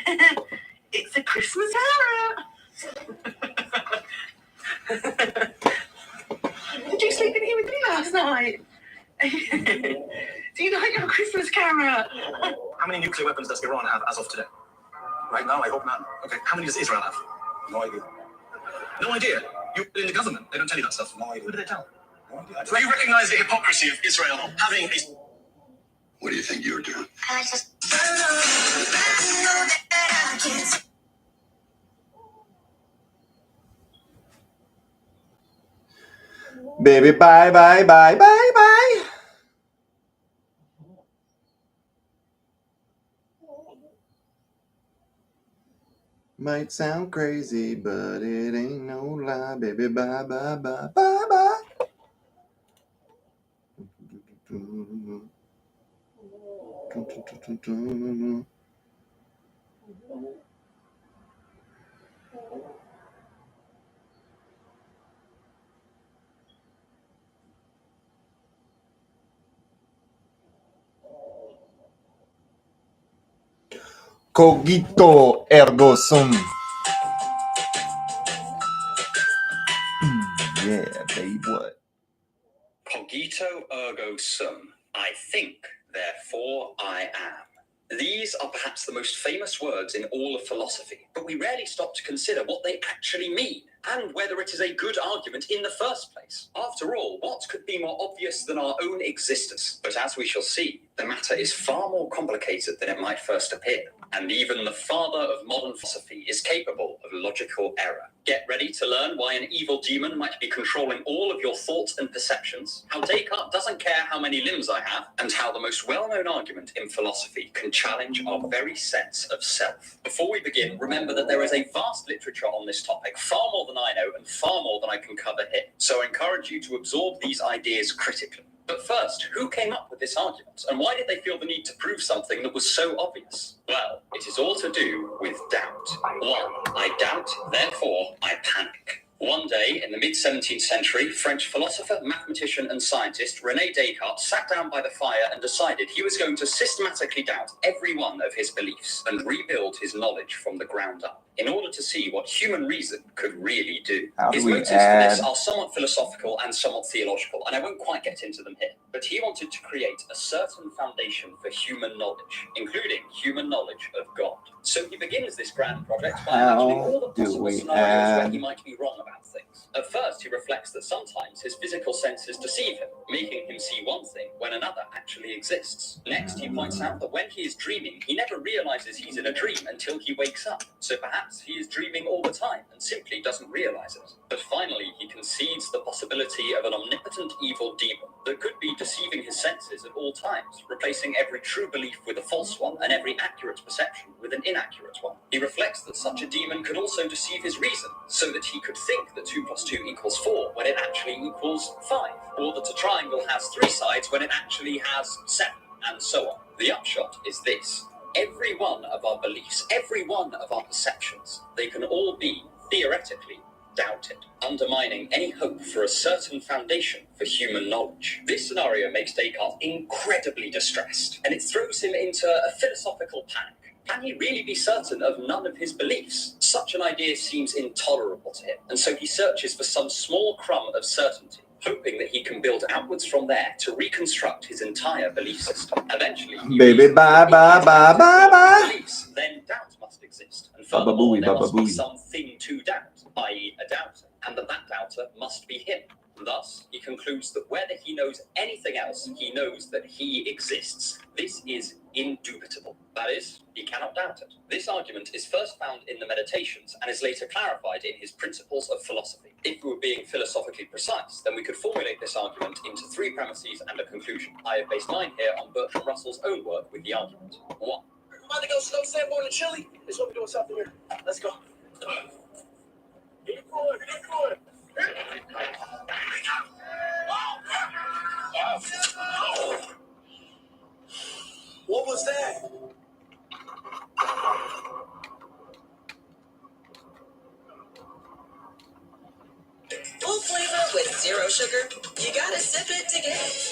It's a Christmas carrot. Did you sleep in here with me last night? Do you like your Christmas carrot? How many nuclear weapons does Iran have as of today? Right now, I hope none. Okay, how many does Israel have? No idea. No idea? You're in the government. They don't tell you that stuff. No idea. Who do they tell? No idea. So you recognize the hypocrisy of Israel having a... What do you think you're doing? I just... Baby, bye, bye, bye, bye, bye. Might sound crazy, but it ain't no lie. Baby, bye, bye, bye, bye, bye. Cogito ergo sum. Yeah, babe, what? Cogito ergo sum. I think, therefore I am. These are perhaps the most famous words in all of philosophy, but we rarely stop to consider what they actually mean, and whether it is a good argument in the first place. After all, what could be more obvious than our own existence? But as we shall see, the matter is far more complicated than it might first appear, and even the father of modern philosophy is capable of logical error. Get ready to learn why an evil demon might be controlling all of your thoughts and perceptions, how Descartes doesn't care how many limbs I have, and how the most well-known argument in philosophy can challenge our very sense of self. Before we begin, remember that there is a vast literature on this topic, far more than I know and far more than I can cover here. So I encourage you to absorb these ideas critically. But first, who came up with this argument, and why did they feel the need to prove something that was so obvious? Well, it is all to do with doubt. 1. I doubt, therefore I panic. One day, in the mid-17th century, French philosopher, mathematician and scientist René Descartes sat down by the fire and decided he was going to systematically doubt every one of his beliefs and rebuild his knowledge from the ground up, in order to see what human reason could really do. His motives for this are somewhat philosophical and somewhat theological, and I won't quite get into them here. But he wanted to create a certain foundation for human knowledge, including human knowledge of God. So he begins this grand project by imagining all the possible scenarios where he might be wrong about things. At first, he reflects that sometimes his physical senses deceive him, making him see one thing when another actually exists. Next, he points out that when he is dreaming, he never realizes he's in a dream until he wakes up. So perhaps he is dreaming all the time and simply doesn't realize it. But finally, he concedes the possibility of an omnipotent evil demon that could be deceiving his senses at all times, replacing every true belief with a false one and every accurate perception with an inaccurate one. He reflects that such a demon could also deceive his reason, so that he could think that 2 + 2 = 4 when it actually equals 5, or that a triangle has 3 sides when it actually has 7, and so on. The upshot is this. Every one of our beliefs, every one of our perceptions, they can all be, theoretically, doubted, undermining any hope for a certain foundation for human knowledge. This scenario makes Descartes incredibly distressed, and it throws him into a philosophical panic. Can he really be certain of none of his beliefs? Such an idea seems intolerable to him, and so he searches for some small crumb of certainty, hoping that he can build outwards from there to reconstruct his entire belief system. Eventually, baby, bye, bye, bye, bye, bye. Beliefs, then doubt must exist, and furthermore, there must be something to doubt, i.e. a doubter, and that doubter must be him. Thus, he concludes that whether he knows anything else, he knows that he exists. This is indubitable. That is, he cannot doubt it. This argument is first found in the Meditations and is later clarified in his Principles of Philosophy. If we were being philosophically precise, then we could formulate this argument into 3 premises and a conclusion. I have based mine here on Bertrand Russell's own work with the argument. 1. We're about to go slow sample in the chili. That's what we're doing something here. Let's go. Keep going, keep going. What was that? Full flavor with 0 sugar. You gotta sip it to get it.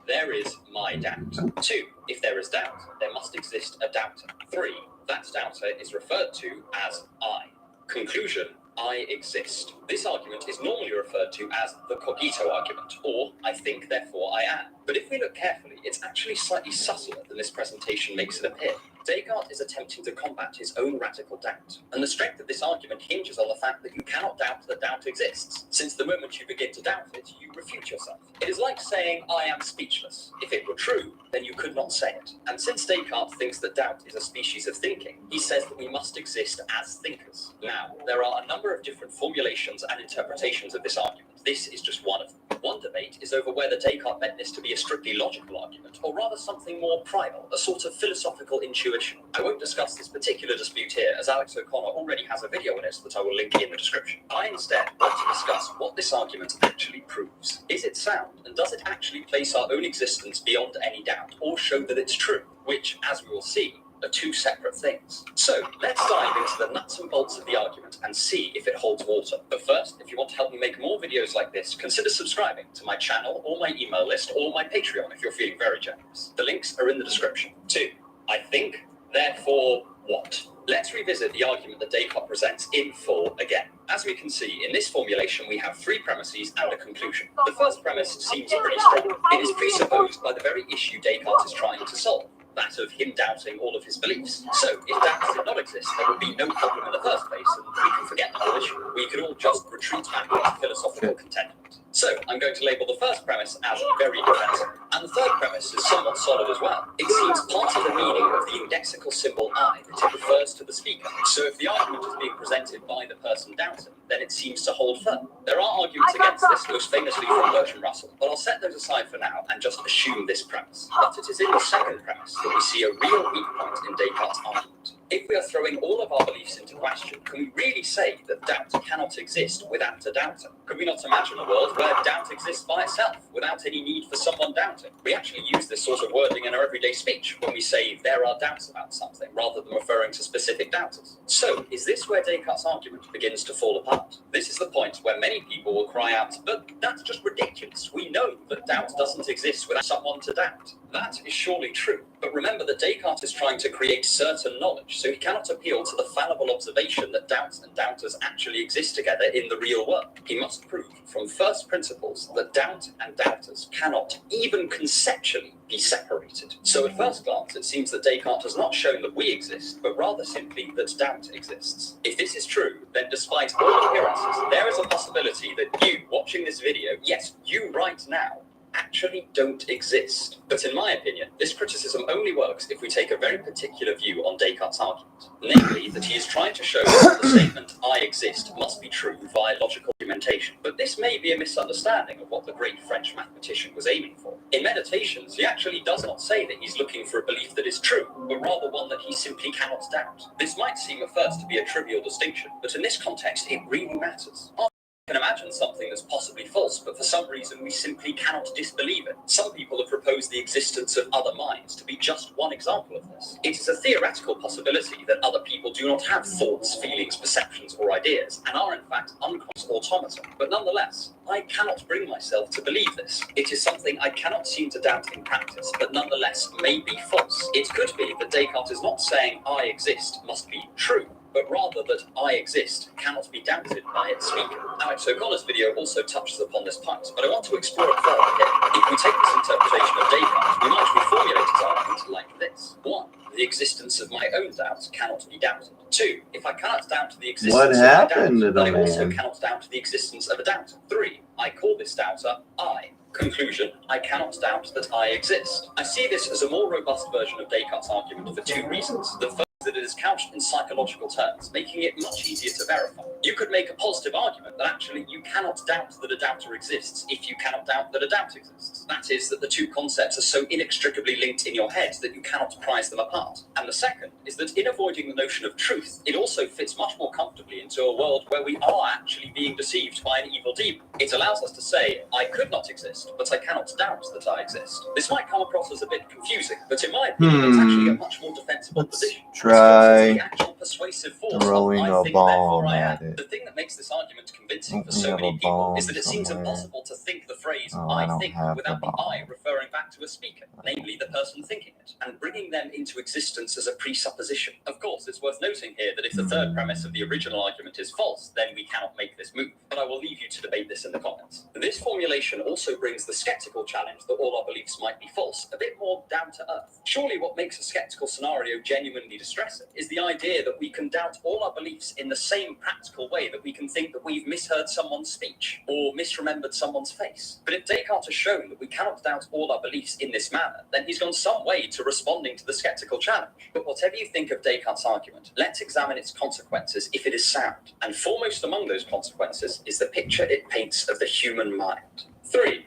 There is my doubt. So, 2. If there is doubt, there must exist a doubter. 3. That doubter is referred to as I. Conclusion, I exist. This argument is normally referred to as the cogito argument, or I think, therefore I am. But if we look carefully, it's actually slightly subtler than this presentation makes it appear. Descartes is attempting to combat his own radical doubt, and the strength of this argument hinges on the fact that you cannot doubt that doubt exists. Since the moment you begin to doubt it, you refute yourself. It is like saying, I am speechless. If it were true, then you could not say it. And since Descartes thinks that doubt is a species of thinking, he says that we must exist as thinkers. Now, there are a number of different formulations and interpretations of this argument. This is just one of them. One debate is over whether Descartes meant this to be a strictly logical argument, or rather something more primal, a sort of philosophical intuition. I won't discuss this particular dispute here, as Alex O'Connor already has a video on it that I will link in the description. I instead want to discuss what this argument actually proves. Is it sound, and does it actually place our own existence beyond any doubt, or show that it's true, which, as we will see, are two separate things. So, let's dive into the nuts and bolts of the argument and see if it holds water. But first, if you want to help me make more videos like this, consider subscribing to my channel or my email list or my Patreon if you're feeling very generous. The links are in the description. 2. I think, therefore, what? Let's revisit the argument that Descartes presents in full again. As we can see, in this formulation we have 3 premises and a conclusion. The first premise seems pretty strong. It is presupposed by the very issue Descartes is trying to solve, that of him doubting all of his beliefs. So, if doubts did not exist, there would be no problem in the first place, and we can forget the whole issue. We could all just retreat back into philosophical contentment. So, I'm going to label the first premise as very defensive. And the third premise is somewhat solid as well. It seems part of the meaning of the indexical symbol I that it refers to the speaker. So if the argument is being presented by the person doubting, then it seems to hold firm. There are arguments against this, most famously from Bertrand Russell, but I'll set those aside for now and just assume this premise. But it is in the second premise that we see a real weak point in Descartes' argument. If we are throwing all of our beliefs into question, can we really say that doubt cannot exist without a doubter? Could we not imagine a world where doubt exists by itself, without any need for someone doubting? We actually use this sort of wording in our everyday speech when we say there are doubts about something, rather than referring to specific doubters. So, is this where Descartes' argument begins to fall apart? This is the point where many people will cry out, but that's just ridiculous. We know that doubt doesn't exist without someone to doubt. That is surely true. But remember that Descartes is trying to create certain knowledge, so he cannot appeal to the fallible observation that doubts and doubters actually exist together in the real world. He must prove from first principles that doubt and doubters cannot, even conceptually, be separated. So at first glance, it seems that Descartes has not shown that we exist, but rather simply that doubt exists. If this is true, then despite all appearances, there is a possibility that you, watching this video, yes, you right now, actually don't exist. But in my opinion, this criticism only works if we take a very particular view on Descartes' argument, namely that he is trying to show that the statement I exist must be true via logical argumentation. But this may be a misunderstanding of what the great French mathematician was aiming for. In Meditations, he actually does not say that he's looking for a belief that is true, but rather one that he simply cannot doubt. This might seem at first to be a trivial distinction, but in this context it really matters. We can imagine something that's possibly false, but for some reason we simply cannot disbelieve it. Some people have proposed the existence of other minds to be just one example of this. It is a theoretical possibility that other people do not have thoughts, feelings, perceptions, or ideas, and are in fact unconscious automata. But nonetheless, I cannot bring myself to believe this. It is something I cannot seem to doubt in practice, but nonetheless may be false. It could be that Descartes is not saying I exist must be true, but rather that I exist cannot be doubted by its speaker. Alex O'Connor's video also touches upon this point, but I want to explore it further here. If we take this interpretation of Descartes, we might reformulate his argument like this. 1. The existence of my own doubts cannot be doubted. 2. If I cannot doubt the existence of my doubts, then I also cannot doubt the existence of a doubter. 3. I call this doubter I. Conclusion, I cannot doubt that I exist. I see this as a more robust version of Descartes' argument for 2 reasons. The first, that it is couched in psychological terms, making it much easier to verify. You could make a positive argument that actually you cannot doubt that a doubter exists if you cannot doubt that a doubt exists. That is, that the 2 concepts are so inextricably linked in your head that you cannot prise them apart. And the second is that in avoiding the notion of truth, it also fits much more comfortably into a world where we are actually being deceived by an evil demon. It allows us to say, I could not exist, but I cannot doubt that I exist. This might come across as a bit confusing, but in my opinion, it's actually a much more defensible position. Try. The actual persuasive force Throwing of a I think, bomb therefore I at am. it. The thing that makes this argument convincing for We so have many a people is bomb that it seems somewhere. impossible to think the phrase Oh, I I don't think have without the the I bomb. referring back to a speaker, namely the person thinking it, and bringing them into existence as a presupposition. Of course, it's worth noting here that if the third premise of the original argument is false, then we cannot make this move. But I will leave you to debate this in the comments. This formulation also brings the skeptical challenge that all our beliefs might be false a bit more down to earth. Surely what makes a skeptical scenario genuinely distressing is the idea that we can doubt all our beliefs in the same practical way that we can think that we've misheard someone's speech or misremembered someone's face. But if Descartes has shown that we cannot doubt all our beliefs in this manner, then he's gone some way to responding to the skeptical challenge. But whatever you think of Descartes' argument, let's examine its consequences if it is sound. And foremost among those consequences is the picture it paints of the human mind. 3.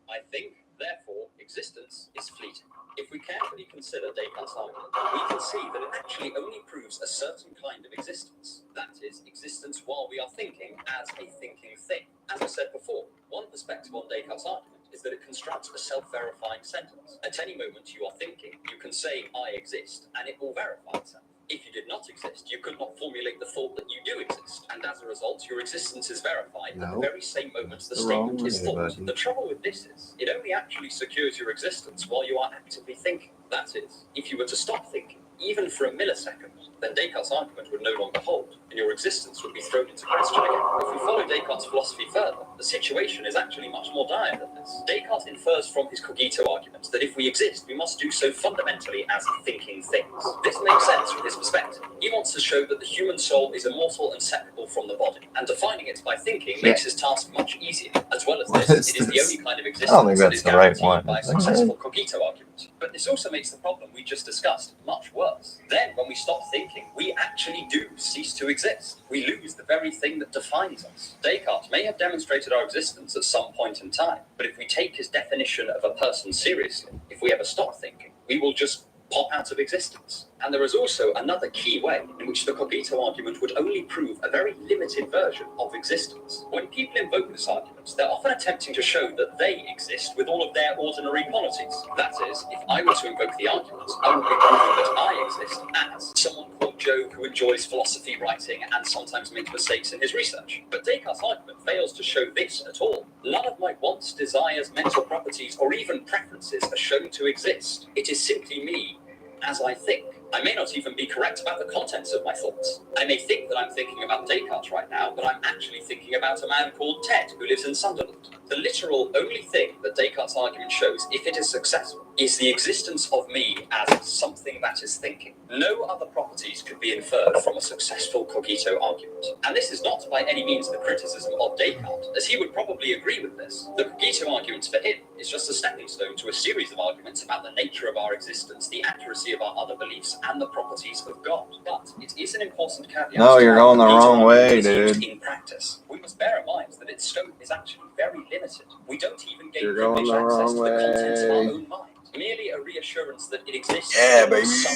I think, therefore, existence is fleeting. If we carefully consider Descartes' argument, we can see that it actually only proves a certain kind of existence. That is, existence while we are thinking as a thinking thing. As I said before, one perspective on Descartes' argument is that it constructs a self-verifying sentence. At any moment you are thinking, you can say, I exist, and it will verify itself. If you did not exist, you could not formulate the thought that you do exist, and as a result, your existence is verified at the very same moment the statement is thought. The trouble with this is, it only actually secures your existence while you are actively thinking. That is, if you were to stop thinking, even for a millisecond, then Descartes' argument would no longer hold, and your existence would be thrown into question again. If we follow Descartes' philosophy further, the situation is actually much more dire than this. Descartes infers from his cogito argument that if we exist, we must do so fundamentally as thinking things. This makes sense from his perspective. He wants to show that the human soul is immortal and separable from the body, and defining it by thinking makes his task much easier. As well as this, it is the only kind of existence that is guaranteed by a successful cogito argument. But this also makes the problem we just discussed much worse. Then, when we stop thinking, we actually do cease to exist. We lose the very thing that defines us. Descartes may have demonstrated our existence at some point in time, but if we take his definition of a person seriously, if we ever stop thinking, we will just pop out of existence. And there is also another key way in which the cogito argument would only prove a very limited version of existence. When people invoke this argument, they're often attempting to show that they exist with all of their ordinary qualities. That is, if I were to invoke the argument, I would be proving that I exist as someone called Joe who enjoys philosophy writing and sometimes makes mistakes in his research. But Descartes' argument fails to show this at all. None of my wants, desires, mental properties, or even preferences are shown to exist. It is simply me as I think. I may not even be correct about the contents of my thoughts. I may think that I'm thinking about Descartes right now, but I'm actually thinking about a man called Ted who lives in Sunderland. The literal only thing that Descartes' argument shows, if it is successful, is the existence of me as something that is thinking. No other properties could be inferred from a successful cogito argument. And this is not by any means the criticism of Descartes, as he would probably agree with this. The cogito argument for him is just a stepping stone to a series of arguments about the nature of our existence, the accuracy of our other beliefs, and the properties of God. But it is an important caveat. No, you're going the wrong way, dude. In practice, we must bear in mind that its scope is actually very limited. We don't even gain You're going privileged the access wrong to the contents of our way. own mind. Merely a reassurance that it exists Yeah, in baby. some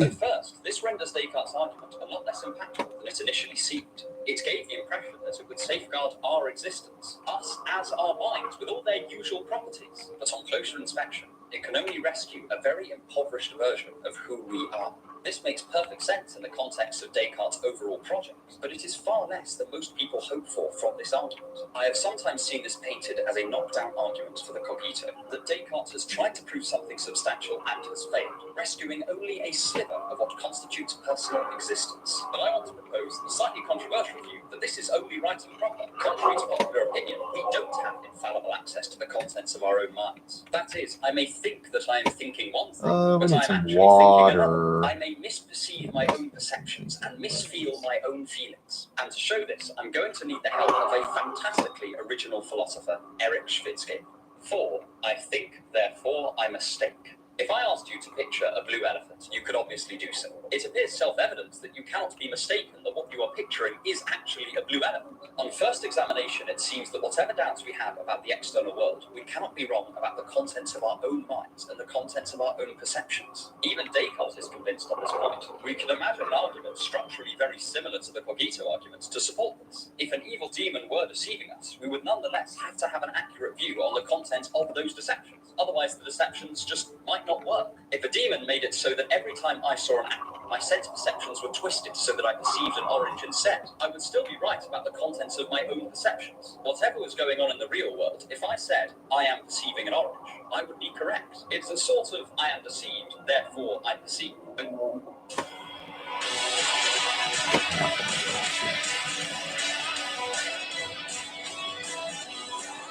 way. At first, this renders Descartes' argument a lot less impactful than it initially seemed. It gave the impression that it would safeguard our existence, us as our minds, with all their usual properties. But on closer inspection, it can only rescue a very impoverished version of who we are. This makes perfect sense in the context of Descartes' overall project, but it is far less than most people hope for from this argument. I have sometimes seen this painted as a knockdown argument for the cogito, that Descartes has tried to prove something substantial and has failed, rescuing only a sliver of what constitutes personal existence. But I want to propose the slightly controversial view that this is only right and proper. Contrary to popular opinion, we don't have infallible access to the contents of our own minds. That is, I may think that I am thinking one thing, We but need I am some actually water. thinking another. I may may misperceive my own perceptions and misfeel my own feelings. And to show this, I'm going to need the help of a fantastically original philosopher, Eric Schwitzgebel. 4. I think, therefore I mistake. If I asked you to picture a blue elephant, you could obviously do so. It appears self-evident that you cannot be mistaken that what you are picturing is actually a blue elephant. On first examination, it seems that whatever doubts we have about the external world, we cannot be wrong about the contents of our own minds and the contents of our own perceptions. Even Descartes is convinced on this point. We can imagine an argument structurally very similar to the Cogito argument to support this. If an evil demon were deceiving us, we would nonetheless have to have an accurate view on the content of those deceptions. Otherwise, the deceptions just might not work. If a demon made it so that every time I saw an apple, my sense perceptions were twisted so that I perceived an orange instead, I would still be right about the contents of my own perceptions. Whatever was going on in the real world, if I said, I am perceiving an orange, I would be correct. It's a sort of, I am deceived, therefore I perceive.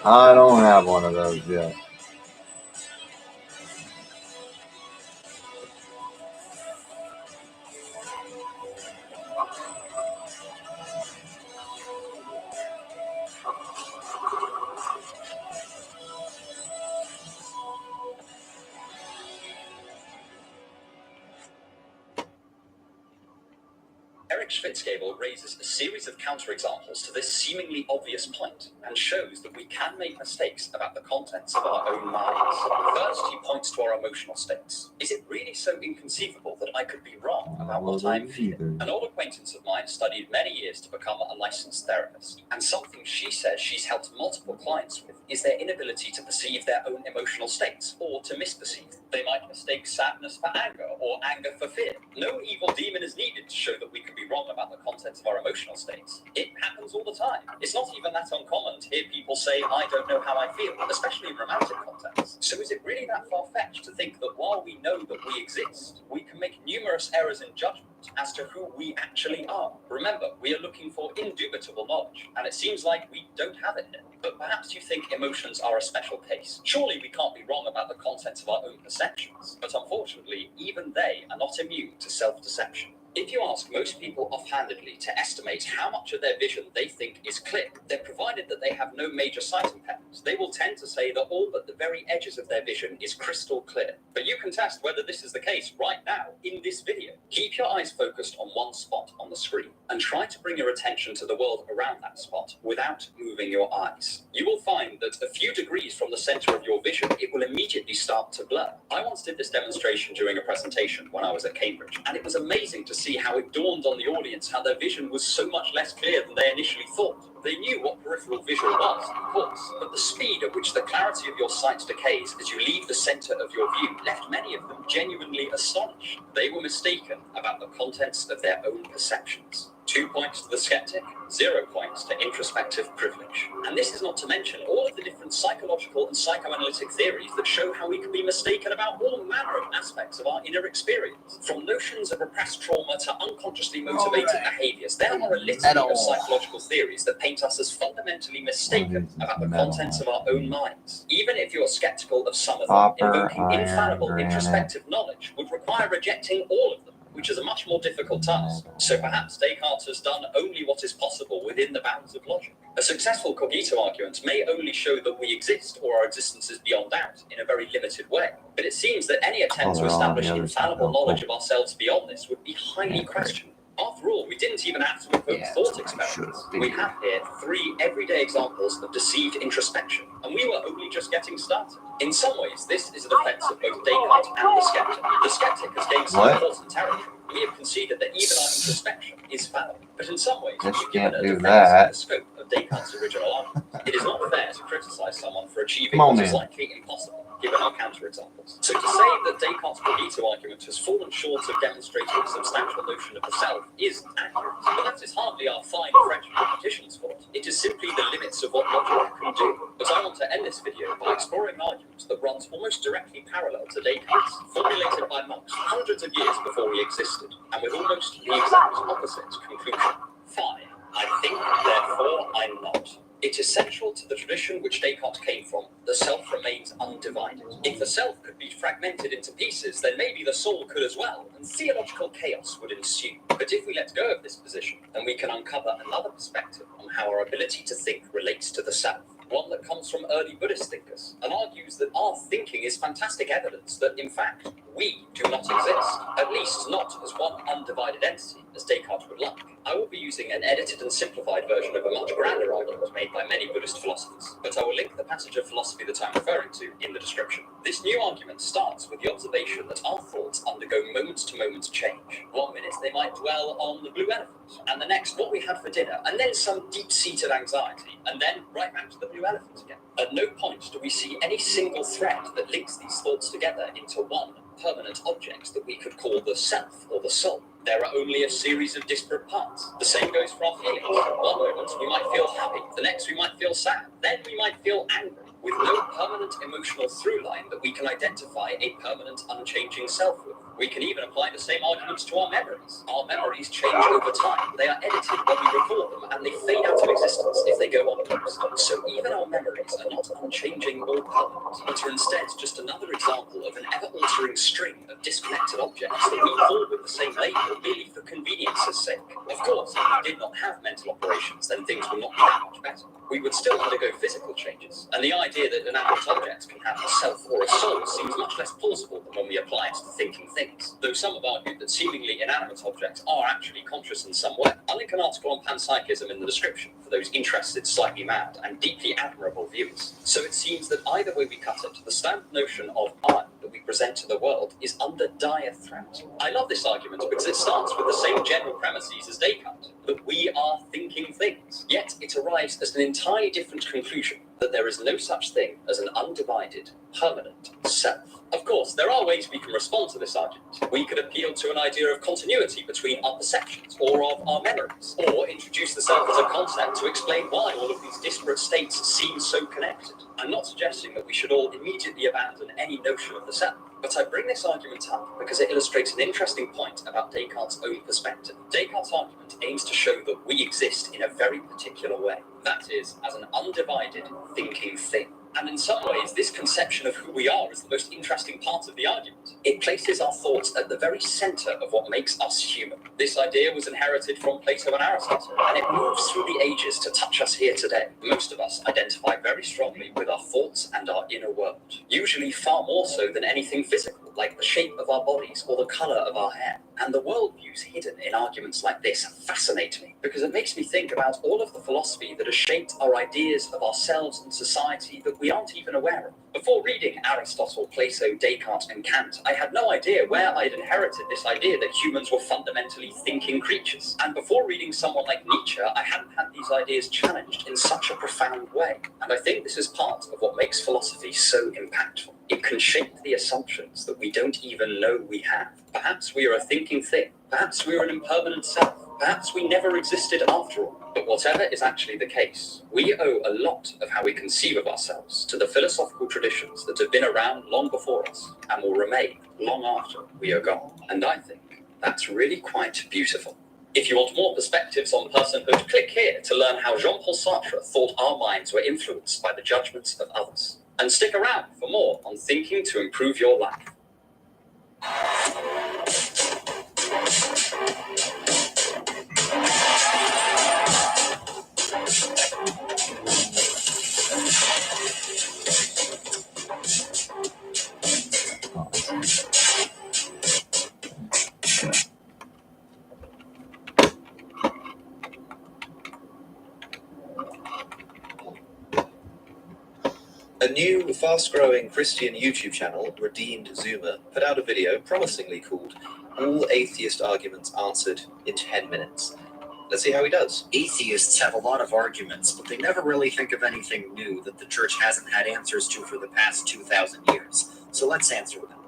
I don't have one of those yet. Eric Schwitzgebel raises a series of counterexamples to this seemingly obvious point and shows that we can make mistakes about the contents of our own minds. First, he points to our emotional states. Is it really so inconceivable that I could be wrong about what I'm feeling? An old acquaintance of mine studied many years to become a licensed therapist, and something she says she's helped multiple clients with is their inability to perceive their own emotional states, or to misperceive. They might mistake sadness for anger, or anger for fear. No evil demon is needed to show that we could be wrong about the contents of our emotional states. It happens all the time. It's not even that uncommon to hear people say, I don't know how I feel, especially in romantic contexts. So is it really that far-fetched to think that while we know that we exist, we can make numerous errors in judgment as to who we actually are? Remember, we are looking for indubitable knowledge, and it seems like we don't have it here. But perhaps you think emotions are a special case. Surely we can't be wrong about the contents of our own perceptions. But unfortunately, even they are not immune to self-deception. If you ask most people offhandedly to estimate how much of their vision they think is clear, then provided that they have no major sight impairments, they will tend to say that all but the very edges of their vision is crystal clear. But you can test whether this is the case right now in this video. Keep your eyes focused on one spot on the screen and try to bring your attention to the world around that spot without moving your eyes. You will find that a few degrees from the center of your vision, it will immediately start to blur. I once did this demonstration during a presentation when I was at Cambridge, and it was amazing to see how it dawned on the audience how their vision was so much less clear than they initially thought. They knew what peripheral vision was, of course, but the speed at which the clarity of your sight decays as you leave the center of your view left many of them genuinely astonished. They were mistaken about the contents of their own perceptions. 2 points to the skeptic, 0 points to introspective privilege. And this is not to mention all of the different psychological and psychoanalytic theories that show how we can be mistaken about all manner of aspects of our inner experience. From notions of repressed trauma to unconsciously motivated behaviors, there are a litany of psychological theories that paint us as fundamentally mistaken about the contents of our own minds. Even if you're skeptical of some of them, invoking infallible introspective knowledge would require rejecting all of them, which is a much more difficult task. So perhaps Descartes has done only what is possible within the bounds of logic. A successful cogito argument may only show that we exist or our existence is beyond doubt in a very limited way. But it seems that any attempt to establish infallible knowledge of ourselves beyond this would be highly questionable. After all, we didn't even have to invoke thought experiments. We have here 3 everyday examples of deceived introspection, and we were only just getting started. In some ways, this is a defense of both Descartes and the skeptic. The skeptic has gained some important territory. We have conceded that even our introspection is fallible. But in some ways, we've given a defense of the scope of Descartes' original argument. It is not fair to criticize someone for achieving what is likely impossible, given our counterexamples. So to say that Descartes' cogito argument has fallen short of demonstrating a substantial notion of the self is accurate. But that is hardly our fine French mathematician's fault. It is simply the limits of what logic can do. But I want to end this video by exploring an argument that runs almost directly parallel to Descartes, formulated by monks hundreds of years before he existed, and with almost the exact opposite conclusion. 5. I think, therefore I'm not. It is central to the tradition which Descartes came from. The self remains undivided. If the self could be fragmented into pieces, then maybe the soul could as well, and theological chaos would ensue. But if we let go of this position, then we can uncover another perspective on how our ability to think relates to the self. One that comes from early Buddhist thinkers, and argues that our thinking is fantastic evidence that, in fact, we do not exist, at least not as one undivided entity, as Descartes would like. I will be using an edited and simplified version of a much grander argument made by many Buddhist philosophers, but I will link the passage of philosophy that I'm referring to in the description. This new argument starts with the observation that our thoughts undergo moment-to-moment change. 1 minute they might dwell on the blue elephant, and the next what we had for dinner, and then some deep-seated anxiety, and then right back to the blue elephant again. At no point do we see any single thread that links these thoughts together into one permanent object that we could call the self or the soul. There are only a series of disparate parts. The same goes for our feelings. One moment we might feel happy, the next we might feel sad, then we might feel angry, with no permanent emotional through line that we can identify a permanent, unchanging self with. We can even apply the same arguments to our memories. Our memories change over time. They are edited when we record them, and they fade out of existence if they go unused. So even our memories are not unchanging or permanent, but are instead just another example of an ever-altering string of disconnected objects that we call with the same label merely for convenience's sake. Of course, if we did not have mental operations, then things would not be that much better. We would still undergo physical changes, and the idea that inanimate objects can have a self or a soul seems much less plausible than when we apply it to thinking things. Though some have argued that seemingly inanimate objects are actually conscious in some way. I'll link an article on panpsychism in the description for those interested, slightly mad, and deeply admirable viewers. So it seems that either way we cut it, the standard notion of I that we present to the world is under dire threat. I love this argument because it starts with the same general premises as Descartes, that we are thinking things. Yet it arrives at an entirely different conclusion, that there is no such thing as an undivided, permanent self. Of course, there are ways we can respond to this argument. We could appeal to an idea of continuity between our perceptions or of our memories, or introduce the self as a concept to explain why all of these disparate states seem so connected. I'm not suggesting that we should all immediately abandon any notion of the self, but I bring this argument up because it illustrates an interesting point about Descartes' own perspective. Descartes' argument aims to show that we exist in a very particular way, that is, as an undivided thinking thing. And in some ways, this conception of who we are is the most interesting part of the argument. It places our thoughts at the very center of what makes us human. This idea was inherited from Plato and Aristotle, and it moves through the ages to touch us here today. Most of us identify very strongly with our thoughts and our inner world, usually far more so than anything physical, like the shape of our bodies or the color of our hair. And the worldviews hidden in arguments like this fascinate me, because it makes me think about all of the philosophy that has shaped our ideas of ourselves and society that we aren't even aware of. Before reading Aristotle, Plato, Descartes, and Kant, I had no idea where I'd inherited this idea that humans were fundamentally thinking creatures. And before reading someone like Nietzsche, I hadn't had these ideas challenged in such a profound way. And I think this is part of what makes philosophy so impactful. It can shape the assumptions that we don't even know we have. Perhaps we are a thinking thing. Perhaps we are an impermanent self. Perhaps we never existed after all. But whatever is actually the case, we owe a lot of how we conceive of ourselves to the philosophical traditions that have been around long before us and will remain long after we are gone. And I think that's really quite beautiful. If you want more perspectives on personhood, click here to learn how Jean-Paul Sartre thought our minds were influenced by the judgments of others. And stick around for more on thinking to improve your life. A new, fast-growing Christian YouTube channel, Redeemed Zoomer, put out a video promisingly called All Atheist Arguments Answered in 10 Minutes. Let's see how he does. Atheists have a lot of arguments, but they never really think of anything new that the church hasn't had answers to for the past 2,000 years. So let's answer them.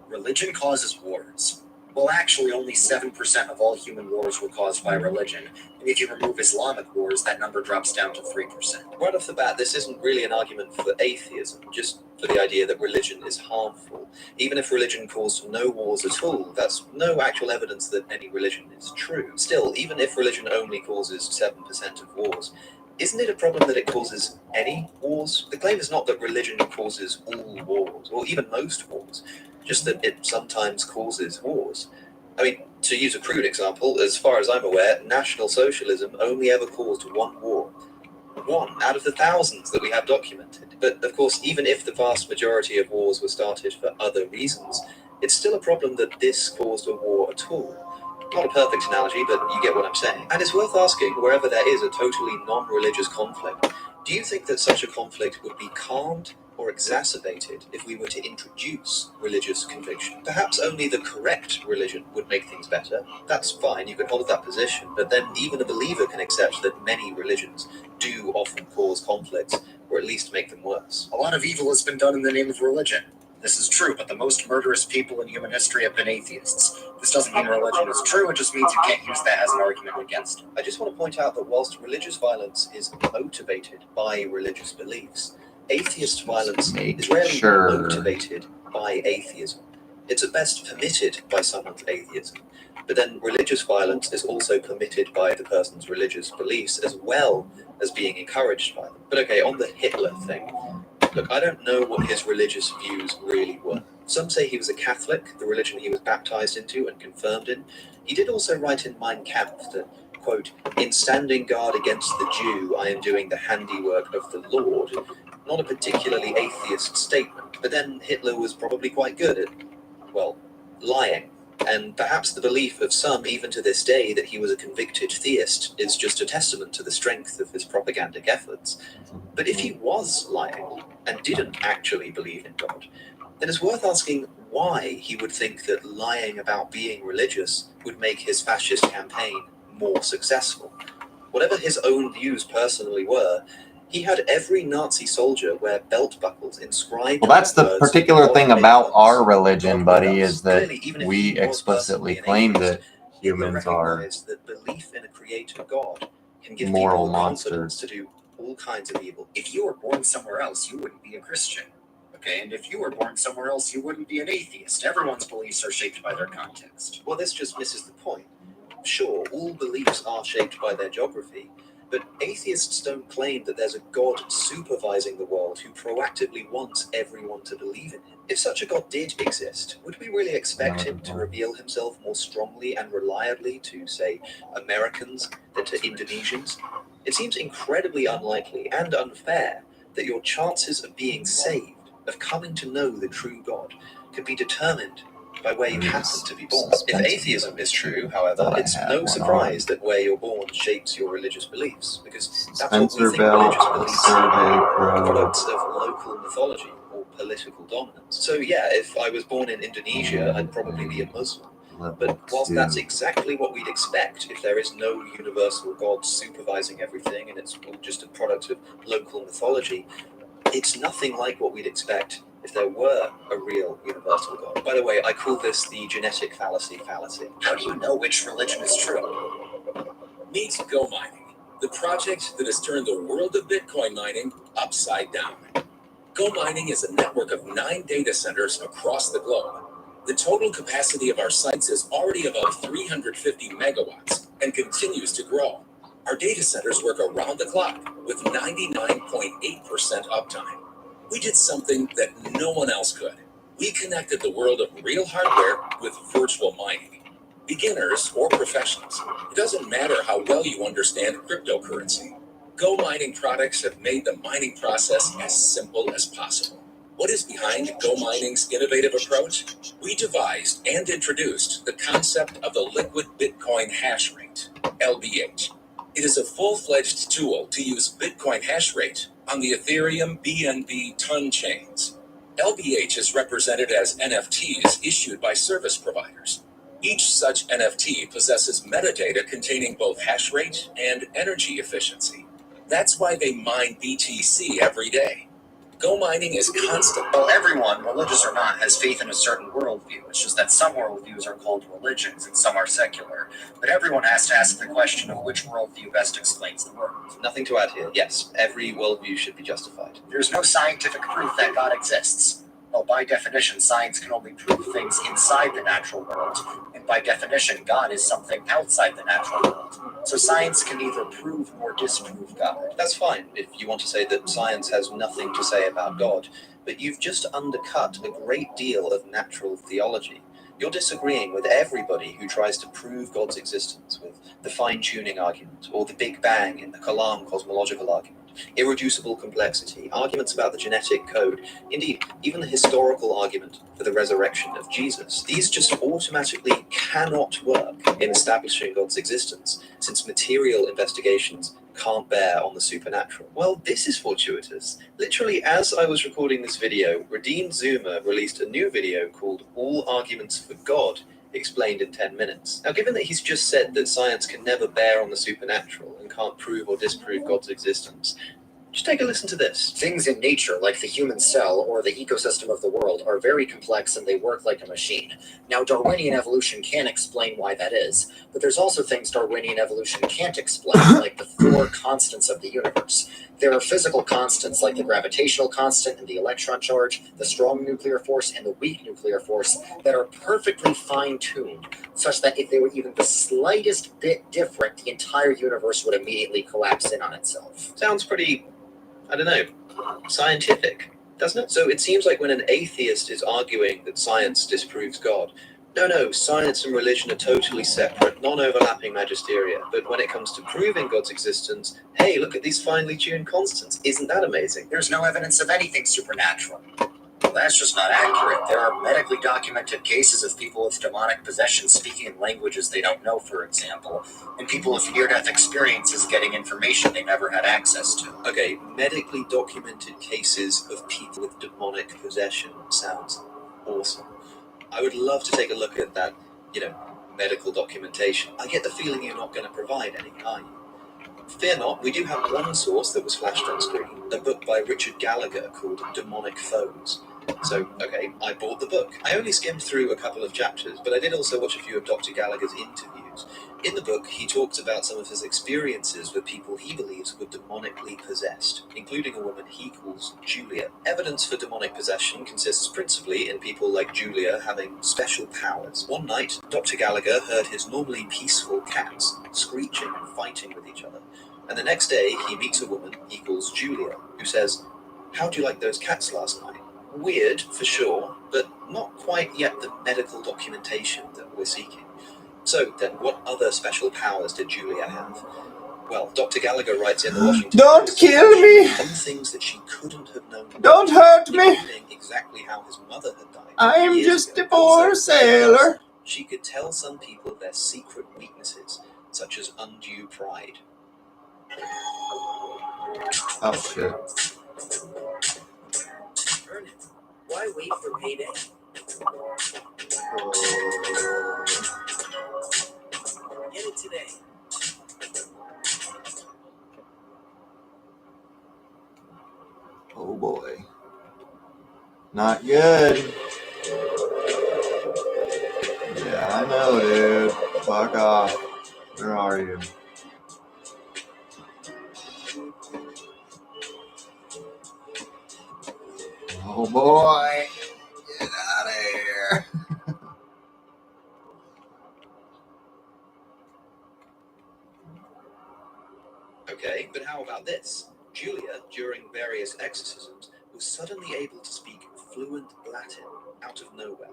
Religion causes wars. Well, actually, only 7% of all human wars were caused by religion. And if you remove Islamic wars, that number drops down to 3%. Right off the bat, this isn't really an argument for atheism, just for the idea that religion is harmful. Even if religion caused no wars at all, that's no actual evidence that any religion is true. Still, even if religion only causes 7% of wars, Isn't it a problem that it causes any wars? The claim is not that religion causes all wars, or even most wars, just that it sometimes causes wars. I mean, to use a crude example, as far as I'm aware, National Socialism only ever caused one war. One out of the thousands that we have documented. But of course, even if the vast majority of wars were started for other reasons, it's still a problem that this caused a war at all. Not a perfect analogy, but you get what I'm saying. And it's worth asking, wherever there is a totally non-religious conflict, do you think that such a conflict would be calmed or exacerbated if we were to introduce religious conviction? Perhaps only the correct religion would make things better. That's fine, you can hold that position, but then even a believer can accept that many religions do often cause conflicts, or at least make them worse. A lot of evil has been done in the name of religion. This is true, but the most murderous people in human history have been atheists. This doesn't mean religion is true, it just means you can't use that as an argument against it. I just want to point out that whilst religious violence is motivated by religious beliefs, atheist violence is rarely motivated by atheism. It's at best permitted by someone's atheism. But then religious violence is also permitted by the person's religious beliefs as well as being encouraged by them. But okay, on the Hitler thing, look, I don't know what his religious views really were. Some say he was a Catholic, the religion he was baptized into and confirmed in. He did also write in Mein Kampf that, quote, "In standing guard against the Jew, I am doing the handiwork of the Lord." Not a particularly atheist statement, but then Hitler was probably quite good at, well, lying. And perhaps the belief of some, even to this day, that he was a convicted theist is just a testament to the strength of his propagandic efforts. But if he was lying and didn't actually believe in God, then it's worth asking why he would think that lying about being religious would make his fascist campaign more successful. Whatever his own views personally were, he had every Nazi soldier wear belt buckles inscribed. Well, that's the particular thing about our religion, buddy, is that we explicitly claim that humans are that belief in a creator God can give moral people confidence monsters. to do all kinds of evil. If you were born somewhere else, you wouldn't be a Christian. Okay, and if you were born somewhere else, you wouldn't be an atheist. Everyone's beliefs are shaped by their context. Well, this just misses the point. Sure, all beliefs are shaped by their geography, but atheists don't claim that there's a God supervising the world who proactively wants everyone to believe in him. If such a God did exist, would we really expect him to reveal himself more strongly and reliably to, say, Americans than to Indonesians? It seems incredibly unlikely and unfair that your chances of being saved, of coming to know the true God, could be determined by where you happen to be born. If atheism is true, however, it's no surprise that where you're born shapes your religious beliefs, because that's what we think religious beliefs are, products of local mythology or political dominance. So yeah, if I was born in Indonesia, I'd probably be a Muslim. But whilst that's exactly what we'd expect if there is no universal God supervising everything and it's all just a product of local mythology, it's nothing like what we'd expect if there were a real universal God. By the way, I call this the genetic fallacy. How do you know which religion is true? Meet Go Mining, the project that has turned the world of Bitcoin mining upside down. Go Mining is a network of 9 data centers across the globe. The total capacity of our sites is already above 350 megawatts and continues to grow. Our data centers work around the clock with 99.8% uptime. We did something that no one else could. We connected the world of real hardware with virtual mining. Beginners or professionals, it doesn't matter how well you understand cryptocurrency. Go Mining products have made the mining process as simple as possible. What is behind Go Mining's innovative approach? We devised and introduced the concept of the liquid Bitcoin hash rate, LBH. It is a full-fledged tool to use Bitcoin hash rate on the Ethereum BNB ton chains. LBH is represented as NFTs issued by service providers. Each such NFT possesses metadata containing both hash rate and energy efficiency. That's why they mine BTC every day. Go Mining is constant. Well, everyone, religious or not, has faith in a certain worldview. It's just that some worldviews are called religions and some are secular. But everyone has to ask the question of which worldview best explains the world. Nothing to add here. Yes, every worldview should be justified. There's no scientific proof that God exists. Well, by definition, science can only prove things inside the natural world. And by definition, God is something outside the natural world. So science can neither prove nor disprove God. That's fine if you want to say that science has nothing to say about God, but you've just undercut a great deal of natural theology. You're disagreeing with everybody who tries to prove God's existence with the fine-tuning argument, or the Big Bang in the Kalam cosmological argument, irreducible complexity, arguments about the genetic code, indeed, even the historical argument for the resurrection of Jesus. These just automatically cannot work in establishing God's existence, since material investigations can't bear on the supernatural. Well, this is fortuitous. Literally, as I was recording this video, Redeemed Zoomer released a new video called All Arguments for God Explained in 10 Minutes. Now, given that he's just said that science can never bear on the supernatural and can't prove or disprove God's existence, just take a listen to this. Things in nature, like the human cell or the ecosystem of the world, are very complex and they work like a machine. Now, Darwinian evolution can explain why that is, but there's also things Darwinian evolution can't explain, like the 4 constants of the universe. There are physical constants like the gravitational constant and the electron charge, the strong nuclear force and the weak nuclear force that are perfectly fine-tuned, such that if they were even the slightest bit different, the entire universe would immediately collapse in on itself. Sounds pretty, I don't know, scientific, doesn't it? So it seems like when an atheist is arguing that science disproves God, no, science and religion are totally separate, non-overlapping magisteria. But when it comes to proving God's existence, hey, look at these finely tuned constants. Isn't that amazing? There's no evidence of anything supernatural. Well, that's just not accurate. There are medically documented cases of people with demonic possession speaking in languages they don't know, for example, and people with near-death experiences getting information they never had access to. Okay, medically documented cases of people with demonic possession sounds awesome. I would love to take a look at that, medical documentation. I get the feeling you're not going to provide any, are you? Fear not, we do have one source that was flashed on screen, a book by Richard Gallagher called Demonic Foes. So, okay, I bought the book. I only skimmed through a couple of chapters, but I did also watch a few of Dr. Gallagher's interviews. In the book, he talks about some of his experiences with people he believes were demonically possessed, including a woman he calls Julia. Evidence for demonic possession consists principally in people like Julia having special powers. One night, Dr. Gallagher heard his normally peaceful cats screeching and fighting with each other. And the next day, he meets a woman he calls Julia, who says, "How'd you like those cats last night?" Weird, for sure, but not quite yet the medical documentation that we're seeking. So then, what other special powers did Julia have? Well, Dr. Gallagher writes in the Washington Don't Post, kill me! some things that she couldn't have known. Don't hurt me! Including exactly how his mother had died. I am years just ago. a poor Also, sailor. she could tell some people their secret weaknesses, such as undue pride. Oh, shit. Earn it. Why wait for payday? Get it today. Oh, boy. Not good. Yeah, I know, dude. Fuck off. Where are you? Oh, boy. Get out of here. Okay, but how about this? Julia, during various exorcisms, was suddenly able to speak fluent Latin out of nowhere.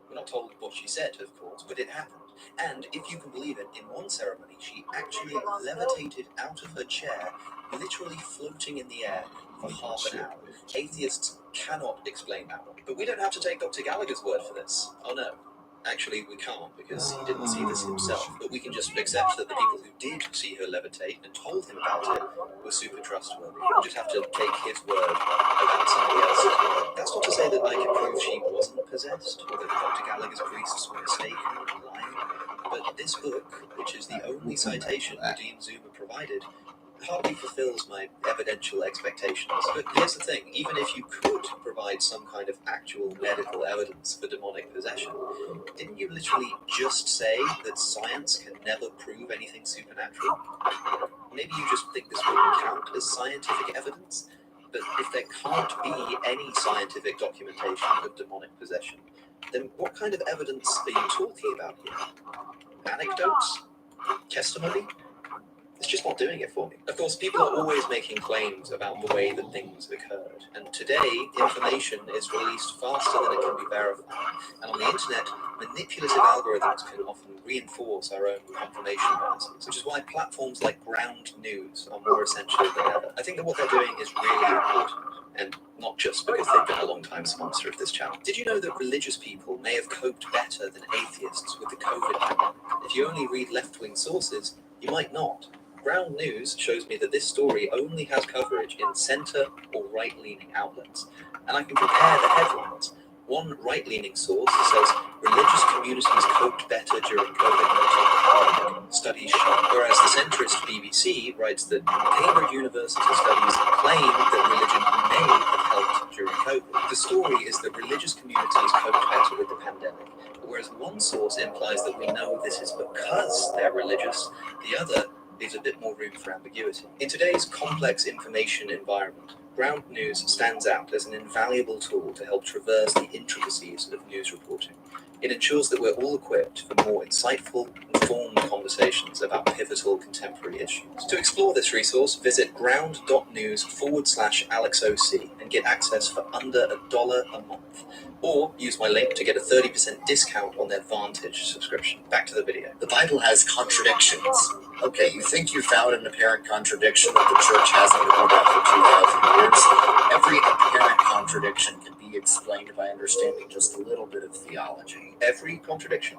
We're not told what she said, of course, but it happened. And if you can believe it, in one ceremony, she actually levitated out of her chair, literally floating in the air for half an hour. Atheists cannot explain that one. But we don't have to take Dr. Gallagher's word for this. Oh no. Actually, we can't, because he didn't see this himself. But we can just accept that the people who did see her levitate and told him about it were super trustworthy. We just have to take his word over somebody else's. That's not to say that I can prove she wasn't possessed, or that Dr. Gallagher's priests were mistaken or lying. But this book, which is the only citation Redeemed Zoomer provided, hardly fulfills my evidential expectations. But here's the thing, even if you could provide some kind of actual medical evidence for demonic possession, didn't you literally just say that science can never prove anything supernatural? Maybe you just think this wouldn't count as scientific evidence? But if there can't be any scientific documentation of demonic possession, then what kind of evidence are you talking about here? Anecdotes? Testimony? It's just not doing it for me. Of course, people are always making claims about the way that things occurred. And today, information is released faster than it can be verified. And on the internet, manipulative algorithms can often reinforce our own confirmation biases, which is why platforms like Ground News are more essential than ever. I think that what they're doing is really important. And not just because they've been a long-time sponsor of this channel. Did you know that religious people may have coped better than atheists with the COVID pandemic? If you only read left-wing sources, you might not. Ground News shows me that this story only has coverage in centre or right-leaning outlets. And I can compare the headlines. One right-leaning source says religious communities coped better during COVID-19 studies show, whereas the centrist BBC writes that Cambridge University studies claim that religion may have helped during COVID. The story is that religious communities coped better with the pandemic, whereas one source implies that we know this is because they're religious, the other leaves a bit more room for ambiguity. In today's complex information environment, Ground News stands out as an invaluable tool to help traverse the intricacies of news reporting. It ensures that we're all equipped for more insightful, informed conversations about pivotal contemporary issues. To explore this resource, visit ground.news/AlexOC and get access for under $1 a month. Or use my link to get a 30% discount on their Vantage subscription. Back to the video. The Bible has contradictions. Okay, you think you found an apparent contradiction that the church hasn't known about for 2,000 years? Every apparent contradiction can be explained by understanding just a little bit of theology. Every contradiction?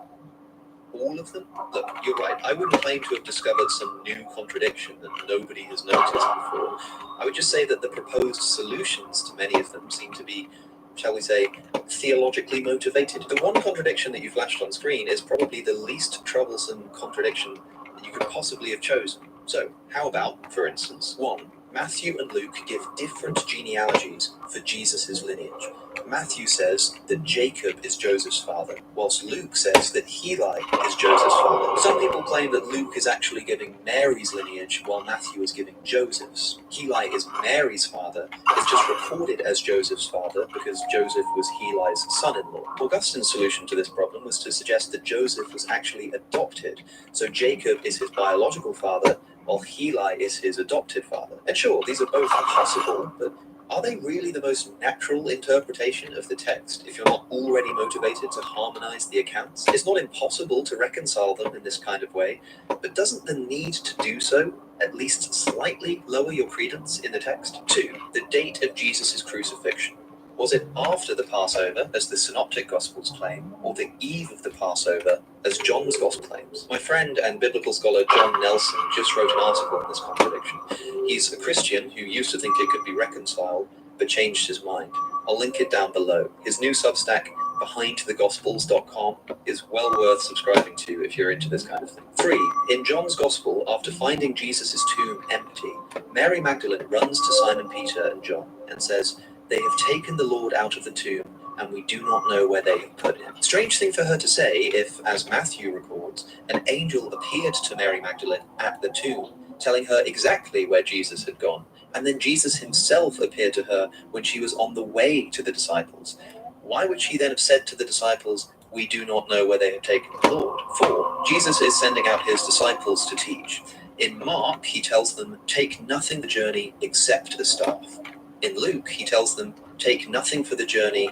All of them? Look, you're right. I wouldn't claim to have discovered some new contradiction that nobody has noticed before. I would just say that the proposed solutions to many of them seem to be, shall we say, theologically motivated. The one contradiction that you flashed on screen is probably the least troublesome contradiction that you could possibly have chosen. So, how about, for instance, 1. Matthew and Luke give different genealogies for Jesus' lineage. Matthew says that Jacob is Joseph's father, whilst Luke says that Heli is Joseph's father. Some people claim that Luke is actually giving Mary's lineage, while Matthew is giving Joseph's. Heli is Mary's father, it's just recorded as Joseph's father because Joseph was Heli's son-in-law. Augustine's solution to this problem was to suggest that Joseph was actually adopted, so Jacob is his biological father, while Heli is his adopted father. And sure, these are both possible, but are they really the most natural interpretation of the text if you're not already motivated to harmonize the accounts? It's not impossible to reconcile them in this kind of way, but doesn't the need to do so at least slightly lower your credence in the text? 2. The date of Jesus' crucifixion. Was it after the Passover, as the Synoptic Gospels claim, or the eve of the Passover, as John's Gospel claims? My friend and biblical scholar John Nelson just wrote an article on this contradiction. He's a Christian who used to think it could be reconciled, but changed his mind. I'll link it down below. His new Substack, behindthegospels.com, is well worth subscribing to if you're into this kind of thing. 3. In John's Gospel, after finding Jesus' tomb empty, Mary Magdalene runs to Simon Peter and John and says, "They have taken the Lord out of the tomb, and we do not know where they have put him." Strange thing for her to say if, as Matthew records, an angel appeared to Mary Magdalene at the tomb, telling her exactly where Jesus had gone, and then Jesus himself appeared to her when she was on the way to the disciples. Why would she then have said to the disciples, "We do not know where they have taken the Lord"? 4. Jesus is sending out his disciples to teach. In Mark, he tells them, "Take nothing the journey except a staff." In Luke, he tells them, "Take nothing for the journey,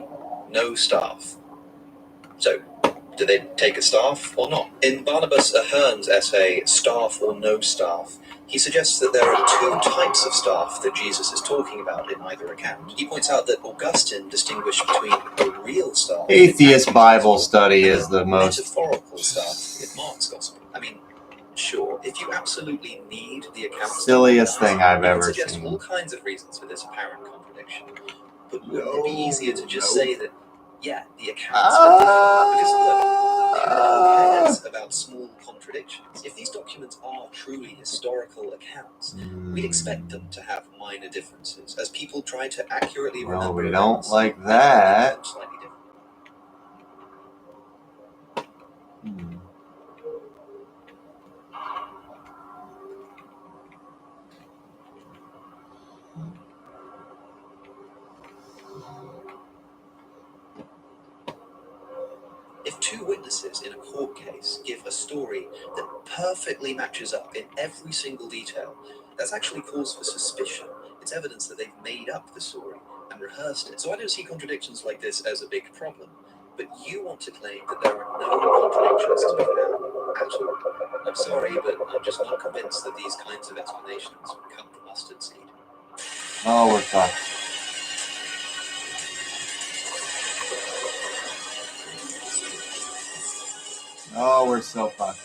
no staff." So, do they take a staff or not? In Barnabas Ahern's essay, Staff or No Staff, he suggests that there are 2 types of staff that Jesus is talking about in either account. He points out that Augustine distinguished between a real staff, Atheist Bible study is the most metaphorical staff in Mark's Gospel. I mean, sure, if you absolutely need the accounts, silliest thing I've ever suggest seen. all kinds of reasons for this apparent contradiction. But wouldn't it be easier to just say that, yeah, the accounts are different? Because look, who cares about small contradictions? If these documents are truly historical accounts, we'd expect them to have minor differences, as people try to accurately remember. Well, we don't like that. Slightly different. If two witnesses in a court case give a story that perfectly matches up in every single detail, that's actually cause for suspicion. It's evidence that they've made up the story and rehearsed it. So I don't see contradictions like this as a big problem. But you want to claim that there are no contradictions to be found at all. I'm sorry, but I'm just not convinced that these kinds of explanations cut the mustard seed. Oh, we're fucked. Oh, we're so fucked.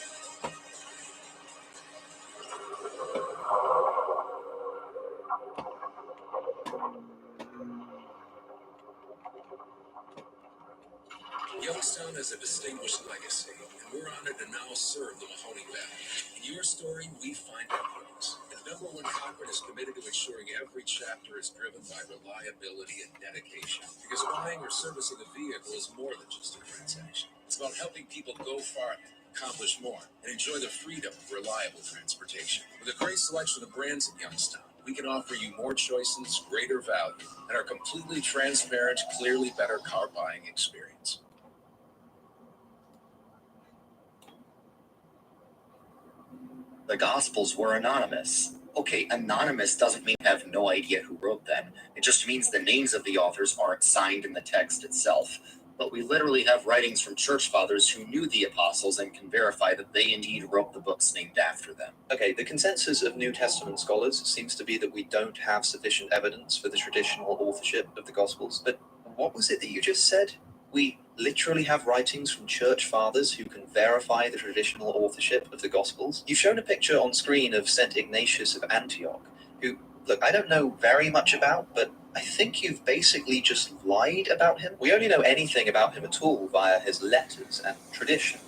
Youngstown has a distinguished legacy, and we're honored to now serve the Mahoney Valley. In your story, we find our purpose. And number one, Cochrane is committed to ensuring every chapter is driven by reliability and dedication. Because buying or servicing a vehicle is more than just a transaction. It's about helping people go far, accomplish more, and enjoy the freedom of reliable transportation. With a great selection of brands in Youngstown, we can offer you more choices, greater value, and our completely transparent, clearly better car buying experience. The Gospels were anonymous. Okay, anonymous doesn't mean you have no idea who wrote them. It just means the names of the authors aren't signed in the text itself. But we literally have writings from church fathers who knew the apostles and can verify that they indeed wrote the books named after them. Okay, the consensus of New Testament scholars seems to be that we don't have sufficient evidence for the traditional authorship of the Gospels. But what was it that you just said? We literally have writings from church fathers who can verify the traditional authorship of the Gospels. You've shown a picture on screen of St. Ignatius of Antioch, who, look, I don't know very much about, but I think you've basically just lied about him. We only know anything about him at all via his letters and tradition.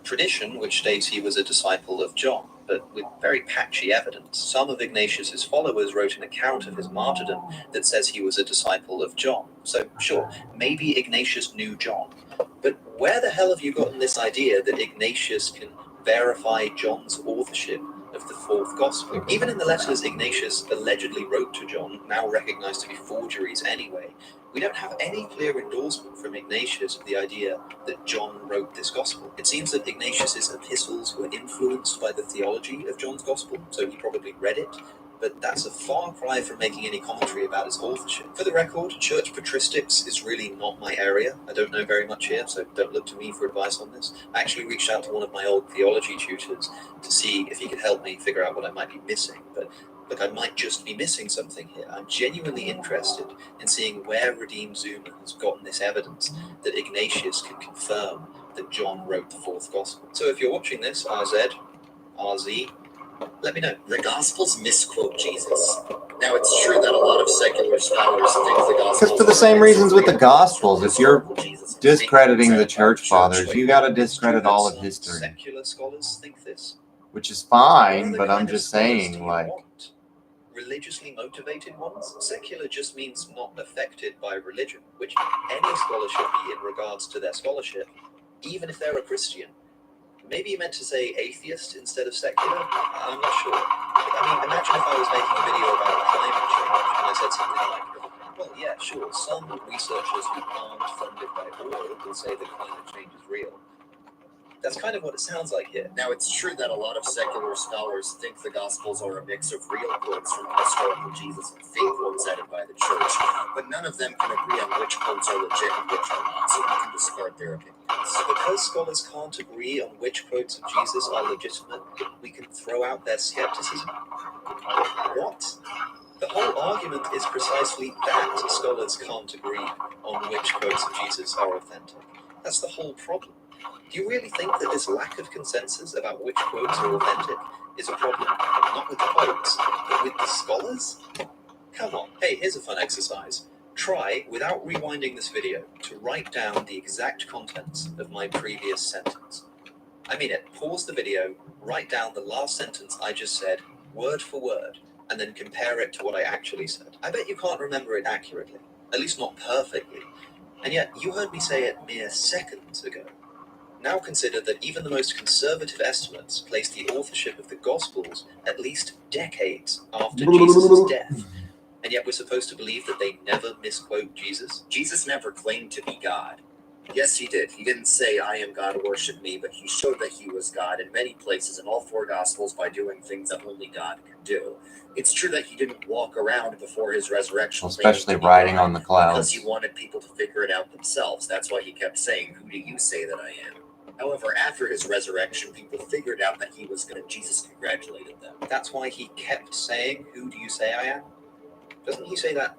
Tradition, which states he was a disciple of John, but with very patchy evidence. Some of Ignatius's followers wrote an account of his martyrdom that says he was a disciple of John. So, sure, maybe Ignatius knew John. But where the hell have you gotten this idea that Ignatius can verify John's authorship of the fourth gospel? Even in the letters Ignatius allegedly wrote to John, now recognized to be forgeries anyway, we don't have any clear endorsement from Ignatius of the idea that John wrote this gospel. It seems that Ignatius's epistles were influenced by the theology of John's gospel, so he probably read it, but that's a far cry from making any commentary about his authorship. For the record, church patristics is really not my area. I don't know very much here, so don't look to me for advice on this. I actually reached out to one of my old theology tutors to see if he could help me figure out what I might be missing, but look, I might just be missing something here. I'm genuinely interested in seeing where Redeemed Zuma has gotten this evidence that Ignatius can confirm that John wrote the fourth gospel. So if you're watching this, RZ, let me know. The Gospels misquote Jesus. Now, it's true that a lot of secular scholars think the Gospels... Because for the same reasons with the Gospels, if you're discrediting the church fathers, you got to discredit all of history. Secular scholars think this. Which is fine, but I'm just saying, like... Religiously motivated ones? Secular just means not affected by religion, which any scholar should be in regards to their scholarship, even if they're a Christian. Maybe you meant to say atheist instead of secular? I'm not sure. I mean, imagine if I was making a video about climate change and I said something like, well, yeah, sure, some researchers who aren't funded by oil will say that climate change is real. That's kind of what it sounds like here. Now, it's true that a lot of secular scholars think the Gospels are a mix of real quotes from historical Jesus and fake quotes added by the church, but none of them can agree on which quotes are legit and which are not, so we can discard their opinions. Because scholars can't agree on which quotes of Jesus are legitimate, we can throw out their skepticism. What? The whole argument is precisely that scholars can't agree on which quotes of Jesus are authentic. That's the whole problem. Do you really think that this lack of consensus about which quotes are authentic is a problem not with the quotes, but with the scholars? Come on. Hey, here's a fun exercise. Try, without rewinding this video, to write down the exact contents of my previous sentence. I mean it. Pause the video, write down the last sentence I just said, word for word, and then compare it to what I actually said. I bet you can't remember it accurately, at least not perfectly, and yet you heard me say it mere seconds ago. Now consider that even the most conservative estimates place the authorship of the Gospels at least decades after Jesus' death. And yet we're supposed to believe that they never misquote Jesus? Jesus never claimed to be God. Yes, he did. He didn't say, I am God, worship me, but he showed that he was God in many places in all four Gospels by doing things that only God can do. It's true that he didn't walk around before his resurrection, especially riding on the clouds, because he wanted people to figure it out themselves. That's why he kept saying, who do you say that I am? However, after his resurrection, people figured out that he was going to, Jesus congratulated them. That's why he kept saying, who do you say I am? Doesn't he say that?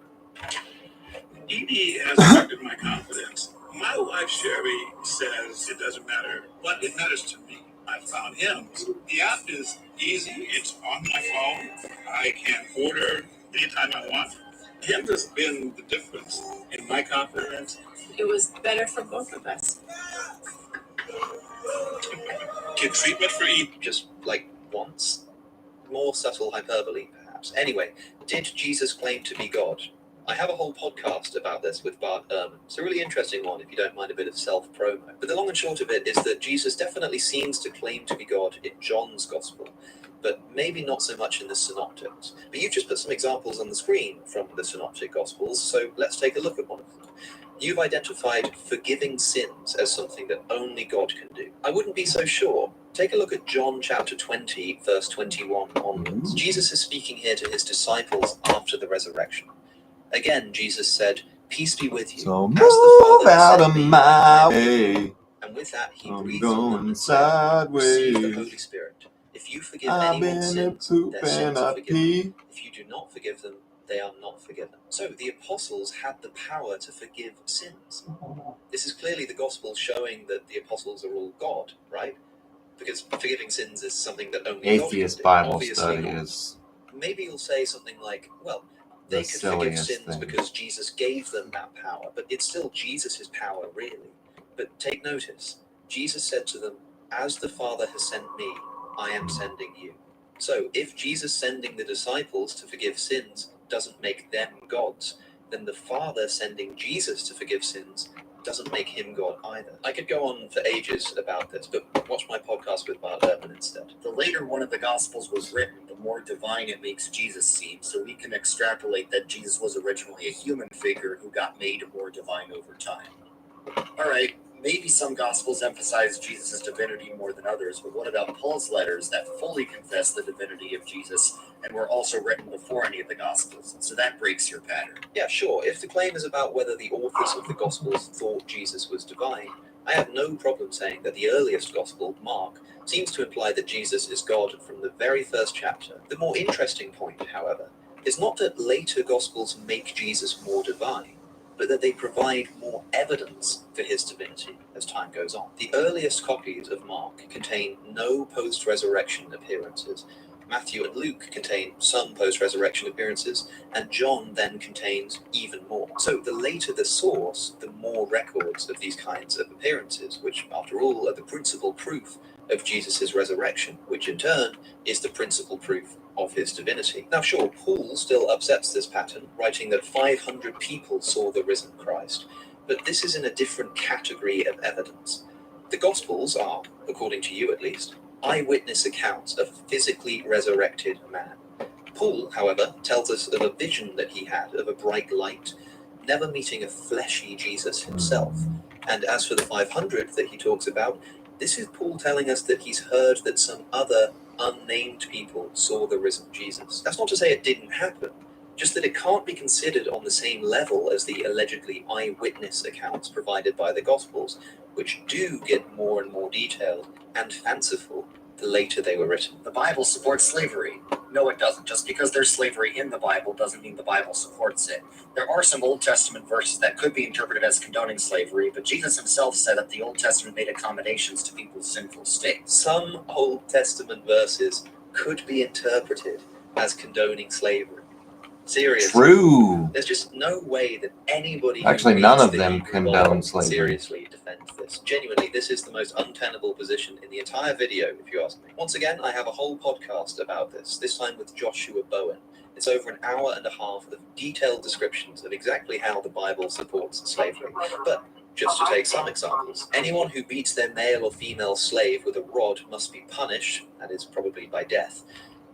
Edie has affected my confidence. My wife Sherry says it doesn't matter, but it matters to me. I found him. The app is easy. It's on my phone. I can order anytime I want. Him has been the difference in my confidence. It was better for both of us. Get treatment for Edie. Just like once? More subtle hyperbole, perhaps. Anyway, did Jesus claim to be God? I have a whole podcast about this with Bart Ehrman. It's a really interesting one if you don't mind a bit of self-promo. But the long and short of it is that Jesus definitely seems to claim to be God in John's Gospel, but maybe not so much in the Synoptics. But you've just put some examples on the screen from the Synoptic Gospels, so let's take a look at one of them. You've identified forgiving sins as something that only God can do. I wouldn't be so sure. Take a look at John chapter 20, verse 21 onwards. Jesus is speaking here to his disciples after the resurrection. Again, Jesus said, peace be with you. so As move the Father out sent of me, my way. and with that, he I'm breathed on them going and said, receive the sideways. Holy Spirit. If you forgive I've anyone's been a sins, poop their and sins a are forgiven. pee. If you do not forgive them, they are not forgiven. So the apostles had the power to forgive sins. This is clearly the gospel showing that the apostles are all God, right? Because forgiving sins is something that only Atheist God can do. Bible Obviously study not. is Maybe you'll say something like, well, they the could forgive silliest sins thing. because Jesus gave them that power, but it's still Jesus' power, really. But take notice, Jesus said to them, as the Father has sent me, I am sending you. So if Jesus sending the disciples to forgive sins doesn't make them gods, then the Father sending Jesus to forgive sins doesn't make him God either. I could go on for ages about this, but watch my podcast with Bart Ehrman instead. The later one of the Gospels was written, the more divine it makes Jesus seem, so we can extrapolate that Jesus was originally a human figure who got made more divine over time. Alright, maybe some Gospels emphasize Jesus' divinity more than others, but what about Paul's letters that fully confess the divinity of Jesus and were also written before any of the Gospels? So that breaks your pattern. Yeah, sure. If the claim is about whether the authors of the Gospels thought Jesus was divine, I have no problem saying that the earliest Gospel, Mark, seems to imply that Jesus is God from the very first chapter. The more interesting point, however, is not that later Gospels make Jesus more divine, but that they provide more evidence for his divinity as time goes on. The earliest copies of Mark contain no post-resurrection appearances. Matthew and Luke contain some post-resurrection appearances, and John then contains even more. So the later the source, the more records of these kinds of appearances, which after all are the principal proof of Jesus' resurrection, which in turn is the principal proof of his divinity. Now sure, Paul still upsets this pattern, writing that 500 people saw the risen Christ, but this is in a different category of evidence. The Gospels are, according to you at least, eyewitness accounts of a physically resurrected man. Paul, however, tells us of a vision that he had of a bright light, never meeting a fleshy Jesus himself. And as for the 500 that he talks about, this is Paul telling us that he's heard that some other unnamed people saw the risen Jesus. That's not to say it didn't happen, just that it can't be considered on the same level as the allegedly eyewitness accounts provided by the Gospels, which do get more and more detailed and fanciful the later they were written. The Bible supports slavery. No, it doesn't. Just because there's slavery in the Bible doesn't mean the Bible supports it. There are some Old Testament verses that could be interpreted as condoning slavery, but Jesus himself said that the Old Testament made accommodations to people's sinful state. Some Old Testament verses could be interpreted as condoning slavery. Seriously. True. There's just no way that anybody Actually, who none reads of the them Hebrew condone Bible slavery. seriously defends this. Genuinely, this is the most untenable position in the entire video, if you ask me. Once again, I have a whole podcast about this time with Joshua Bowen. It's over an hour and a half of detailed descriptions of exactly how the Bible supports slavery. But just to take some examples, anyone who beats their male or female slave with a rod must be punished, that is probably by death,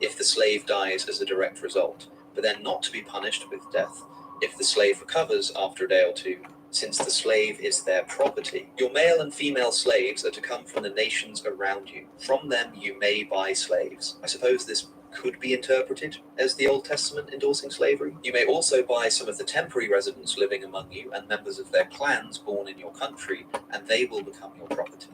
if the slave dies as a direct result, but then not to be punished with death if the slave recovers after a day or two, since the slave is their property. Your male and female slaves are to come from the nations around you. From them you may buy slaves. I suppose this could be interpreted as the Old Testament endorsing slavery. You may also buy some of the temporary residents living among you and members of their clans born in your country, and they will become your property.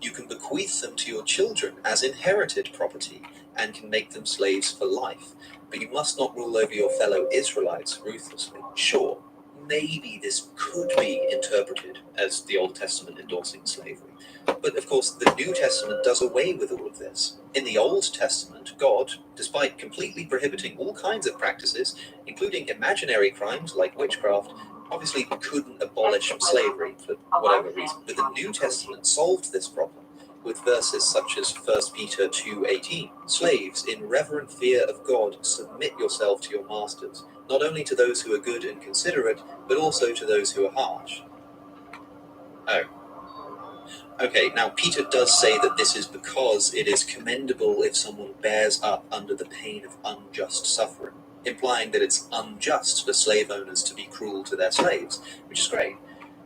You can bequeath them to your children as inherited property and can make them slaves for life, but you must not rule over your fellow Israelites ruthlessly. Sure, maybe this could be interpreted as the Old Testament endorsing slavery, but of course the New Testament does away with all of this. In the Old Testament, God, despite completely prohibiting all kinds of practices, including imaginary crimes like witchcraft, obviously couldn't abolish slavery for whatever reason. But the New Testament solved this problem with verses such as 1 Peter 2:18. Slaves, in reverent fear of God, submit yourself to your masters, not only to those who are good and considerate, but also to those who are harsh. Oh. Okay, now Peter does say that this is because it is commendable if someone bears up under the pain of unjust suffering, implying that it's unjust for slave owners to be cruel to their slaves, which is great.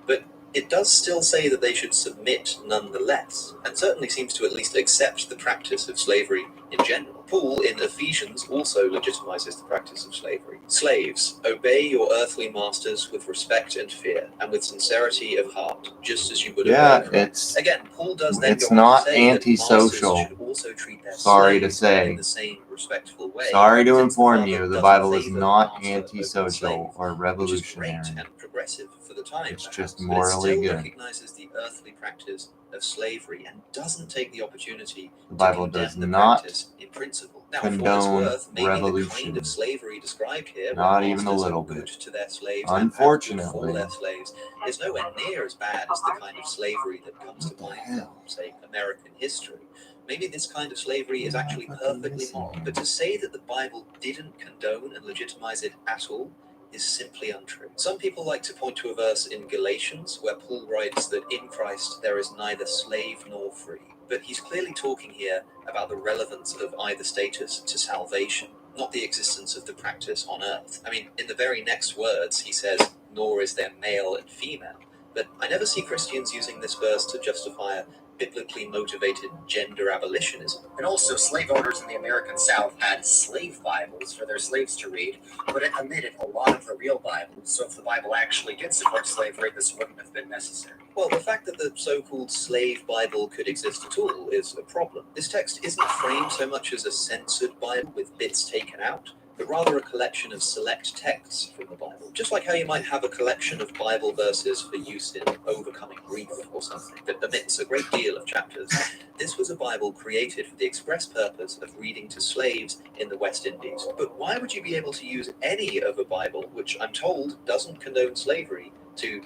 But it does still say that they should submit nonetheless, and certainly seems to at least accept the practice of slavery in general. Paul in Ephesians also legitimizes the practice of slavery. Slaves, obey your earthly masters with respect and fear, and with sincerity of heart, just as you would obey Christ. Again, Paul does then it's go on not to say antisocial. that masters should also treat their Sorry to slaves say. in the same respectful way. Sorry to Since inform the you, the Father Bible doesn't is favor not master over antisocial slave, or which is great revolutionary. and progressive for the time. It's just But it morally still good. recognizes the earthly practice of slavery and doesn't take the opportunity The to Bible condemn does the not practice in principle. Now, condone for what it's worth, maybe the revolution. kind of slavery described here, Not where even a masters little are good bit. to their slaves Unfortunately. and good for their slaves, is nowhere near as bad as the kind of slavery that comes What to the mind hell? from, say, American history. Maybe this kind of slavery is What am I actually fucking perfectly missing moral, here? but to say that the Bible didn't condone and legitimize it at all is simply untrue. Some people like to point to a verse in Galatians where Paul writes that in Christ there is neither slave nor free. But he's clearly talking here about the relevance of either status to salvation, not the existence of the practice on earth. I mean, in the very next words, he says, nor is there male and female. But I never see Christians using this verse to justify a biblically motivated gender abolitionism. And also, slave owners in the American South had slave Bibles for their slaves to read, but it omitted a lot of the real Bible. So if the Bible actually did support slavery, this wouldn't have been necessary. Well, the fact that the so-called slave Bible could exist at all is a problem. This text isn't framed so much as a censored Bible with bits taken out, but rather a collection of select texts from the Bible. Just like how you might have a collection of Bible verses for use in overcoming grief or something that omits a great deal of chapters. This was a Bible created for the express purpose of reading to slaves in the West Indies. But why would you be able to use any of a Bible, which I'm told doesn't condone slavery, to,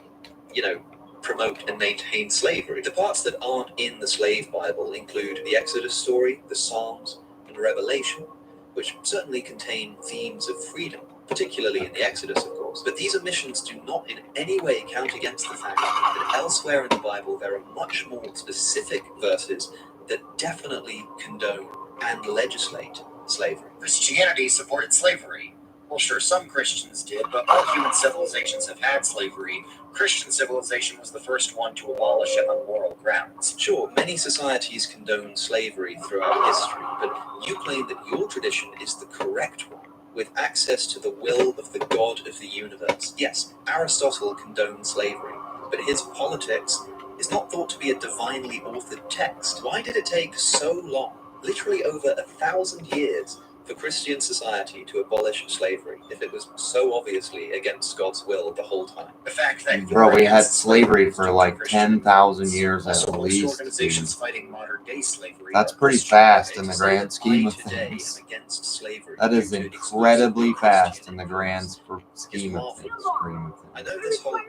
promote and maintain slavery? The parts that aren't in the slave Bible include the Exodus story, the Psalms, and Revelation, which certainly contain themes of freedom, particularly in the Exodus, of course. But these omissions do not in any way count against the fact that elsewhere in the Bible there are much more specific verses that definitely condone and legislate slavery. Christianity supported slavery. Well, sure, some Christians did, but all human civilizations have had slavery. Christian civilization was the first one to abolish it on moral grounds. Sure, many societies condone slavery throughout history, but you claim that your tradition is the correct one, with access to the will of the God of the universe. Yes, Aristotle condoned slavery, but his Politics is not thought to be a divinely authored text. Why did it take so long, literally over 1,000 years, for Christian society to abolish slavery if it was so obviously against God's will the whole time? The fact that Bro, we had slavery for like 10,000 years at also, most least. organizations fighting modern day slavery. That's are pretty Christian. fast in the To say grand that scheme I of today things. am against slavery That is due to incredibly exclusively fast Christian in the grand influence scheme of things. I know this whole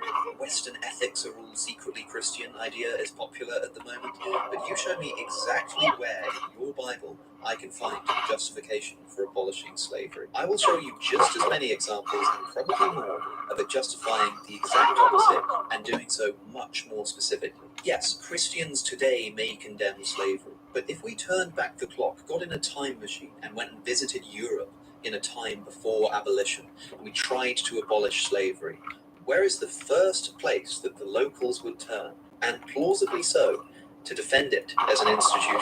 Western ethics are all secretly Christian idea is popular at the moment, but you show me exactly where in your Bible I can find justification for abolishing slavery. I will show you just as many examples, and probably more, of it justifying the exact opposite and doing so much more specifically. Yes, Christians today may condemn slavery, but if we turned back the clock, got in a time machine, and went and visited Europe in a time before abolition, and we tried to abolish slavery, Where is the first place that the locals would turn, and plausibly so, to defend it as an institution?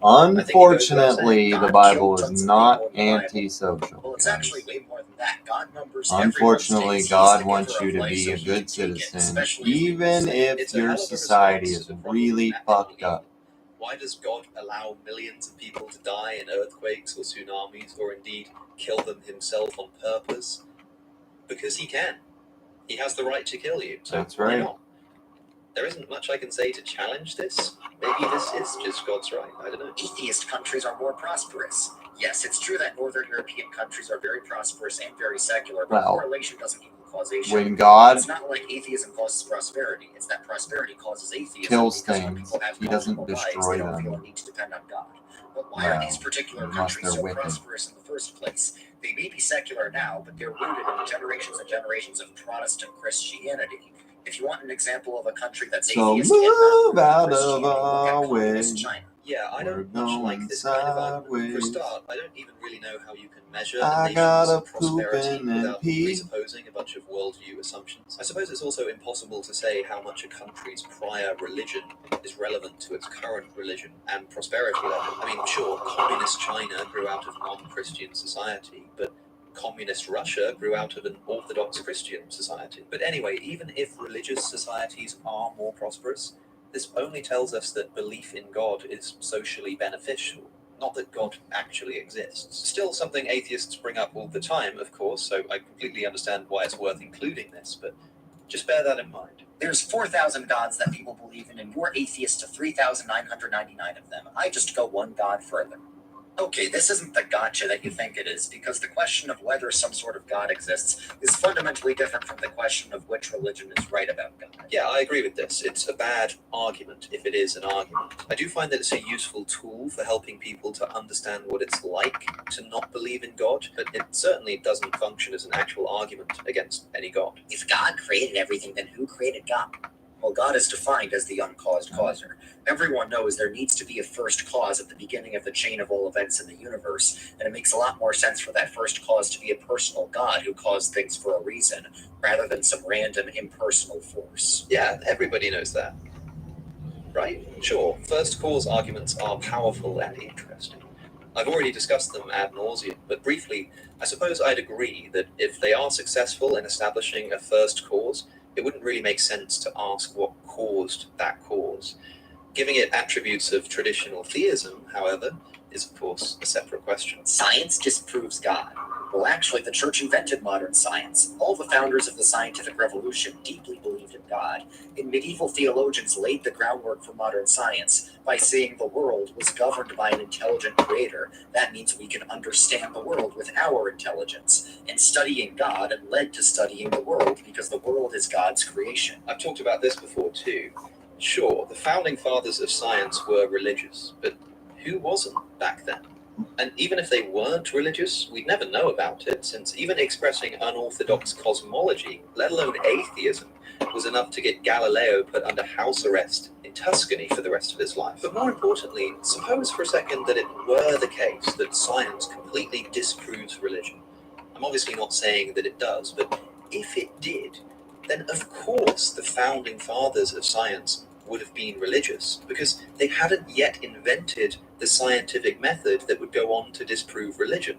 Unfortunately, the Bible is not antisocial. Well, it's actually way more than that. God numbers Unfortunately, God wants you to be a good citizen, even if your society is really fucked up. Why does God allow millions of people to die in earthquakes or tsunamis, or indeed kill them himself on purpose? Because he can. He has the right to kill you. So That's right. Why not? There isn't much I can say to challenge this. Maybe this is just God's right. I don't know. Atheist countries are more prosperous. Yes, it's true that Northern European countries are very prosperous and very secular, but correlation doesn't equal causation. When God It's not like atheism causes prosperity. It's that prosperity causes atheism. kills because when things, people have he doesn't comfortable lives, destroy they don't feel a them. need to depend on God. But why are these particular countries so prosperous in the first place? They may be secular now, but they're rooted in generations and generations of Protestant Christianity. If you want an example of a country that's So atheist move out of Christianity, look at our way. communist China. Yeah, I We're don't much like going this kind of argument. For a sideways. start, I don't even really know how you can measure I a nation's gotta prosperity poop and without pee. presupposing a bunch of worldview assumptions. I suppose it's also impossible to say how much a country's prior religion is relevant to its current religion and prosperity level. I mean, sure, communist China grew out of non-Christian society, but communist Russia grew out of an Orthodox Christian society. But anyway, even if religious societies are more prosperous, this only tells us that belief in God is socially beneficial, not that God actually exists. Still something atheists bring up all the time, of course, so I completely understand why it's worth including this, but just bear that in mind. There's 4,000 gods that people believe in, and you're atheist to 3,999 of them. I just go one god further. Okay, this isn't the gotcha that you think it is, because the question of whether some sort of God exists is fundamentally different from the question of which religion is right about God. Yeah, I agree with this. It's a bad argument, if it is an argument. I do find that it's a useful tool for helping people to understand what it's like to not believe in God, but it certainly doesn't function as an actual argument against any God. If God created everything, then who created God? Well, God is defined as the uncaused causer. Everyone knows there needs to be a first cause at the beginning of the chain of all events in the universe, and it makes a lot more sense for that first cause to be a personal God who caused things for a reason, rather than some random impersonal force. Yeah, everybody knows that. Right? Sure, first cause arguments are powerful and interesting. I've already discussed them ad nauseum, but briefly, I suppose I'd agree that if they are successful in establishing a first cause, it wouldn't really make sense to ask what caused that cause. Giving it attributes of traditional theism, however, is of course a separate question. Science disproves God. Well, actually, the church invented modern science. All the founders of the scientific revolution deeply believed in God, and medieval theologians laid the groundwork for modern science by saying the world was governed by an intelligent creator. That means we can understand the world with our intelligence. And studying God led to studying the world because the world is God's creation. I've talked about this before too. Sure, the founding fathers of science were religious, but who wasn't back then? And even if they weren't religious, we'd never know about it, since even expressing unorthodox cosmology, let alone atheism, was enough to get Galileo put under house arrest in Tuscany for the rest of his life. But more importantly, suppose for a second that it were the case that science completely disproves religion. I'm obviously not saying that it does, but if it did, then of course the founding fathers of science would have been religious, because they hadn't yet invented the scientific method that would go on to disprove religion.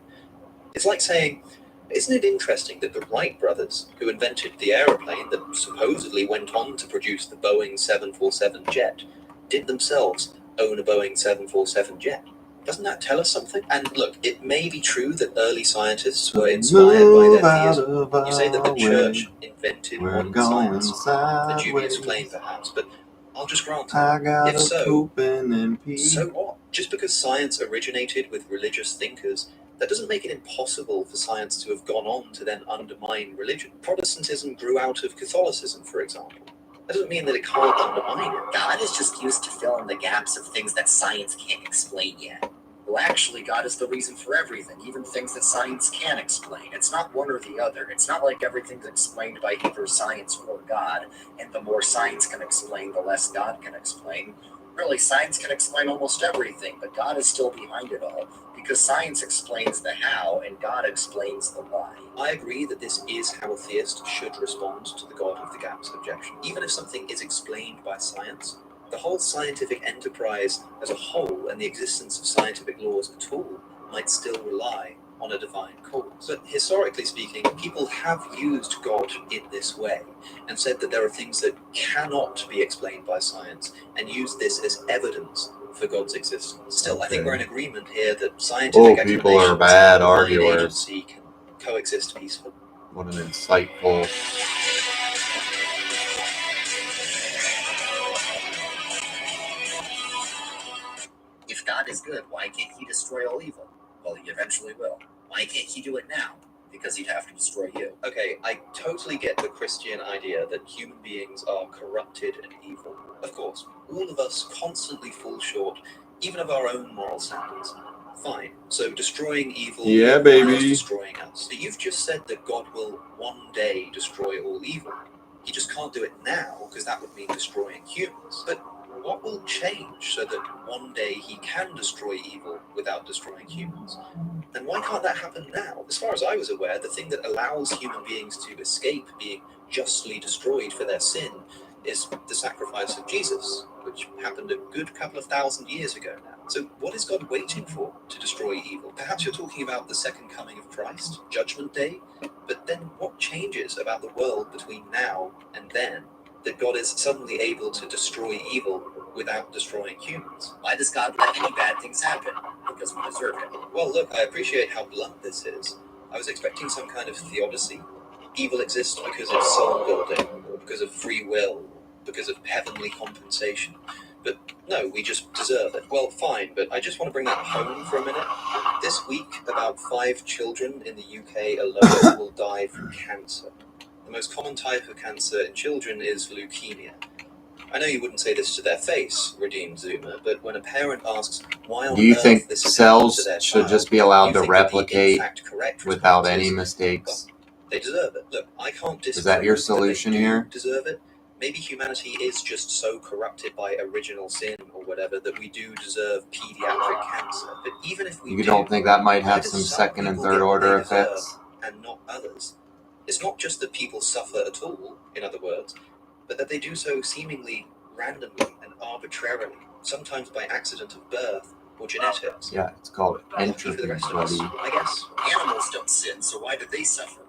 It's like saying, isn't it interesting that the Wright brothers, who invented the aeroplane that supposedly went on to produce the Boeing 747 jet, did themselves own a Boeing 747 jet? Doesn't that tell us something? And look, it may be true that early scientists were inspired by their theism. You say that the church invented modern science. A dubious claim, perhaps, but I'll just grant it. If so, so what? Just because science originated with religious thinkers, that doesn't make it impossible for science to have gone on to then undermine religion. Protestantism grew out of Catholicism, for example. That doesn't mean that it can't undermine it. God is just used to fill in the gaps of things that science can't explain yet. Well, actually, God is the reason for everything, even things that science can't explain. It's not one or the other. It's not like everything's explained by either science or God, and the more science can explain, the less God can explain. Really, science can explain almost everything, but God is still behind it all, because science explains the how, and God explains the why. I agree that this is how a theist should respond to the God of the gaps objection. Even if something is explained by science, the whole scientific enterprise as a whole and the existence of scientific laws at all might still rely on a divine cause. But historically speaking, people have used God in this way and said that there are things that cannot be explained by science and use this as evidence for God's existence. Still, I think we're in agreement here that scientific people are bad arguers. can coexist peacefully. What an insightful. If God is good, why can't he destroy all evil? Well, he eventually will. Why can't he do it now? Because he'd have to destroy you. Okay, I totally get the Christian idea that human beings are corrupted and evil. Of course, all of us constantly fall short, even of our own moral standards. Fine, so destroying evil is destroying us. But you've just said that God will one day destroy all evil. He just can't do it now, because that would mean destroying humans. But what will change so that one day he can destroy evil without destroying humans? And why can't that happen now? As far as I was aware, the thing that allows human beings to escape being justly destroyed for their sin is the sacrifice of Jesus, which happened a good couple of thousand years ago now. So what is God waiting for to destroy evil? Perhaps you're talking about the second coming of Christ, Judgment Day, but then what changes about the world between now and then that God is suddenly able to destroy evil without destroying humans? Why does God let any bad things happen? Because we deserve it. Well, look, I appreciate how blunt this is. I was expecting some kind of theodicy. Evil exists because of soul building, or because of free will, because of heavenly compensation. But no, we just deserve it. Well, fine, but I just want to bring that home for a minute. This week, about 5 children in the UK alone will die from cancer. The most common type of cancer in children is leukemia. I know you wouldn't say this to their face, redeemed Zoomer, but when a parent asks why on Do you earth think this is cells happening to their should child, just be allowed to you think that the replicate in fact correct without response any is, mistakes? well, they deserve it. Look, I can't Is that your disprove solution that they do here? deserve it. Maybe humanity is just so corrupted by original sin or whatever that we do deserve pediatric cancer. But even if we don't think that might have some second and third order they deserve effects? and not others? It's not just that people suffer at all, in other words, but that they do so seemingly randomly and arbitrarily, sometimes by accident of birth or genetics. Yeah, it's called For the entropy, rest of us, buddy. I guess. Animals don't sin, so why do they suffer?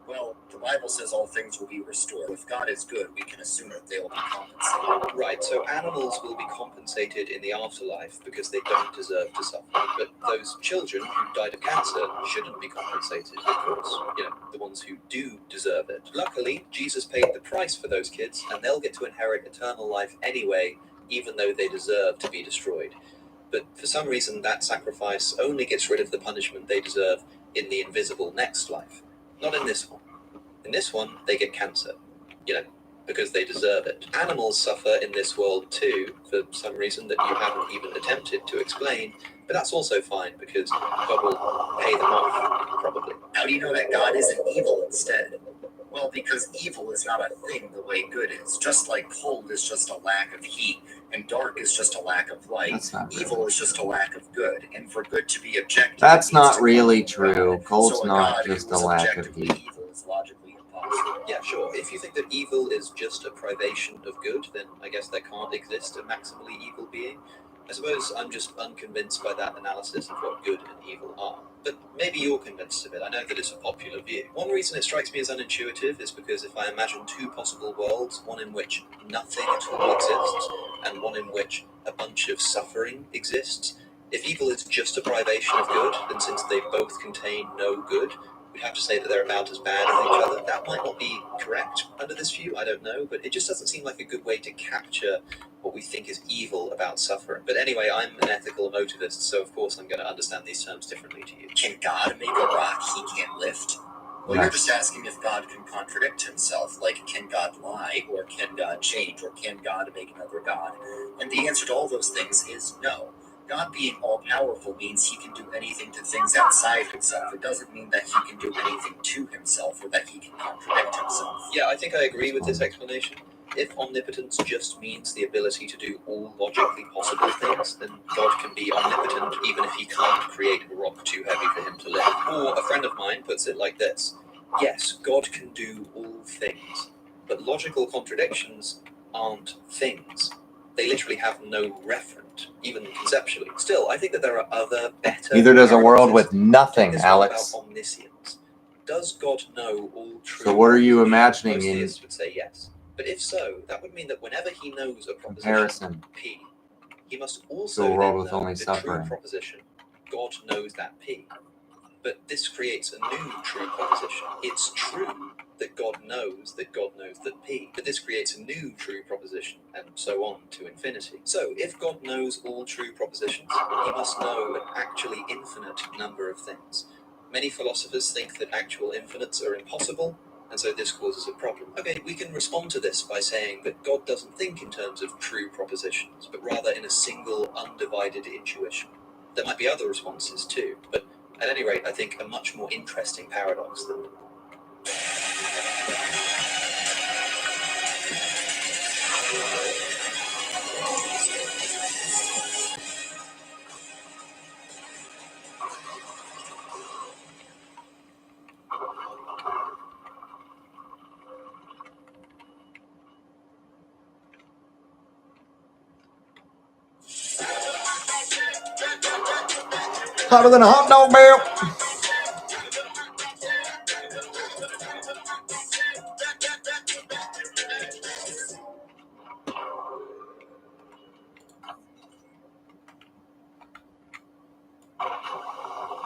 Well, the Bible says all things will be restored. If God is good, we can assume that they will be compensated. Right, so animals will be compensated in the afterlife because they don't deserve to suffer. But those children who died of cancer shouldn't be compensated, of course. You know, the ones who do deserve it. Luckily, Jesus paid the price for those kids, and they'll get to inherit eternal life anyway, even though they deserve to be destroyed. But for some reason, that sacrifice only gets rid of the punishment they deserve in the invisible next life. Not in this one. In this one, they get cancer, because they deserve it. Animals suffer in this world too, for some reason that you haven't even attempted to explain, but that's also fine because God will pay them off, probably. How do you know that God isn't evil instead? Well, because evil is not a thing the way good is. Just like cold is just a lack of heat, and dark is just a lack of light. That's not Evil is just a lack of good, and for good to be objective, That's it needs not to really come from true. God. Cold's So a not God just who a is lack of objectively heat. evil is logically impossible. Yeah, sure. If you think that evil is just a privation of good, then I guess there can't exist a maximally evil being. I suppose I'm just unconvinced by that analysis of what good and evil are. But maybe you're convinced of it. I know that it's a popular view. One reason it strikes me as unintuitive is because if I imagine 2 possible worlds, one in which nothing at all exists, and one in which a bunch of suffering exists, if evil is just a privation of good, then since they both contain no good, we'd have to say that they're about as bad as each other. That might not be correct under this view, I don't know, but it just doesn't seem like a good way to capture what we think is evil about suffering. But anyway, I'm an ethical emotivist, so of course I'm going to understand these terms differently to you. Can God make a rock he can't lift? Well, you're just asking if God can contradict himself, like can God lie, or can God change, or can God make another God? And the answer to all those things is no. God being all-powerful means he can do anything to things outside himself. It doesn't mean that he can do anything to himself or that he can contradict himself. Yeah, I think I agree with this explanation. If omnipotence just means the ability to do all logically possible things, then God can be omnipotent even if he can't create a rock too heavy for him to lift. Or a friend of mine puts it like this: yes, God can do all things, but logical contradictions aren't things. They literally have no referent, even conceptually. Still, I think that there are other, better... Neither does a world with nothing, Alex. About omniscience. Does God know all true? So what are you imagining Most in theists would say yes. But if so, that would mean that whenever he knows a proposition, P, he must also to a world then with know only the suffering. true proposition, God knows that P. But this creates a new true proposition. It's true that God knows that P. But this creates a new true proposition, and so on to infinity. So, if God knows all true propositions, he must know an actually infinite number of things. Many philosophers think that actual infinites are impossible, and so this causes a problem. Okay, we can respond to this by saying that God doesn't think in terms of true propositions, but rather in a single, undivided intuition. There might be other responses too, but at any rate, I think a much more interesting paradox than... Hotter than a hot dog barrel.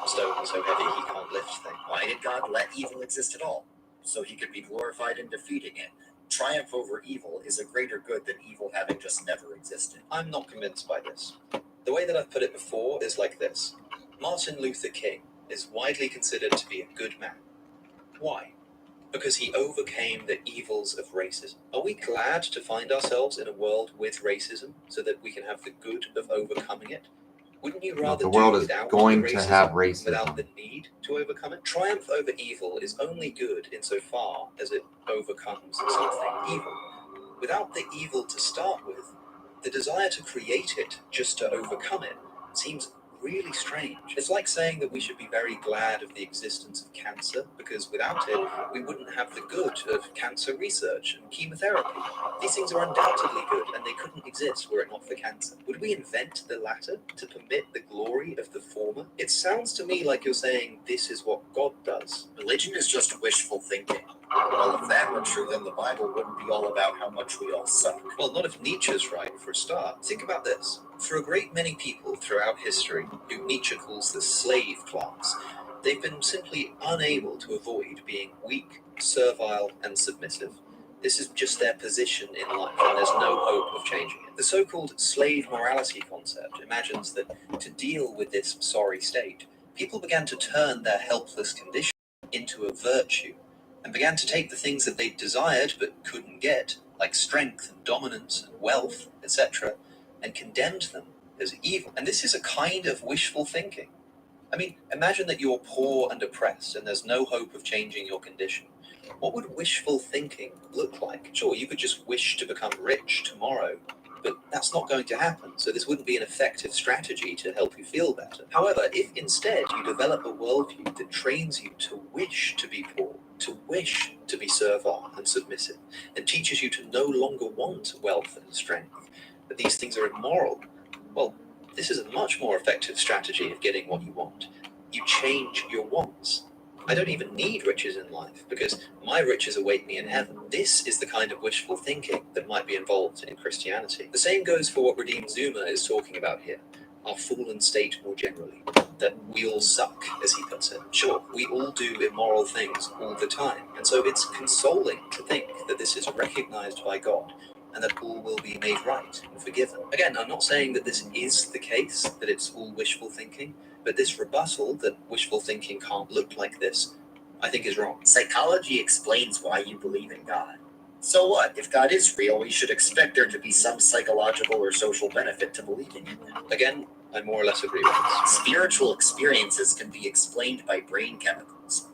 Stone so heavy he can't lift things. Why did God let evil exist at all? So he could be glorified in defeating it. Triumph over evil is a greater good than evil having just never existed. I'm not convinced by this. The way that I've put it before is like this. Martin Luther King is widely considered to be a good man. Why? Because he overcame the evils of racism. Are we glad to find ourselves in a world with racism so that we can have the good of overcoming it? Wouldn't you rather The world do is without going the to have racism. without the need to overcome it? Triumph over evil is only good insofar as it overcomes something evil. Without the evil to start with, the desire to create it just to overcome it seems really strange. It's like saying that we should be very glad of the existence of cancer, because without it, we wouldn't have the good of cancer research and chemotherapy. These things are undoubtedly good, and they couldn't exist were it not for cancer. Would we invent the latter to permit the glory of the former? It sounds to me like you're saying this is what God does. Religion is just wishful thinking. Well, if that were true, then the Bible wouldn't be all about how much we all suck. Well, not if Nietzsche's right, for a start. Think about this. For a great many people throughout history, who Nietzsche calls the slave class, they've been simply unable to avoid being weak, servile, and submissive. This is just their position in life, and there's no hope of changing it. The so-called slave morality concept imagines that to deal with this sorry state, people began to turn their helpless condition into a virtue, and began to take the things that they desired but couldn't get, like strength and dominance and wealth, etc., and condemned them as evil. And this is a kind of wishful thinking. I mean, imagine that you're poor and oppressed and there's no hope of changing your condition. What would wishful thinking look like? Sure, you could just wish to become rich tomorrow, but that's not going to happen, so this wouldn't be an effective strategy to help you feel better. However, if instead you develop a worldview that trains you to wish to be poor, to wish to be servile and submissive, and teaches you to no longer want wealth and strength, that these things are immoral, well, this is a much more effective strategy of getting what you want. You change your wants. I don't even need riches in life, because my riches await me in heaven. This is the kind of wishful thinking that might be involved in Christianity. The same goes for what Redeemed Zuma is talking about here, our fallen state more generally, that we all suck, as he puts it. Sure, we all do immoral things all the time, and so it's consoling to think that this is recognized by God, and that all will be made right and forgiven. Again, I'm not saying that this is the case, that it's all wishful thinking, but this rebuttal that wishful thinking can't look like this, I think is wrong. Psychology explains why you believe in God. So what? If God is real, we should expect there to be some psychological or social benefit to believing in him. Again, I more or less agree with this. Spiritual experiences can be explained by brain chemicals.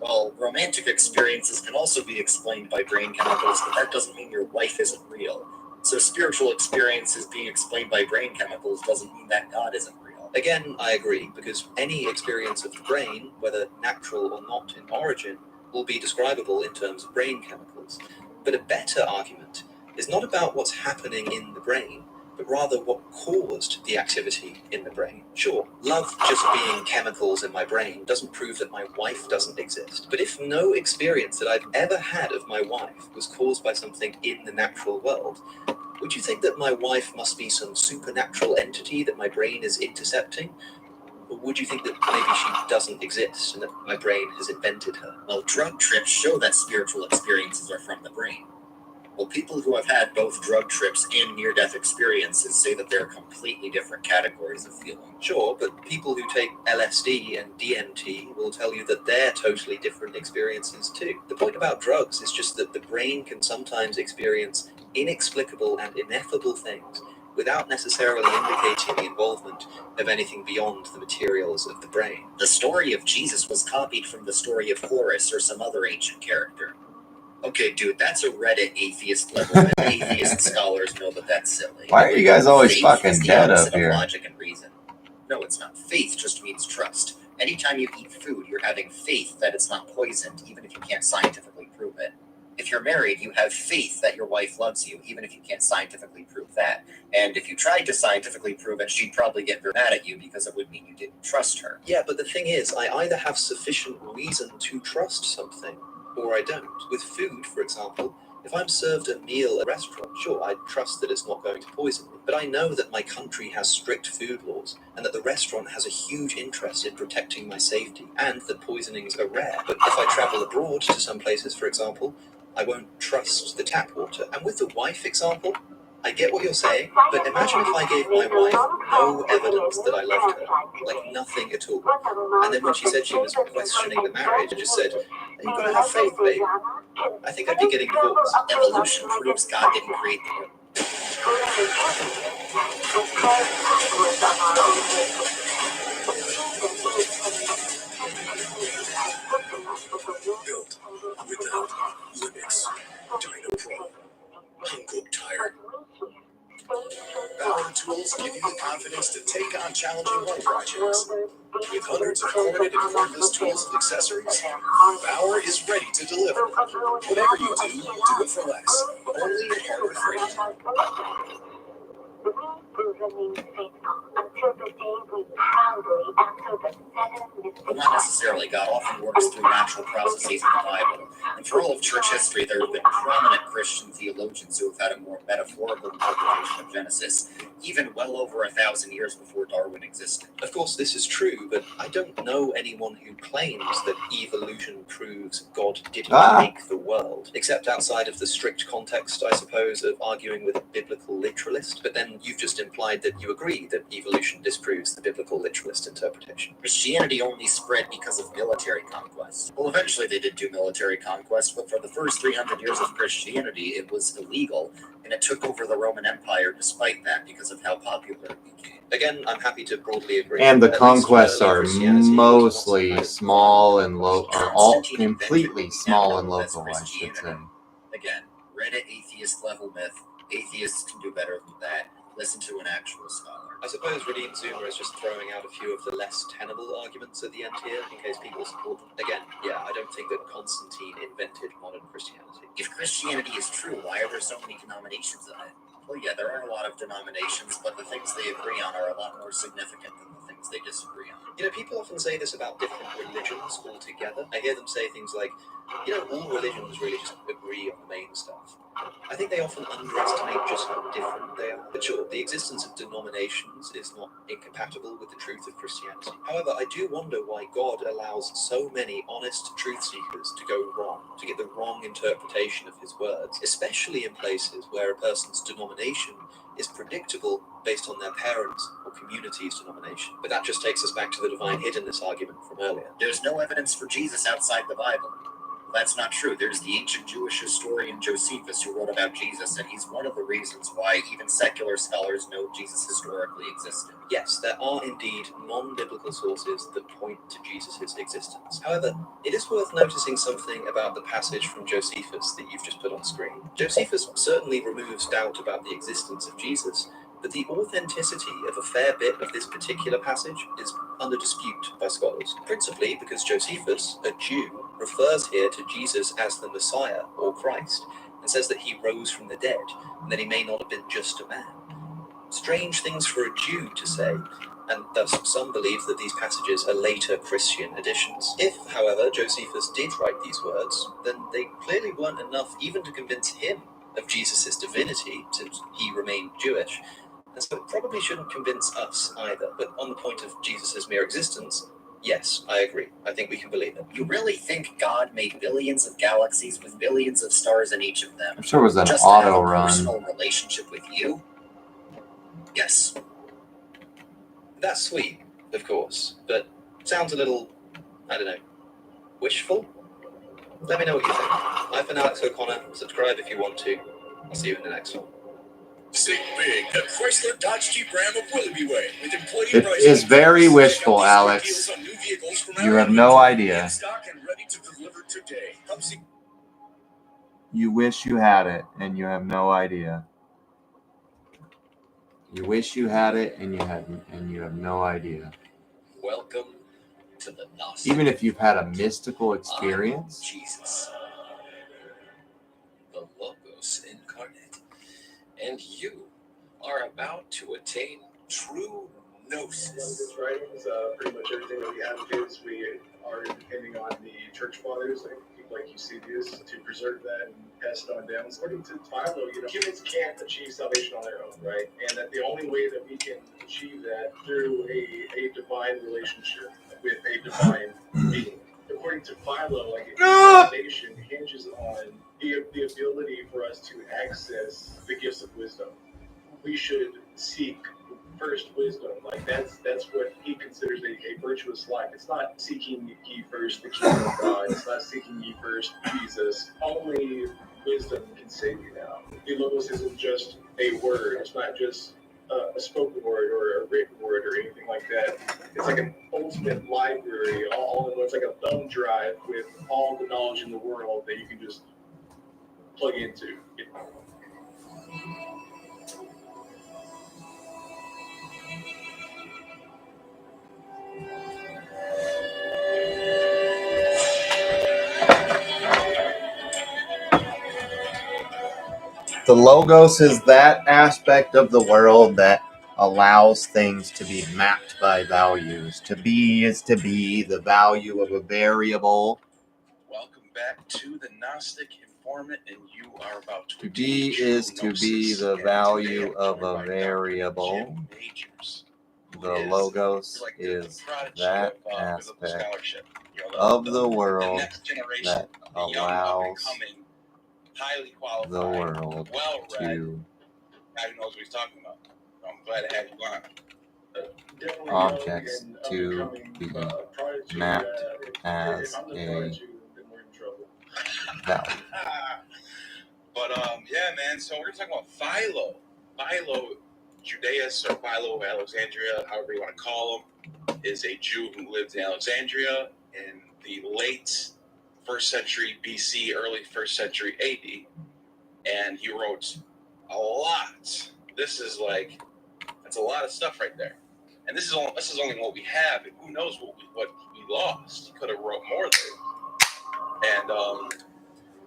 Well, romantic experiences can also be explained by brain chemicals, but that doesn't mean your wife isn't real. So spiritual experiences being explained by brain chemicals doesn't mean that God isn't real. Again, I agree, because any experience of the brain, whether natural or not in origin, will be describable in terms of brain chemicals. But a better argument is not about what's happening in the brain, but rather what caused the activity in the brain. Sure, love just being chemicals in my brain doesn't prove that my wife doesn't exist. But if no experience that I've ever had of my wife was caused by something in the natural world, would you think that my wife must be some supernatural entity that my brain is intercepting? Or would you think that maybe she doesn't exist and that my brain has invented her? Well, drug trips show that spiritual experiences are from the brain. Well, people who have had both drug trips and near-death experiences say that they're completely different categories of feeling. Sure, but people who take LSD and DMT will tell you that they're totally different experiences too. The point about drugs is just that the brain can sometimes experience inexplicable and ineffable things without necessarily indicating the involvement of anything beyond the materials of the brain. The story of Jesus was copied from the story of Horus or some other ancient character. Okay, dude, that's a Reddit atheist level. Atheist scholars know that that's silly. Why are you guys always Faith fucking is the dead up opposite of here? logic and reason. No, it's not. Faith just means trust. Anytime you eat food, you're having faith that it's not poisoned, even if you can't scientifically prove it. If you're married, you have faith that your wife loves you, even if you can't scientifically prove that. And if you tried to scientifically prove it, she'd probably get very mad at you because it would mean you didn't trust her. Yeah, but the thing is, I either have sufficient reason to trust something, or I don't. With food, for example, if I'm served a meal at a restaurant, sure, I trust that it's not going to poison me. But I know that my country has strict food laws, and that the restaurant has a huge interest in protecting my safety, and that poisonings are rare. But if I travel abroad to some places, for example, I won't trust the tap water. And with the wife example, I get what you're saying, but imagine if I gave my wife no evidence that I loved her, like nothing at all. And then when she said she was questioning the marriage, I just said, "You've got to have faith, babe." I think I'd be getting divorced. Evolution proves God didn't create the world. Built without limits. Dino Pro. Uncooked tire. Bauer Tools give you the confidence to take on challenging home projects. With hundreds of corded and cordless tools and accessories, Bauer is ready to deliver. Whatever you do it for less. Only at Hardware Freight. Well, not necessarily. God often works through natural processes in the Bible. And for all of church history, there have been prominent Christian theologians who have had a more metaphorical interpretation of Genesis, even well over 1,000 years before Darwin existed. Of course, this is true, but I don't know anyone who claims that evolution proves God didn't make the world, except outside of the strict context, I suppose, of arguing with a biblical literalist. But then you've just implied that you agree that evolution disproves the biblical literalist interpretation. Christianity only spread because of military conquest. Well, eventually they did do military conquest, but for the first 300 years of Christianity, it was illegal, and it took over the Roman Empire despite that because of how popular it became. Again, I'm happy to broadly agree. And the conquests are mostly small and low, are all completely small and local, I should say. Again, Reddit atheist level myth. Atheists can do better than that. Listen to an actual scholar. I suppose Redeemed Zoomer is just throwing out a few of the less tenable arguments at the end here, in case people support them. Again, yeah, I don't think that Constantine invented modern Christianity. If Christianity is true, why are there so many denominations in it? Well, yeah, there are a lot of denominations, but the things they agree on are a lot more significant than the things they disagree on. You know, people often say this about different religions altogether. I hear them say things like, you know, all religions really just agree on the main stuff. I think they often underestimate just how different they are. But sure, the existence of denominations is not incompatible with the truth of Christianity. However, I do wonder why God allows so many honest truth seekers to go wrong, to get the wrong interpretation of his words, especially in places where a person's denomination is predictable based on their parents' or community's denomination. But that just takes us back to the divine hiddenness argument from earlier. There's no evidence for Jesus outside the Bible. That's not true. There's the ancient Jewish historian Josephus who wrote about Jesus, and he's one of the reasons why even secular scholars know Jesus historically existed. Yes, there are indeed non-biblical sources that point to Jesus' existence. However, it is worth noticing something about the passage from Josephus that you've just put on screen. Josephus certainly removes doubt about the existence of Jesus, but the authenticity of a fair bit of this particular passage is under dispute by scholars, principally because Josephus, a Jew, refers here to Jesus as the Messiah, or Christ, and says that he rose from the dead, and that he may not have been just a man. Strange things for a Jew to say, and thus some believe that these passages are later Christian additions. If, however, Josephus did write these words, then they clearly weren't enough even to convince him of Jesus' divinity, since he remained Jewish, and so it probably shouldn't convince us either. But on the point of Jesus' mere existence, yes, I agree. I think we can believe it. You really think God made billions of galaxies with billions of stars in each of them? I'm sure it was an just to have auto a run. personal relationship with you? Yes. That's sweet, of course, but sounds a little, I don't know, wishful? Let me know what you think. I've been Alex O'Connor. Subscribe if you want to. I'll see you in the next one. Save big at Chrysler Dodge Jeep Ram of Willoughby Way with employee It prices. is very wishful, Alex. Deals on new vehicles from You our have no inventory. idea. In stock and ready to deliver today. Come see. You wish you had it, and you have no idea. You wish you had it, and you have no idea. Welcome to the Gnostic. Even if you've had a mystical experience. Jesus, the Logos incarnate, and you are about to attain true gnosis. His writings, pretty much everything that we have of his, we are depending on the church fathers, like people like Eusebius, to preserve that and pass it on down. According to Philo, humans can't achieve salvation on their own, right? And that the only way that we can achieve that through a divine relationship with a divine being. According to Philo, like salvation hinges on the ability for us to access the gifts of wisdom. We should seek first wisdom. Like that's what he considers a virtuous life. It's not seeking ye first the kingdom of God. It's not seeking ye first Jesus. Only wisdom can save you now. The Logos isn't just a word. It's not just a spoken word or a written word or anything like that. It's like an ultimate library. All in one. It's like a thumb drive with all the knowledge in the world that you can just plug into. The Logos is that aspect of the world that allows things to be mapped by values. To be is to be, the value of a variable. Welcome back to the Gnostic Informant, and you are about To be is to be the value of a variable. The Logos is that aspect of the world that allows the world to guy who knows what he's talking about. I'm glad to have you on. objects to be mapped as a value. But yeah, man. So we're gonna talk about Philo. Philo Judaeus, or Philo of Alexandria, however you want to call him, is a Jew who lived in Alexandria in the late 1st century BC, early 1st century AD, and he wrote a lot. That's a lot of stuff right there. And this is only what we have. And who knows what we lost? He could have wrote more there. And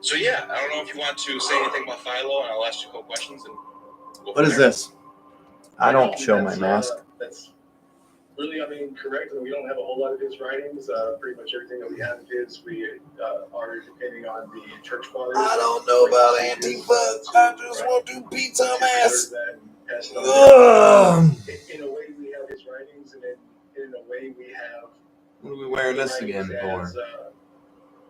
so yeah, I don't know if you want to say anything about Philo, and I'll ask you a couple questions. And what is this? I don't show my mask. That's really, correct. We don't have a whole lot of his writings. Pretty much everything that we have of his, we are depending on the church fathers. I don't know about Antifa. I just want to beat some ass. In a way, we have his writings, and in a way, we have. What are we wearing this again for?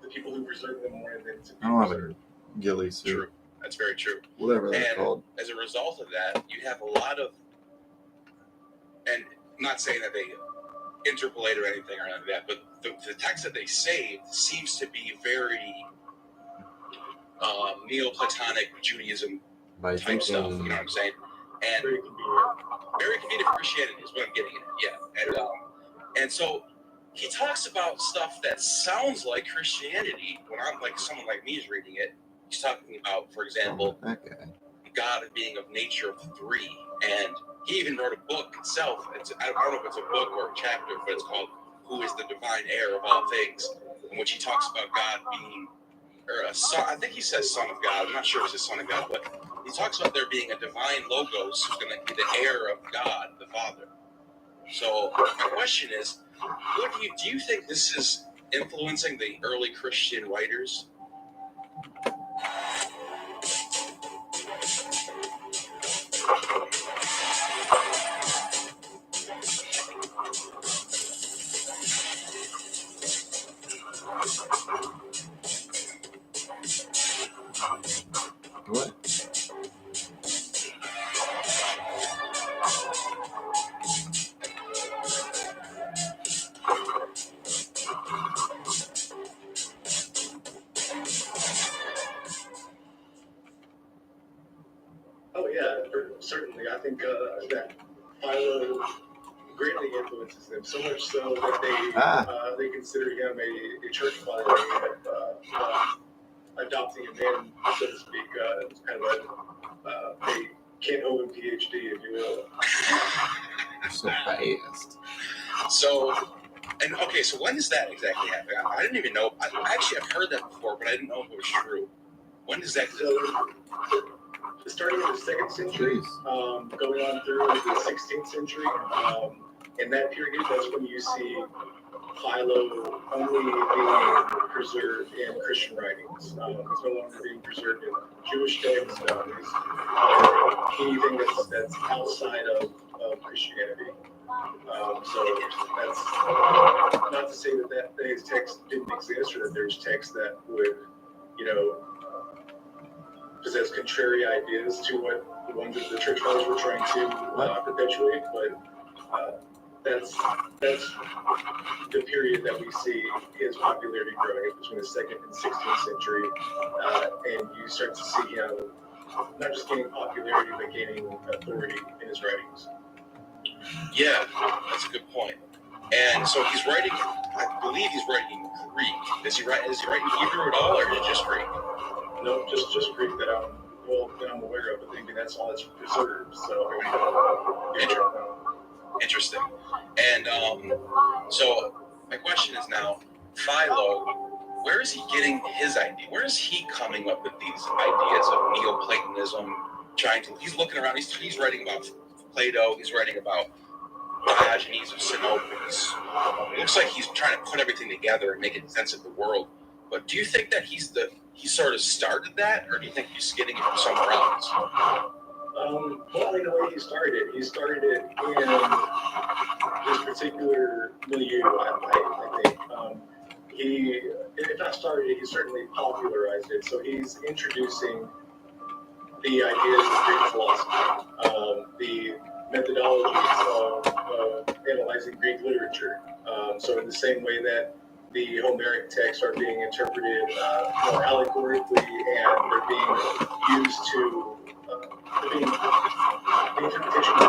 The people who preserve them more than to be I don't have a ghillie suit. True. That's very true. Whatever that's and called. As a result of that, you have a lot of, and I'm not saying that they interpolate or anything or none of that, but the text that they saved seems to be very Neoplatonic Judaism By type stuff. You know thinking, what I'm saying? And very convenient for Christianity is what I'm getting at. Yeah, and so he talks about stuff that sounds like Christianity when I'm like someone like me is reading it. He's talking about, for example, God being of nature of three, and he even wrote a book itself. I don't know if it's a book or a chapter, but it's called "Who is the Divine Heir of All Things," in which he talks about God being, or a son. I think he says Son of God. I'm not sure if it's a Son of God, but he talks about there being a divine logos who's going to be the heir of God, the Father. So my question is, what do you think this is influencing the early Christian writers? what? Oh yeah, certainly. I think that Philo greatly influences them, so much so that they consider him a church father. They end up adopting him in, so to speak. It's kind of a Kent Owen PhD, if you will. So fast. So, and okay, so when does that exactly happen? I didn't even know. I actually have heard that before, but I didn't know if it was true. When does that? Starting in the 2nd century, going on through the 16th century, in that period, that's when you see Philo only being preserved in Christian writings. It's no longer being preserved in Jewish texts. Anything that's outside of Christianity. So that's not to say that his text didn't exist, or that there's texts that would, possess contrary ideas to what the ones that the church fathers were trying to perpetuate, but that's the period that we see his popularity growing up between the 2nd and 16th century, and you start to see him not just gaining popularity, but gaining authority in his writings. Yeah, that's a good point. And so he's writing, I believe he's writing Greek. Is he writing Hebrew at all, or is it just Greek? No, just Greek that I'm aware of, but maybe that's all that's preserved. So interesting. And so my question is now, Philo, where is he getting his idea? Where is he coming up with these ideas of Neoplatonism? He's looking around. He's writing about Plato. He's writing about Diogenes of Sinope. It looks like he's trying to put everything together and make sense of the world. But do you think that he sort of started that, or do you think he's getting it from somewhere else? Well, in the way he started it in this particular milieu, I think. He, if not started it, he certainly popularized it. So he's introducing the ideas of Greek philosophy, the methodologies of analyzing Greek literature. So in the same way that the Homeric texts are being interpreted more allegorically, and they're being used to the interpretation of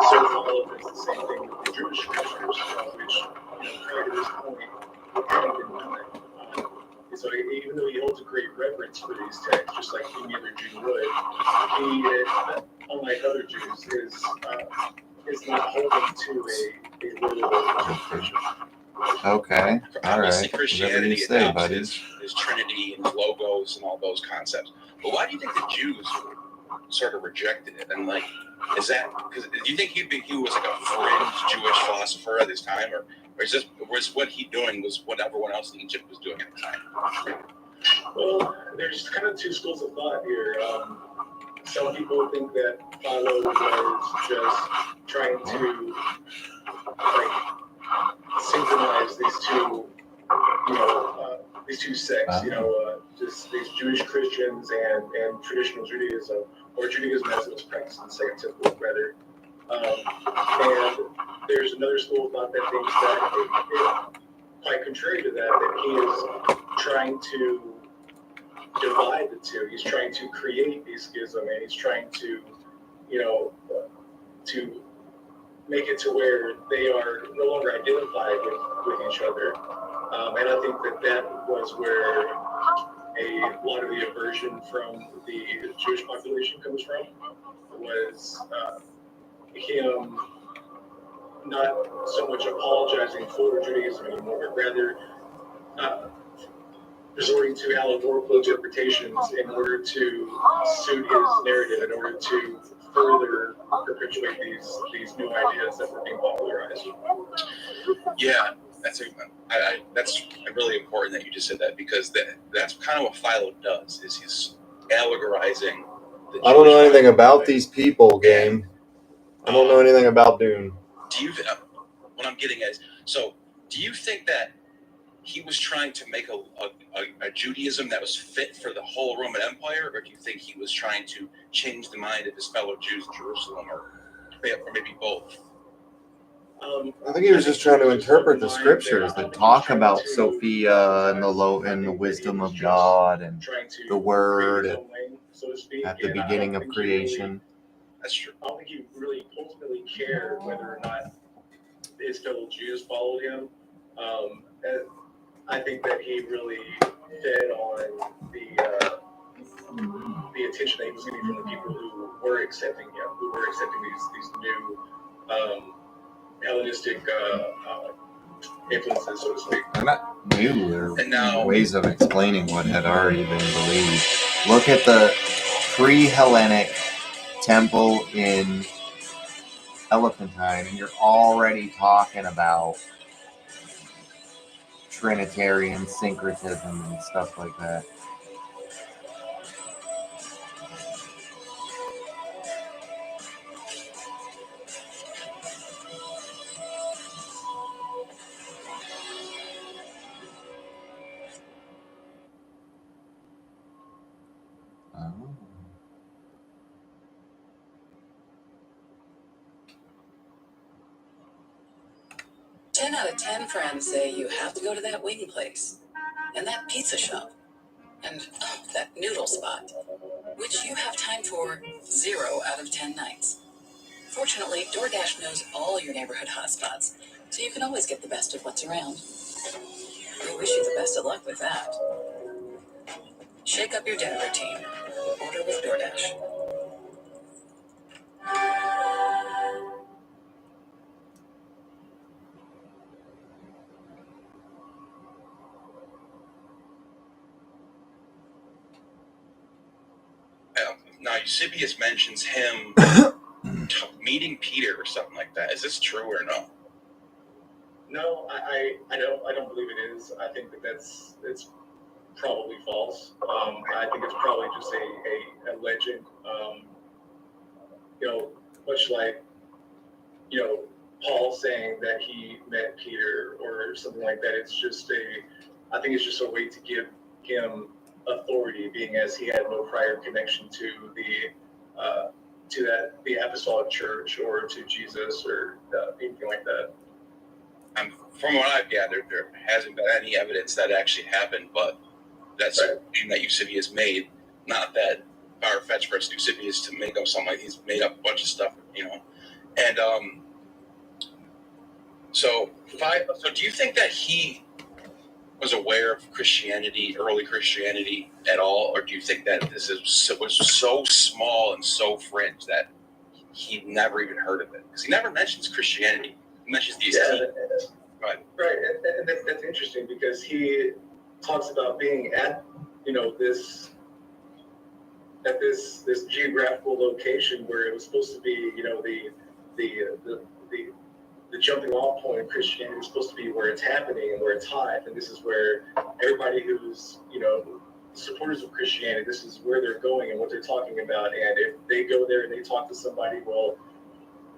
so Philo does the same thing with the Jewish scriptures, which prior to this point hadn't been done. So even though he holds a great reverence for these texts, just like any other Jew would, he, unlike other Jews, is not holding to a literal interpretation. Okay, all Obviously, right. Christianity adopts his Trinity and his logos and all those concepts. But why do you think the Jews sort of rejected it? And is that because do you think he was like a fringe Jewish philosopher at this time, or was what he doing was what everyone else in Egypt was doing at the time? Well, there's kind of two schools of thought here. Some people think that Philo was just trying to synchronize these two sects, just these Jewish Christians and traditional Judaism, or Judaism as it was practiced in the Second Temple, rather. And there's another school of thought that thinks that quite contrary to that he is trying to divide the two. He's trying to create a schism, and he's trying to, to make it to where they are no longer identified with each other. And I think that was where a lot of the aversion from the Jewish population comes from, was him not so much apologizing for Judaism anymore, but rather resorting to allegorical interpretations in order to suit his narrative, in order to further perpetuate these new ideas that were being popularized. Yeah, that's really important that you just said that, because that's kind of what Philo does, is he's allegorizing. I don't know anything about these people, game. I don't know anything about DUNE. Do you? What I'm getting at is, so do you think that he was trying to make a Judaism that was fit for the whole Roman Empire, or do you think he was trying to change the mind of his fellow Jews in Jerusalem, or maybe both? I think he was just trying to interpret the scriptures that talk about Sophia and the wisdom of God and the Word at the beginning of creation. That's true. I don't think he really ultimately cared whether or not his fellow Jews followed him. I think that he really fed on the attention that he was getting from the people who were accepting him, who were accepting these new Hellenistic influences, so to speak. I'm not new. There are ways of explaining what had already been believed. Look at the pre-Hellenic temple in Elephantine, and you're already talking about Trinitarian syncretism and stuff like that. Oh. 10 out of 10 friends say you have to go to that wing place, and that pizza shop, and that noodle spot, which you have time for 0 out of 10 nights. Fortunately, DoorDash knows all your neighborhood hotspots, so you can always get the best of what's around. We wish you the best of luck with that. Shake up your dinner routine. Order with DoorDash. Now, Eusebius mentions him meeting Peter or something like that. Is this true or no? No, I don't believe it is. I think it's probably false. I think it's probably just a legend. Much like Paul saying that he met Peter or something like that. I think it's just a way to give him authority, being as he had no prior connection to the apostolic church or to Jesus or anything like that. From what I've gathered, there hasn't been any evidence that actually happened, but that's right. Something that Eusebius made. Not that far-fetched for Eusebius to make up something like he's made up a bunch of stuff, And so do you think that he was aware of Christianity, early Christianity at all, or do you think that this was so small and so fringe that he never even heard of it? Because he never mentions Christianity. He mentions these. Right, and that's interesting because he talks about being at this geographical location where it was supposed to be the jumping off point of Christianity is supposed to be where it's happening and where it's hot, and this is where everybody who's supporters of Christianity, this is where they're going and what they're talking about. And if they go there and they talk to somebody, well,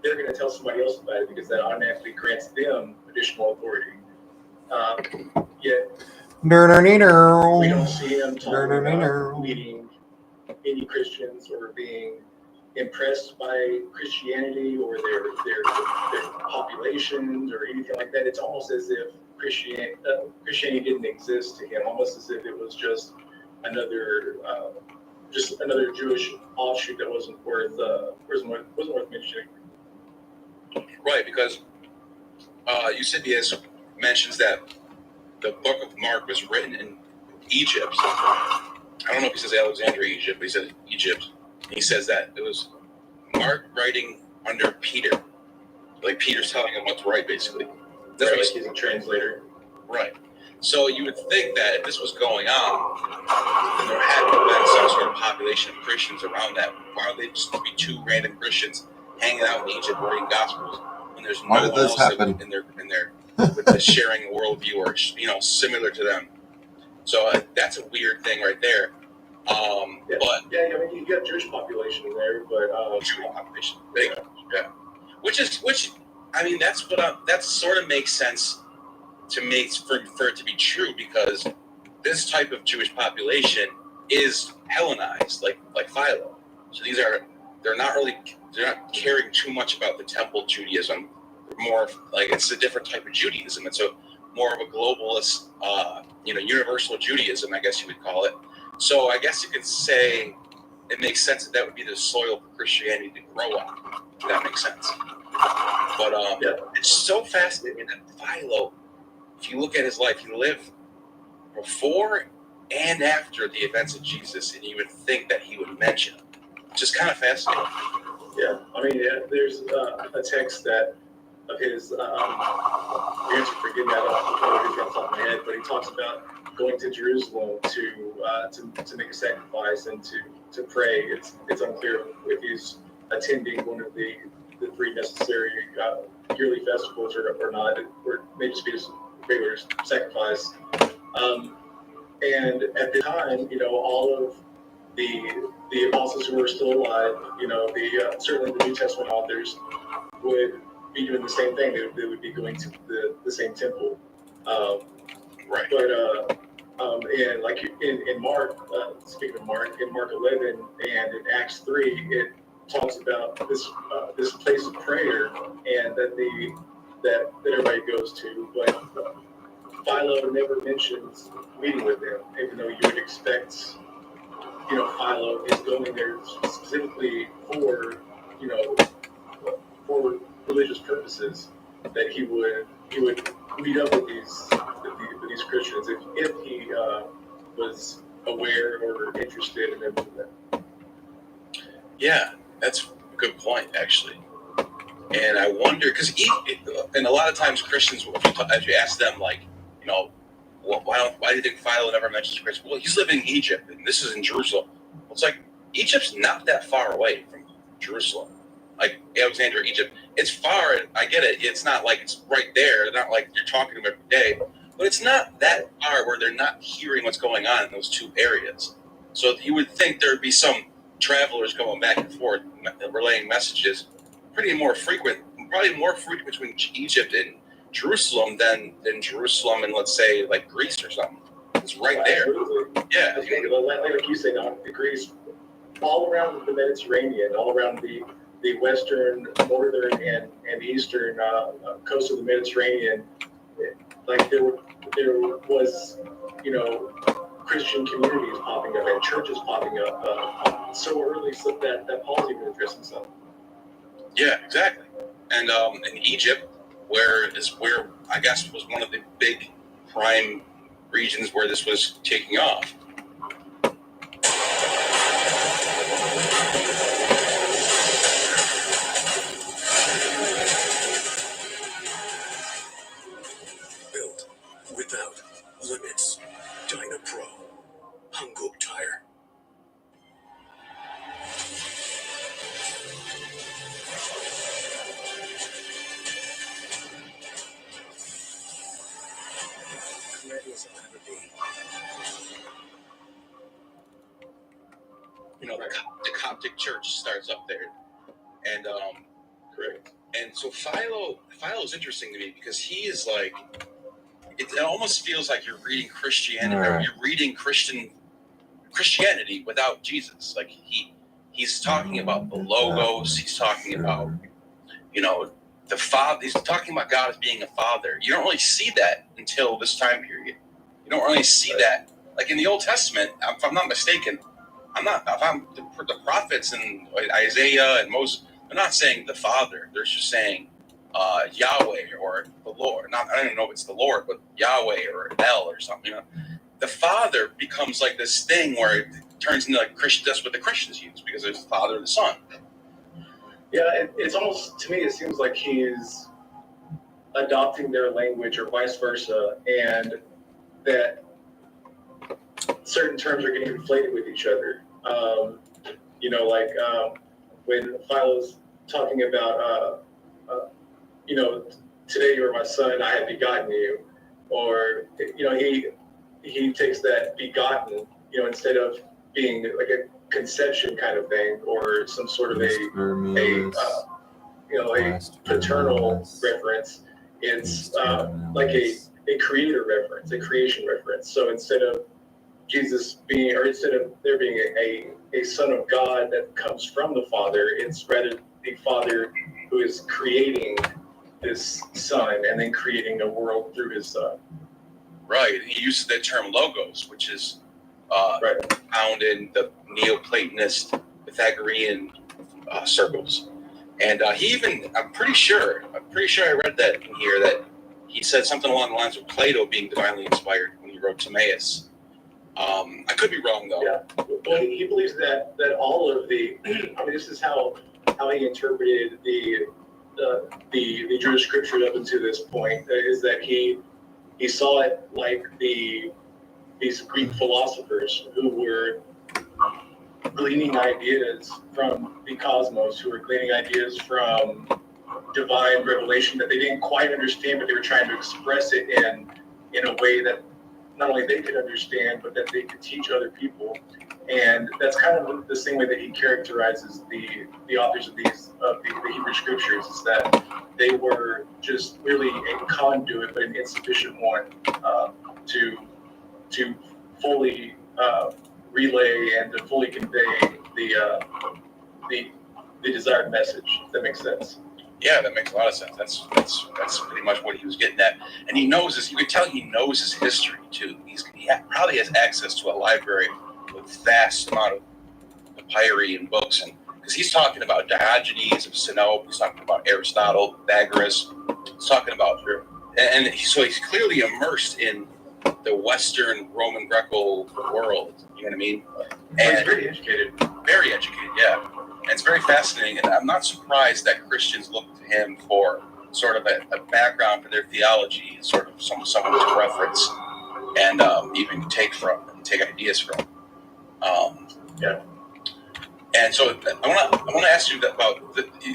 they're going to tell somebody else about it because that automatically grants them additional authority. Yet we don't see him talking about meeting any Christians or being impressed by Christianity or their populations or anything like that. It's almost as if Christianity didn't exist to him, almost as if it was just another Jewish offshoot that wasn't worth mentioning. Right, because Eusebius mentions that the book of Mark was written in Egypt. I don't know if he says Alexandria, Egypt, but he says Egypt. And he says that it was Mark writing under Peter. Like Peter's telling him what to write, basically. That's right, like he's a translator. Right. So you would think that if this was going on, then there had to have been some sort of population of Christians around that. Why would they just be two random Christians hanging out in Egypt writing Gospels when there's no one else in there with the sharing a worldview or similar to them? So that's a weird thing right there. I mean, you got Jewish population in there, but Jewish population, big, yeah. Which I mean, that sort of makes sense to make for it to be true, because this type of Jewish population is Hellenized, like Philo. So they're not caring too much about the temple Judaism. They're more like it's a different type of Judaism. It's more of a globalist, universal Judaism, I guess you would call it. So I guess you could say it makes sense that would be the soil for Christianity to grow on. If that makes sense. But It's so fascinating that Philo, if you look at his life, he lived before and after the events of Jesus, and you would think that he would mention it. Just kind of fascinating. Yeah, I mean, there's a text of his, forgive me, I don't know his off the top of my head, but he talks about going to Jerusalem to make a sacrifice and to pray. It's unclear if he's attending one of the three necessary yearly festivals or not, or maybe just be a regular sacrifice. And at the time, all of the apostles who were still alive, certainly the New Testament authors would be doing the same thing. They would be going to the same temple. Right. But and like in Mark, speaking of Mark, in Mark 11 and in Acts 3, it talks about this place of prayer and that everybody goes to, but Philo never mentions meeting with them, even though you would expect, Philo is going there specifically for religious purposes, that he would meet up with these Christians if he was aware or interested in them. Yeah, that's a good point, actually. And I wonder, because and a lot of times Christians, if you ask them, like, why do you think Philo never mentions Christians? Well, he's living in Egypt, and this is in Jerusalem. Well, it's like, Egypt's not that far away from Jerusalem. Like, Alexandria, Egypt, it's far, I get it. It's not like it's right there. It's not like you're talking to them every day. But it's not that far where they're not hearing what's going on in those two areas. So you would think there would be some travelers going back and forth, relaying messages, probably more frequent between Egypt and Jerusalem than Jerusalem and, let's say, like Greece or something. It's right there. Absolutely. Yeah. Like you say, the Greece, all around the Mediterranean, all around the western, northern, and eastern coast of the Mediterranean, like there was, Christian communities popping up and churches popping up so early so that Paul's even addressed himself. Yeah, exactly. And in Egypt, where I guess was one of the big prime regions where this was taking off. Built without limits. Dynapro. Hanguk tire. Ready as I'll ever be. The Coptic Church starts up there, and correct. And so Philo is interesting to me because he is like, it almost feels like you're reading Christianity, or you're reading Christianity without Jesus. Like he he's talking about the logos. He's talking about, you know, the Father. He's talking about God as being a father. You don't really see that until this time period. You don't really see that. Like in the Old Testament, if I'm not mistaken, the prophets and Isaiah and Moses, they're not saying the Father. They're just saying Yahweh or the Lord. I don't even know if it's the Lord, but Yahweh or El or something. You know, the Father becomes like this thing where it turns into like Christian. That's what the Christians use because there's the Father and the Son. Yeah, it's almost, to me, it seems like he's adopting their language or vice versa, and that certain terms are getting conflated with each other. You know, like when Philo's talking about, you know, today you are my son, I have begotten you, or you know, he takes that begotten, you know, instead of being like a conception kind of thing or some sort of a you know, a paternal reference. It's like a creator reference, a creation reference. So instead of Jesus being, or instead of there being a son of God that comes from the Father, it's rather the Father who is creating this son and then creating a world through his son. Right. He uses the term logos, which is found in the Neoplatonist Pythagorean circles. And he even, I'm pretty sure I read that in here, that he said something along the lines of Plato being divinely inspired when he wrote Timaeus. I could be wrong though. Yeah. Well, he believes that all of the, I mean, this is how he interpreted the Jewish scripture up until this point, is that he saw it like these Greek philosophers who were gleaning ideas from the cosmos, who were gleaning ideas from divine revelation that they didn't quite understand, but they were trying to express it in a way that not only they could understand, but that they could teach other people. And that's kind of the same way that he characterizes the authors of the Hebrew scriptures, is that they were just really a conduit, but an insufficient one to fully relay and to fully convey the desired message. If that makes sense. Yeah, that makes a lot of sense. That's pretty much what he was getting at. And he knows this. You can tell he knows his history too. He probably has access to a library with vast amount of papyri and books, and because he's talking about Diogenes of Sinope, he's talking about Aristotle, Pythagoras, he's talking about, and so he's clearly immersed in the Western Roman Greco world. You know what I mean? And he's very educated. Very educated, yeah. And it's very fascinating, and I'm not surprised that Christians look to him for sort of a background for their theology, sort of someone to reference and even take ideas from. Yeah. And so I want to ask you about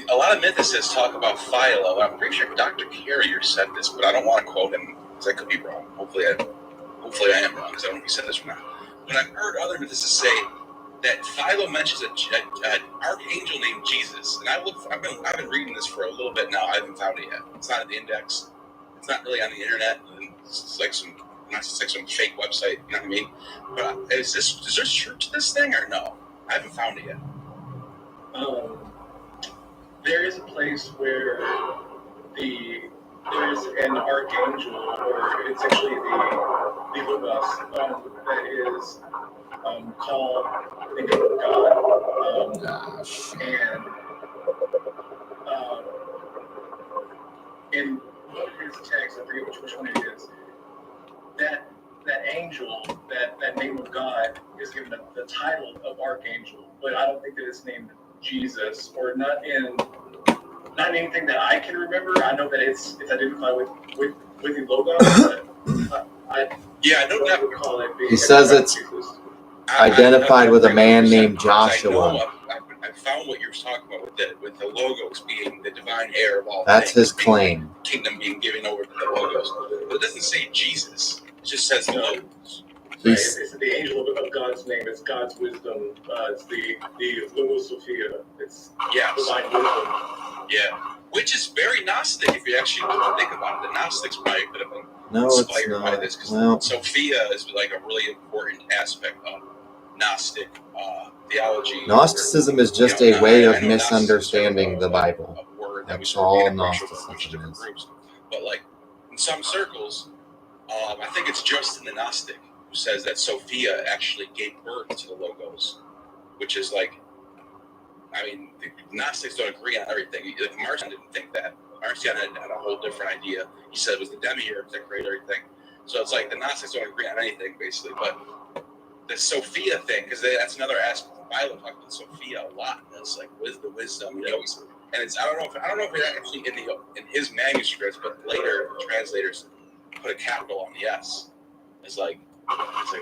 a lot of mythicists talk about Philo. I'm pretty sure Dr. Carrier said this, but I don't want to quote him because I could be wrong. Hopefully I am wrong because I don't know if he said this or not. But I've heard other mythicists say that Philo mentions an archangel named Jesus, and I've been reading this for a little bit now. I haven't found it yet. It's not at the index. It's not really on the internet. It's like some fake website. You know what I mean? But is there truth to this thing or no? I haven't found it yet. There is a place where there is an archangel, or it's actually the Logos, that is called the name of God. And in one of his texts, I forget which one it is, that angel, that name of God is given the title of archangel, but I don't think that it's named Jesus, or not in anything that I can remember. I know that it's identified with the Logos, but I don't recall it being. He says it's identified with a man named Joshua. I found what you're talking about with the Logos being the divine heir of all That's things. his claim. The kingdom being given over to the Logos. But it doesn't say Jesus. It just says the Logos. Right, it's the angel of God's name. It's God's wisdom. It's the Logos Sophia. It's divine wisdom. Yeah, which is very Gnostic if you actually think about it. The Gnostics probably could have been No, it's inspired by not. this because Well, Sophia is like a really important aspect of Gnostic theology. Gnosticism is just a way of misunderstanding the Bible. That's all Gnosticism is. Groups. But like in some circles, I think it's Justin the Gnostic who says that Sophia actually gave birth to the Logos, which is like, I mean, the Gnostics don't agree on everything. Like Marcion didn't think that. Marcion had a whole different idea. He said it was the demiurge that created everything. So it's like the Gnostics don't agree on anything, basically. But the Sophia thing, because that's another aspect. Philo talked about Sophia a lot. It's like wisdom, you know. And it's I don't know if it's actually in his manuscripts, but later the translators put a capital on the S. It's like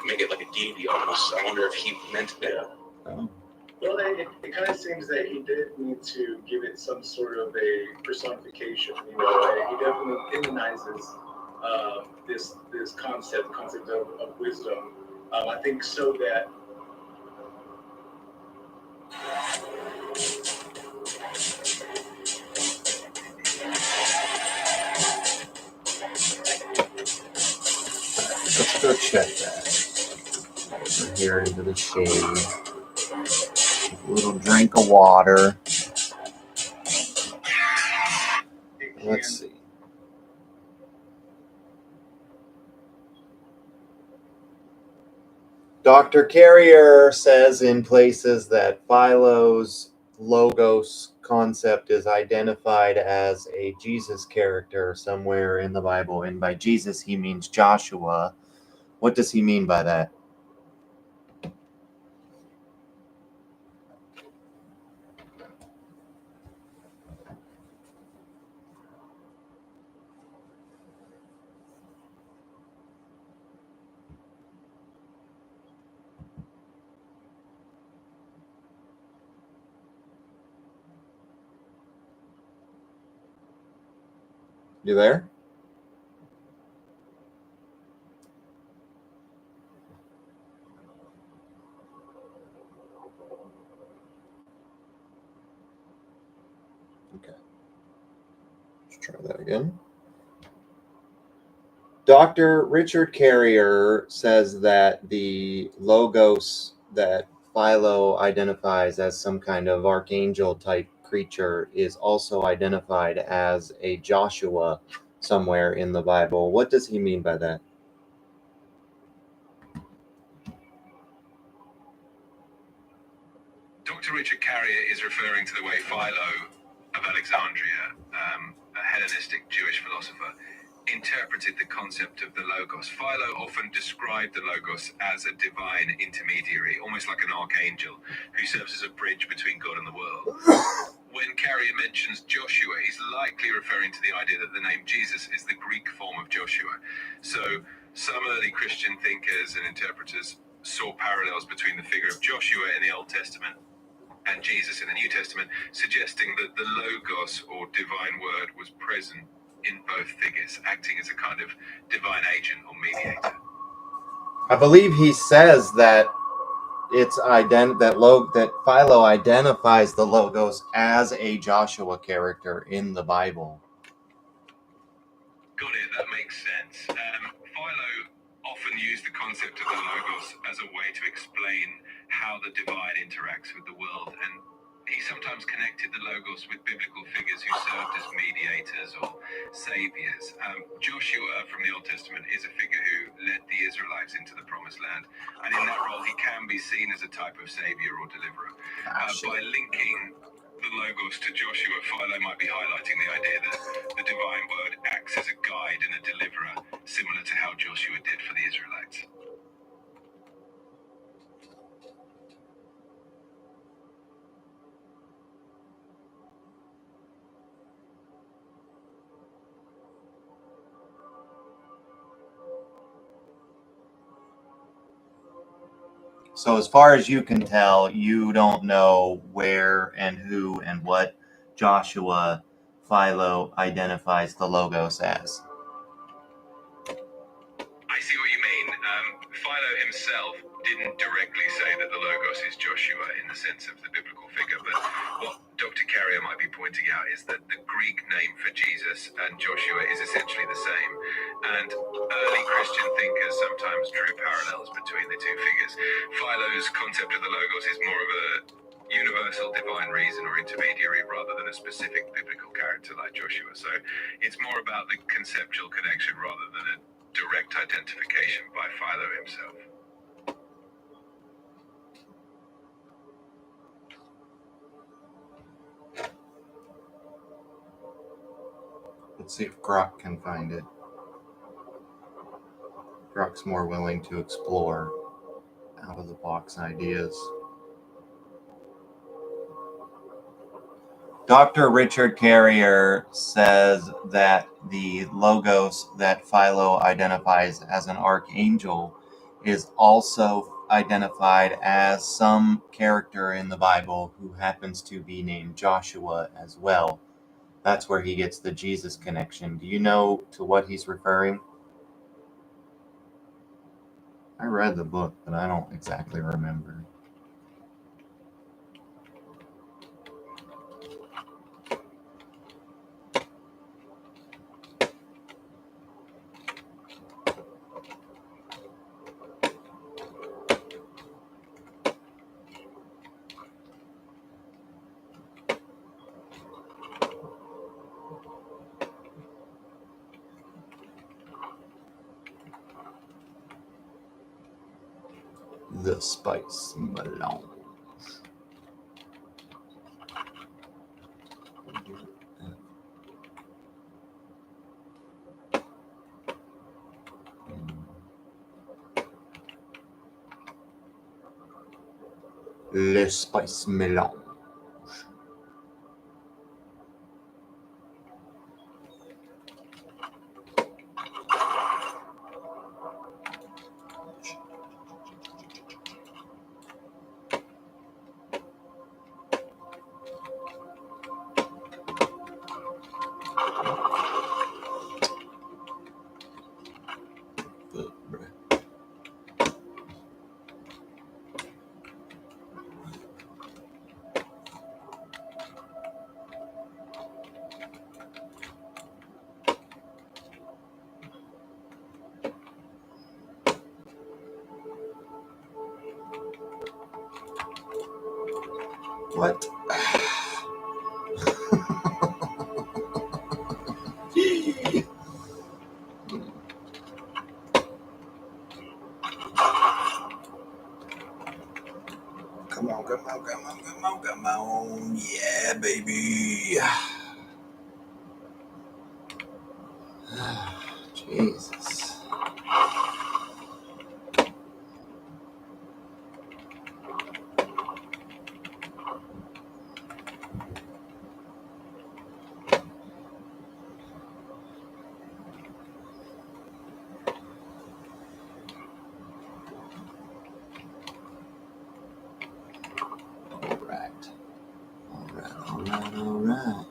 make it like a deity almost. I wonder if he meant that. Well, it kind of seems that he did need to give it some sort of a personification. You know, he definitely demonizes this concept of wisdom. I think so that. Let's go check that. We're here into the shade. A little drink of water. Let's see. Dr. Carrier says in places that Philo's logos concept is identified as a Jesus character somewhere in the Bible, and by Jesus he means Joshua. What does he mean by that? You there? Okay. Let's try that again. Dr. Richard Carrier says that the logos that Philo identifies as some kind of archangel type creature is also identified as a Joshua somewhere in the Bible. What does he mean by that? Dr. Richard Carrier is referring to the way Philo of Alexandria, a Hellenistic Jewish philosopher, interpreted the concept of the Logos. Philo often described the Logos as a divine intermediary, almost like an archangel, who serves as a bridge between God and the world. When Carrier mentions Joshua, he's likely referring to the idea that the name Jesus is the Greek form of Joshua. So some early Christian thinkers and interpreters saw parallels between the figure of Joshua in the Old Testament and Jesus in the New Testament, suggesting that the Logos, or divine word, was present in both figures, acting as a kind of divine agent or mediator. I believe he says that that Philo identifies the Logos as a Joshua character in the Bible. Got it, that makes sense. Philo often used the concept of the Logos as a way to explain how the divine interacts with the world, and he sometimes connected the Logos with biblical figures who served as mediators or saviors. Joshua from the Old Testament is a figure who led the Israelites into the Promised Land, and in that role he can be seen as a type of savior or deliverer. By linking the Logos to Joshua, Philo might be highlighting the idea that the divine word acts as a guide and a deliverer, similar to how Joshua did for the Israelites. So as far as you can tell, you don't know where and who and what Joshua Philo identifies the Logos as. I see what you mean. Philo himself didn't directly say that the Logos is Joshua in the sense of the biblical figure, but what Dr. Carrier might be pointing out is that the Greek name for Jesus and Joshua is essentially the same, and early Christian thinkers sometimes drew parallels between the two figures. Philo's concept of the Logos is more of a universal divine reason or intermediary rather than a specific biblical character like Joshua. So it's more about the conceptual connection rather than a direct identification by Philo himself. Let's see if Grok can find it. Grok's more willing to explore out-of-the-box ideas. Dr. Richard Carrier says that the Logos that Philo identifies as an archangel is also identified as some character in the Bible who happens to be named Joshua as well. That's where he gets the Jesus connection. Do you know to what he's referring? I read the book, but I don't exactly remember. The spice melange. Le spice melange. What? Come on, come on, come on, come on, come on. Yeah, baby. Jesus. Alright. No.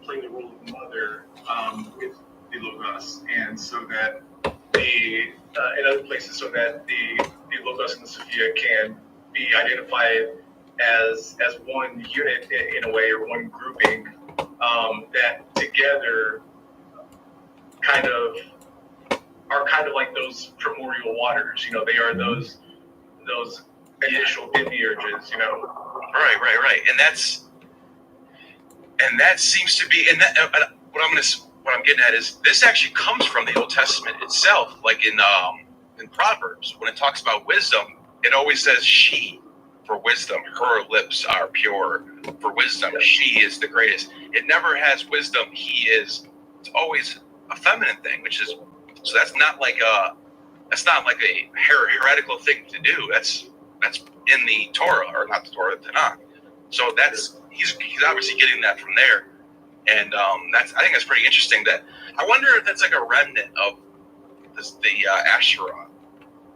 Playing the role of mother with the Logos, and so that the in other places, so that the Logos and the Sophia can be identified as one unit in a way, or one grouping that together are kind of like those primordial waters. You know, they are those initial demiurges. You know. Right, and that seems to be, and that what I'm getting at is this actually comes from the Old Testament itself. Like in Proverbs, when it talks about wisdom, it always says she for wisdom. Her lips are pure for wisdom. She is the greatest. It never has wisdom. He is. It's always a feminine thing, which is so that's not like a heretical thing to do. That's in the Torah, or not the Torah, the Tanakh. So that's he's obviously getting that from there, And I think that's pretty interesting. That I wonder if that's like a remnant of the Asherah,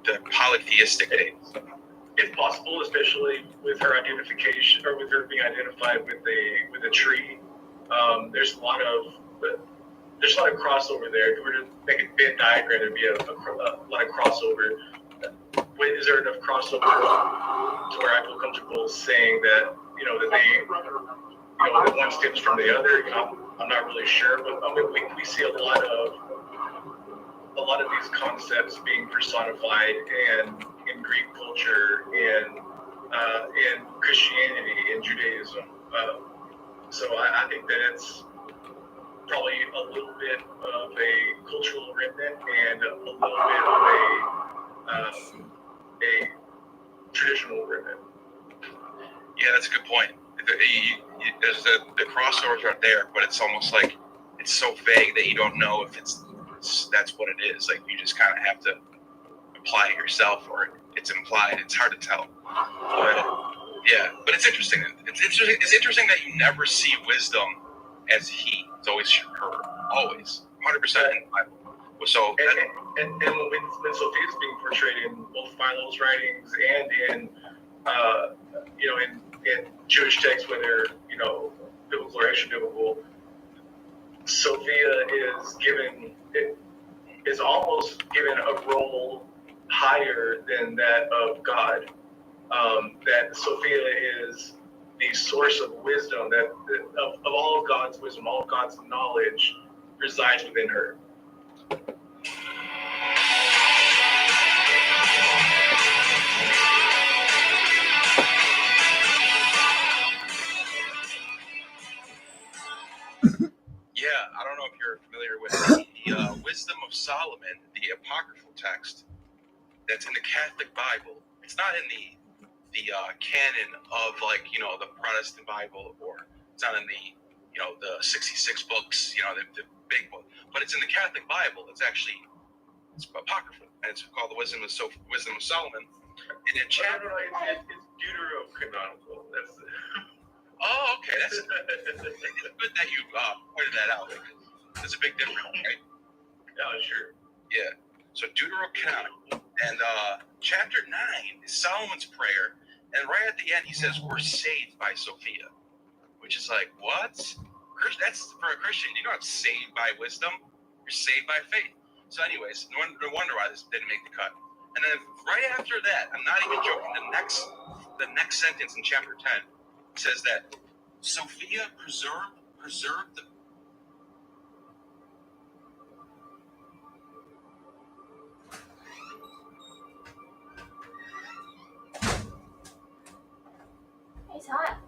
the polytheistic days. It's possible, especially with her identification or with her being identified with a tree. There's a lot of crossover there. If we were to make a Venn diagram, there'd be a lot of crossover. Is there enough crossover to where I feel comfortable saying that that they that one stems from the other? I'm not really sure, but I mean we see a lot of these concepts being personified and in Greek culture and in Christianity and Judaism. So I think that it's probably a little bit of a cultural remnant and a little bit of a traditional remnant. Yeah, that's a good point. There's the crossovers are there, but it's almost like it's so vague that you don't know if that's what it is. Like you just kind of have to apply it yourself, or it's implied. It's hard to tell. But it's interesting. It's interesting that you never see wisdom as he. It's always her. Always. 100% in the Bible. So and when Sophia is being portrayed in both Philo's writings and in in Jewish texts, whether biblical or extra-biblical, Sophia is almost given a role higher than that of God. That Sophia is the source of wisdom, that of all of God's wisdom, all of God's knowledge resides within her. Yeah, I don't know if you're familiar with the Wisdom of Solomon, the apocryphal text that's in the Catholic Bible. It's not in the canon of the Protestant Bible, or it's not in the the 66 books, the big book, but it's in the Catholic Bible. It's apocryphal, and it's called the Wisdom of Solomon. And in chapter, it's deuterocanonical. That's it. Oh, okay. It's good that you pointed that out. There's a big difference, right? Yeah, sure. Yeah. So Deuterocanonical, and chapter 9 is Solomon's prayer, and right at the end he says, "We're saved by Sophia," which is like, what? That's for a Christian. You're not saved by wisdom. You're saved by faith. So, anyways, no wonder why this didn't make the cut. And then right after that, I'm not even joking. The next sentence in chapter 10 says that Sophia preserved the. It's hot.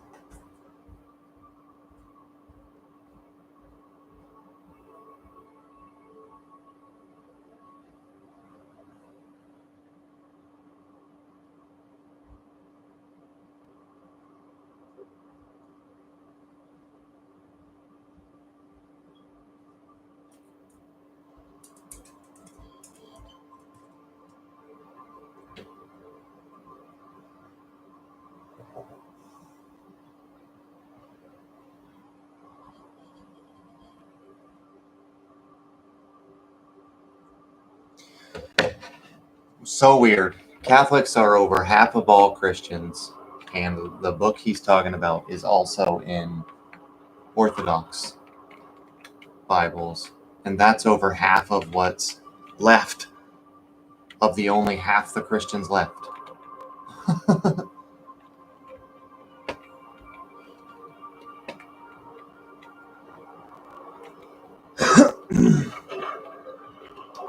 So weird. Catholics are over half of all Christians, and the book he's talking about is also in Orthodox Bibles, and that's over half of what's left of the only half the Christians left.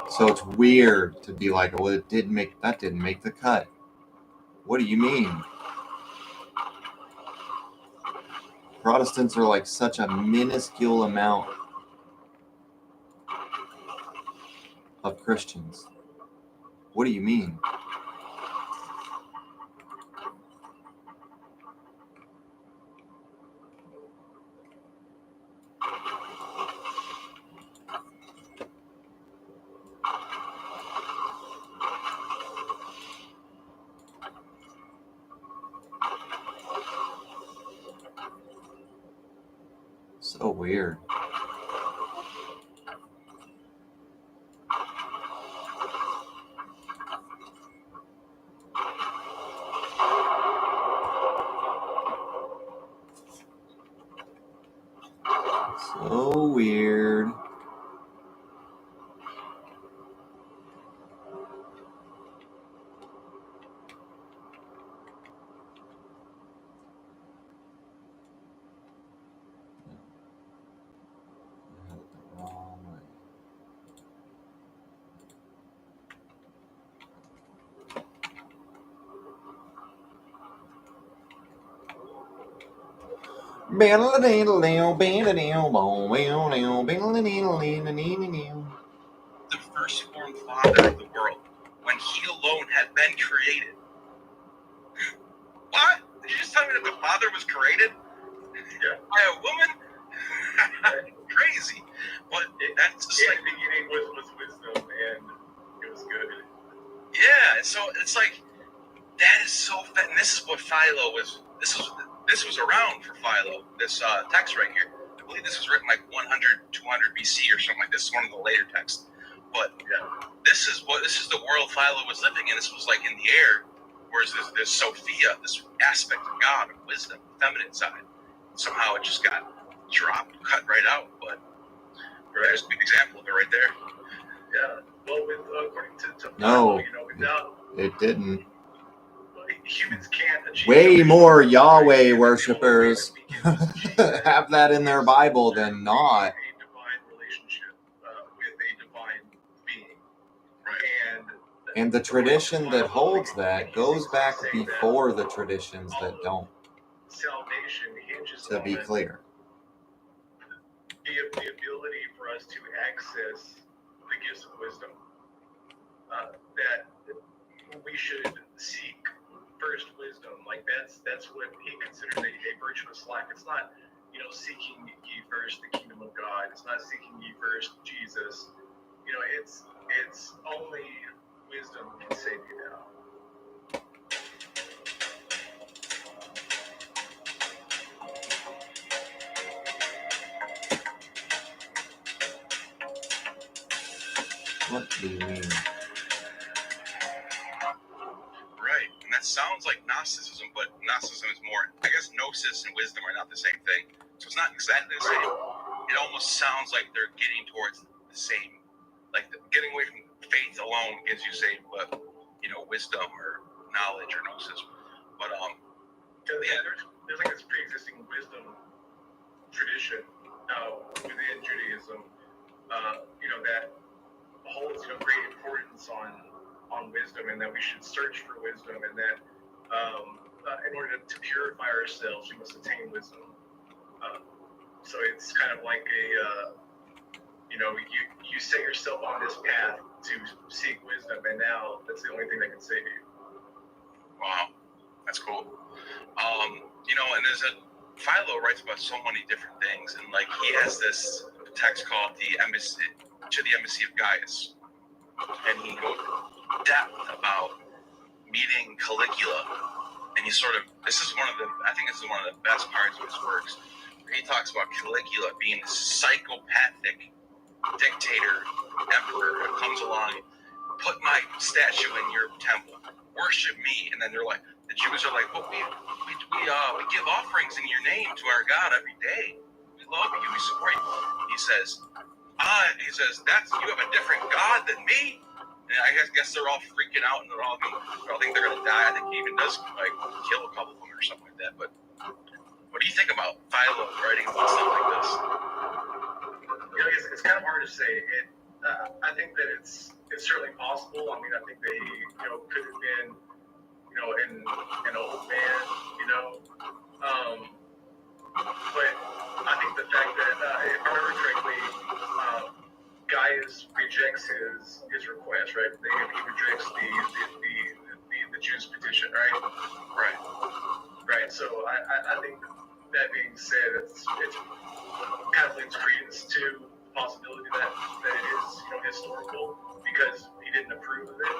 So it's weird to be like, well, that didn't make the cut. What do you mean? Protestants are like such a minuscule amount of Christians. What do you mean? So weird. The firstborn father of the world, when he alone had been created. What? Did you just tell me that the father was created by a woman? Crazy. But that's just In like the beginning was wisdom, and it was good. yeah. So it's like that is so fat. And this is what Philo was. This was around for Philo. This text right here. I believe this was written like 100, 200 BC or something like this. It's one of the later texts. But this is the world Philo was living in. This was like in the air. Whereas there's Sophia, this aspect of God, of wisdom, feminine side. Somehow it just got dropped, cut right out. But there's a good example of it right there. Yeah. Well, according to No, without it didn't. humans can't achieve Way more Yahweh right? worshippers have that in their Bible than not. A divine relationship with a divine being, And the tradition that holds that goes back before the traditions that don't. Salvation hinges To be on clear. the ability for us to access the gifts of wisdom. That we should seek first wisdom. Like that's what he considers a virtuous life. It's not, seeking ye first the kingdom of God. It's not seeking ye first Jesus. It's only wisdom can save you now. What do you mean? Right, and that sounds like Gnosticism, but Gnosticism is more, I guess Gnosis and wisdom are not the same thing. So it's not exactly the same. It almost sounds like they're getting towards the same. Like getting away from faith alone gives you saved, but, wisdom or knowledge or Gnosis. But, there's like this pre-existing wisdom tradition within Judaism, that holds great importance on wisdom, and that we should search for wisdom, and that in order to purify ourselves, we must attain wisdom. So it's kind of like you set yourself on this path to seek wisdom, and now that's the only thing that can save you. wow, that's cool. And there's Philo writes about so many different things, and like he has this text called the Embassy of Gaius, and he goes in depth about meeting Caligula, and I think this is one of the best parts of his works, where he talks about Caligula being a psychopathic dictator, emperor who comes along, put my statue in your temple, worship me, and then they're like, the Jews are like, well, we give offerings in your name to our God every day. We love you, we support you. He says, you have a different God than me. And I guess they're all freaking out, and they all think they're gonna die. I think he even does kill a couple of them or something like that. But what do you think about Philo writing about stuff like this? It's kind of hard to say. I think that it's certainly possible. I mean, I think they could have been an old man, but I think the fact that if I remember correctly, Gaius rejects his request, right? He rejects the Jews' petition, right? Right. So I think that being said, it's kind of lends credence to the possibility that it is historical, because he didn't approve of it.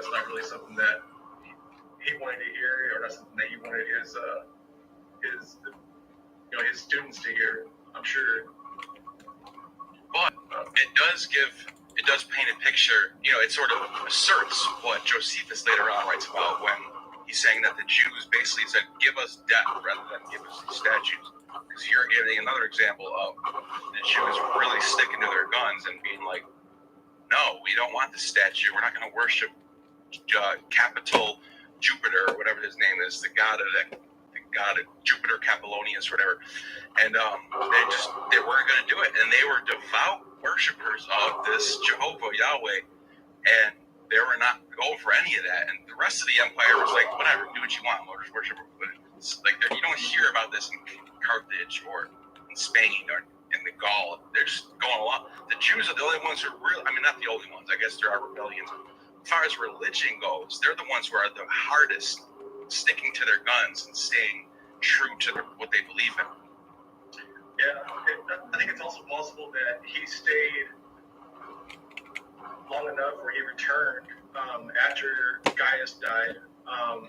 It's not really something that he wanted to hear, or not something that he wanted his students to hear, I'm sure. But it does paint a picture. It sort of asserts what Josephus later on writes about when he's saying that the Jews basically said, give us death rather than give us these statues. Because you're giving another example of the Jews really sticking to their guns and being like, no, we don't want the statue. We're not going to worship capital Jupiter, or whatever his name is, the god of Jupiter Capilonius, or whatever. And they weren't going to do it. And they were devout worshipers of this Jehovah, Yahweh, and they were not going for any of that. And the rest of the empire was like, whatever, do what you want, we'll just worship. But ones. Like you don't hear about this in Carthage or in Spain or in the Gaul. They're just going along. The Jews are the only ones who are real. I mean, not the only ones. I guess there are rebellions. As far as religion goes, they're the ones who are the hardest, sticking to their guns and staying true to what they believe in. Yeah, I think it's also possible that he stayed long enough where he returned after Gaius died, and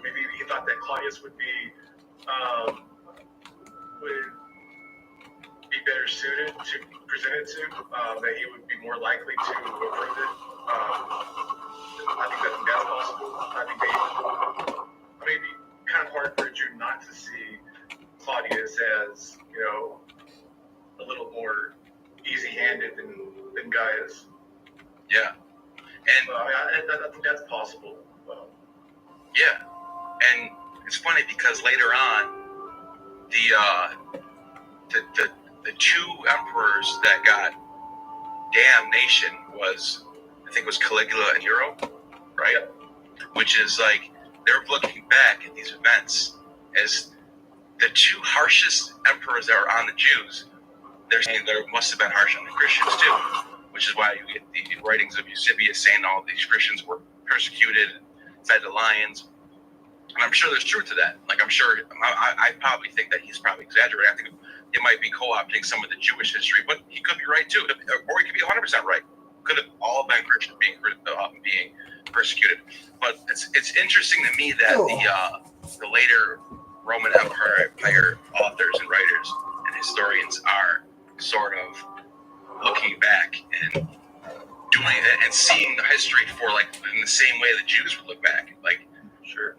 maybe he thought that Claudius would be better suited to present it to, that he would be more likely to approve it. I think that's possible. I mean, it'd be kind of hard for a Jew not to see Claudius as, a little more easy-handed than Gaius. Yeah, and I think that's possible. Yeah, and it's funny because later on, the two emperors that got damnation was Caligula and Nero, right? Which is like they're looking back at these events as the two harshest emperors that were on the Jews. They're saying there must have been harsh on the Christians too, which is why you get the writings of Eusebius saying all these Christians were persecuted, fed to lions. And I'm sure there's truth to that. Like, I'm sure, I probably think that he's probably exaggerating. I think it might be co-opting some of the Jewish history, but he could be right too, or he could be 100% right. Could have all been Christians being persecuted. But it's interesting to me that the later Roman Empire authors and writers and historians are sort of looking back and doing it and seeing the history for like in the same way the Jews would look back. Like, sure.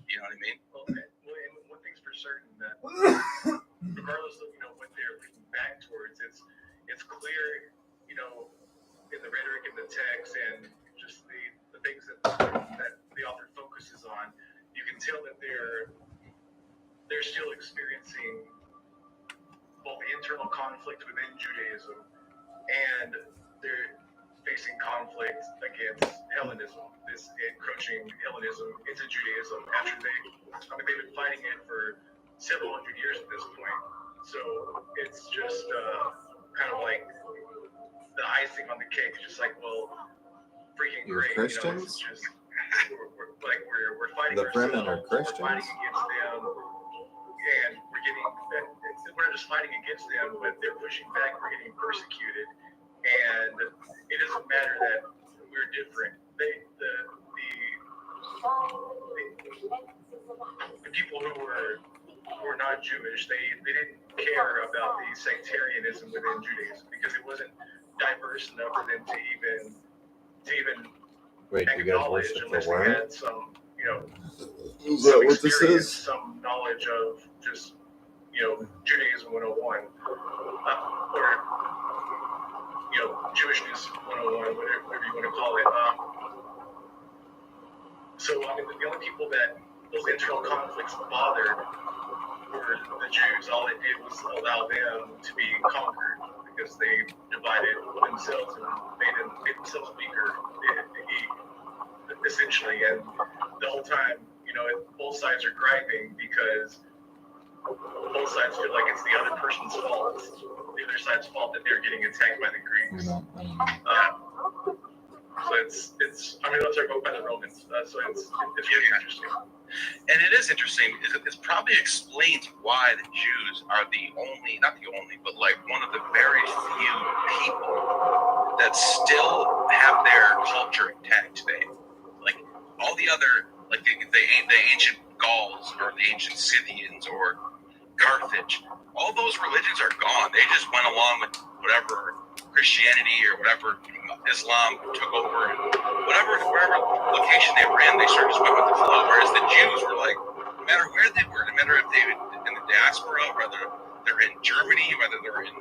You know what I mean? Well, one thing's for certain that regardless of what they're looking back towards, it's clear, in the rhetoric in the text and just the things that the author focuses on, you can tell that they're still experiencing both the internal conflict within Judaism and they're facing conflict against Hellenism, this encroaching Hellenism into Judaism after they've been fighting it for several hundred years at this point. So it's just kind of like the icing on the cake. It's just like, well, freaking You're great. Christians? It's just we're fighting The Fremen are ourselves. Christians? We're fighting against them, and we're not just fighting against them, but they're pushing back. We're getting persecuted, and it doesn't matter that we're different. The people who were not Jewish, they didn't care about the sectarianism within Judaism because it wasn't diverse enough for them to even Wait, you guys acknowledge worship unless the they word? had some, Is that what this is? some knowledge of just, Judaism 101, or, Jewishness 101, whatever you want to call it. So, the only people that those internal conflicts bothered were the Jews. All they did was allow them to be conquered because they divided themselves and made themselves weaker, essentially. And the whole time, both sides are griping because both sides feel like it's the other person's fault. The other side's fault that they're getting attacked by the Greeks. So it's those are both by the Romans. So it's really interesting. And it is interesting because it probably explains why the Jews are not the only, but like one of the very few people that still have their culture intact today. Like all the other, like the ancient Gauls or the ancient Scythians or Carthage, all those religions are gone. They just went along with whatever Christianity or whatever Islam took over, and whatever location they were in, they sort of just went with the flow. Whereas the Jews were like, no matter where they were, no matter if they were in the diaspora, whether they're in Germany, whether they're in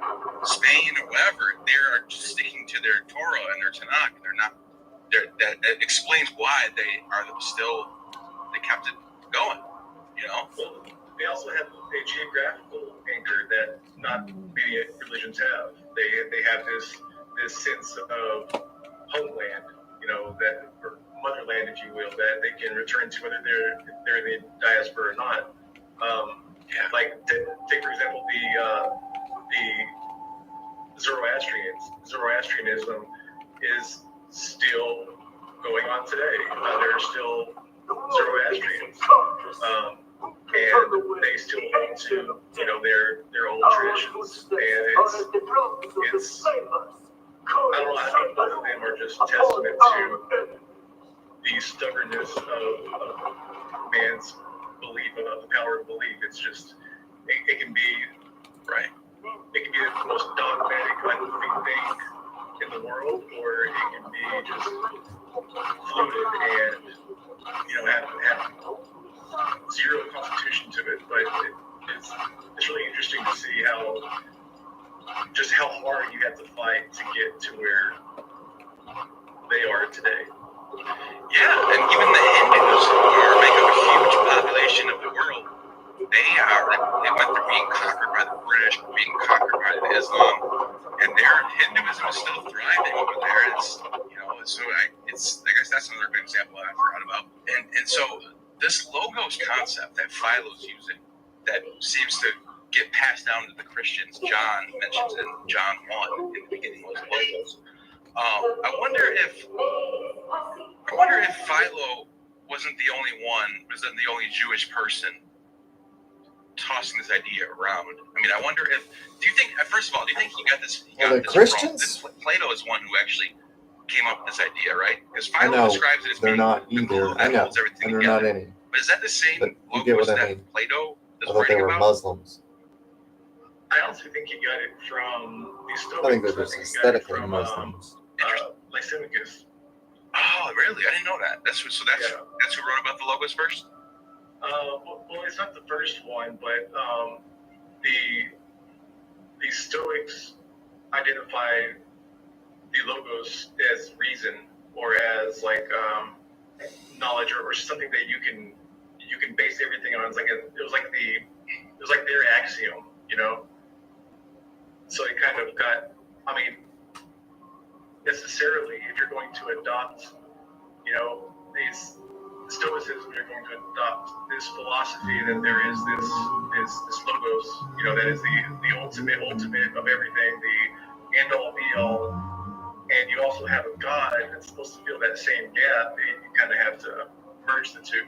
Spain or whatever, they are just sticking to their Torah and their Tanakh. That explains why they kept it going. they also have a geographical anchor that not many religions have. They have this sense of homeland, you know, that, or motherland, if you will, that they can return to whether they're in the diaspora or not. Like take for example the Zoroastrianism is still going on today. There are still Zoroastrians, and they still hold to, you know, their old traditions, and it's I don't know, I think both of them are just testament to the stubbornness of man's belief, of the power of belief. It's just it can be right. It can be the most dogmatic, unmoving thing in the world, or it can be just fluid and, you know, have zero constitution to it. But it's really interesting to see how hard you have to fight to get to where they are today. Yeah, and even the Hindus, who make up a huge population of the world, they went through being conquered by the British, being conquered by Islam, and their Hinduism is still thriving over there. It's, you know, so I guess that's another good example I forgot about. And so this logos concept that Philo's using, that seems to get passed down to the Christians. John mentions in John 1 in the beginning was logos. I wonder if Philo wasn't the only Jewish person tossing this idea around. I mean, I wonder if, first of all, do you think he got this Christians? wrong? Plato is one who actually came up with this idea, right? Because Philo describes it as being not the glue that holds everything and together. they're not any. But is that the same You get logos what I that mean. Plato is I thought they writing were about? Muslims. I also think he got it from the Stoics. I think they're just aesthetically Muslims. Lysimachus. Oh, really? I didn't know that. That's who wrote about the logos first? Well, it's not the first one, but the Stoics identified the logos as reason, or as like knowledge, or something that you can base everything on. It was like their axiom, you know. So it kind of got, I mean, necessarily, if you're going to adopt, you know, these Stoicism, you're going to adopt this philosophy that there is this logos, you know, that is the ultimate of everything, the end all be all, and you also have a God that's supposed to fill that same gap, and you kind of have to merge the two.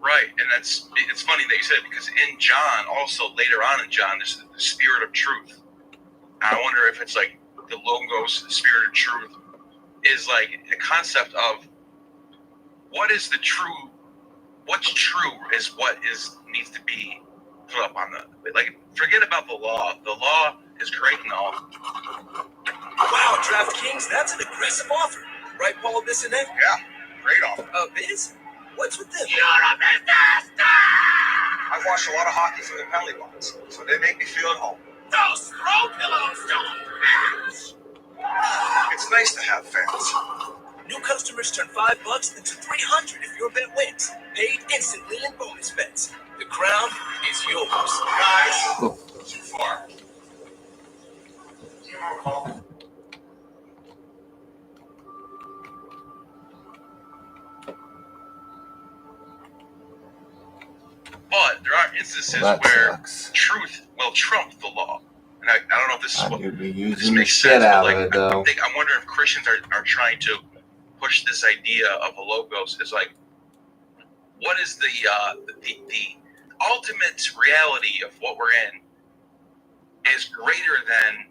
Right, and it's funny that you said it, because in John, also later on in John, there's the spirit of truth. And I wonder if it's like the logos, the spirit of truth, is like a concept of what is the true, what's true is what needs to be put up on the, like, forget about the law. The law is great and all. Wow, DraftKings, that's an aggressive offer. Right, Paul, this and that? Yeah, great offer. Biz? What's with them? You're a disaster! I watched a lot of hockey from the penalty box, so they make me feel at home. Those throw pillows don't match! It's nice to have fans. New customers turn $5 into $300 if your bet wins. Paid instantly in bonus bets. The crown is yours. Guys, too far. But there are instances where truth will trump the law. And I don't know if this is what this makes sense, but like, I wonder if Christians are trying to push this idea of a logos is like, what is the ultimate reality of what we're in is greater than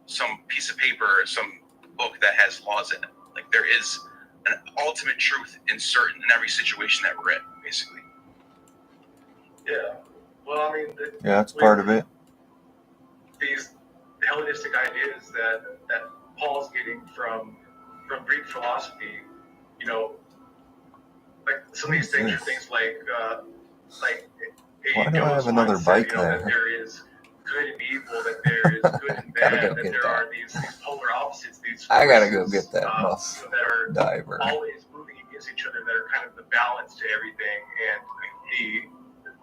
some piece of paper or some book that has laws in it. Like, there is an ultimate truth in every situation that we're in, basically. Yeah. Well, I mean, that's part of it. These Hellenistic ideas that Paul's getting from Greek philosophy, you know, like some of these things are things like why do I have another bike there? That there is good and evil, that there is good and bad, that there are these polar opposites, these I gotta go get that forces, that are diver. always moving against each other, that are kind of the balance to everything. And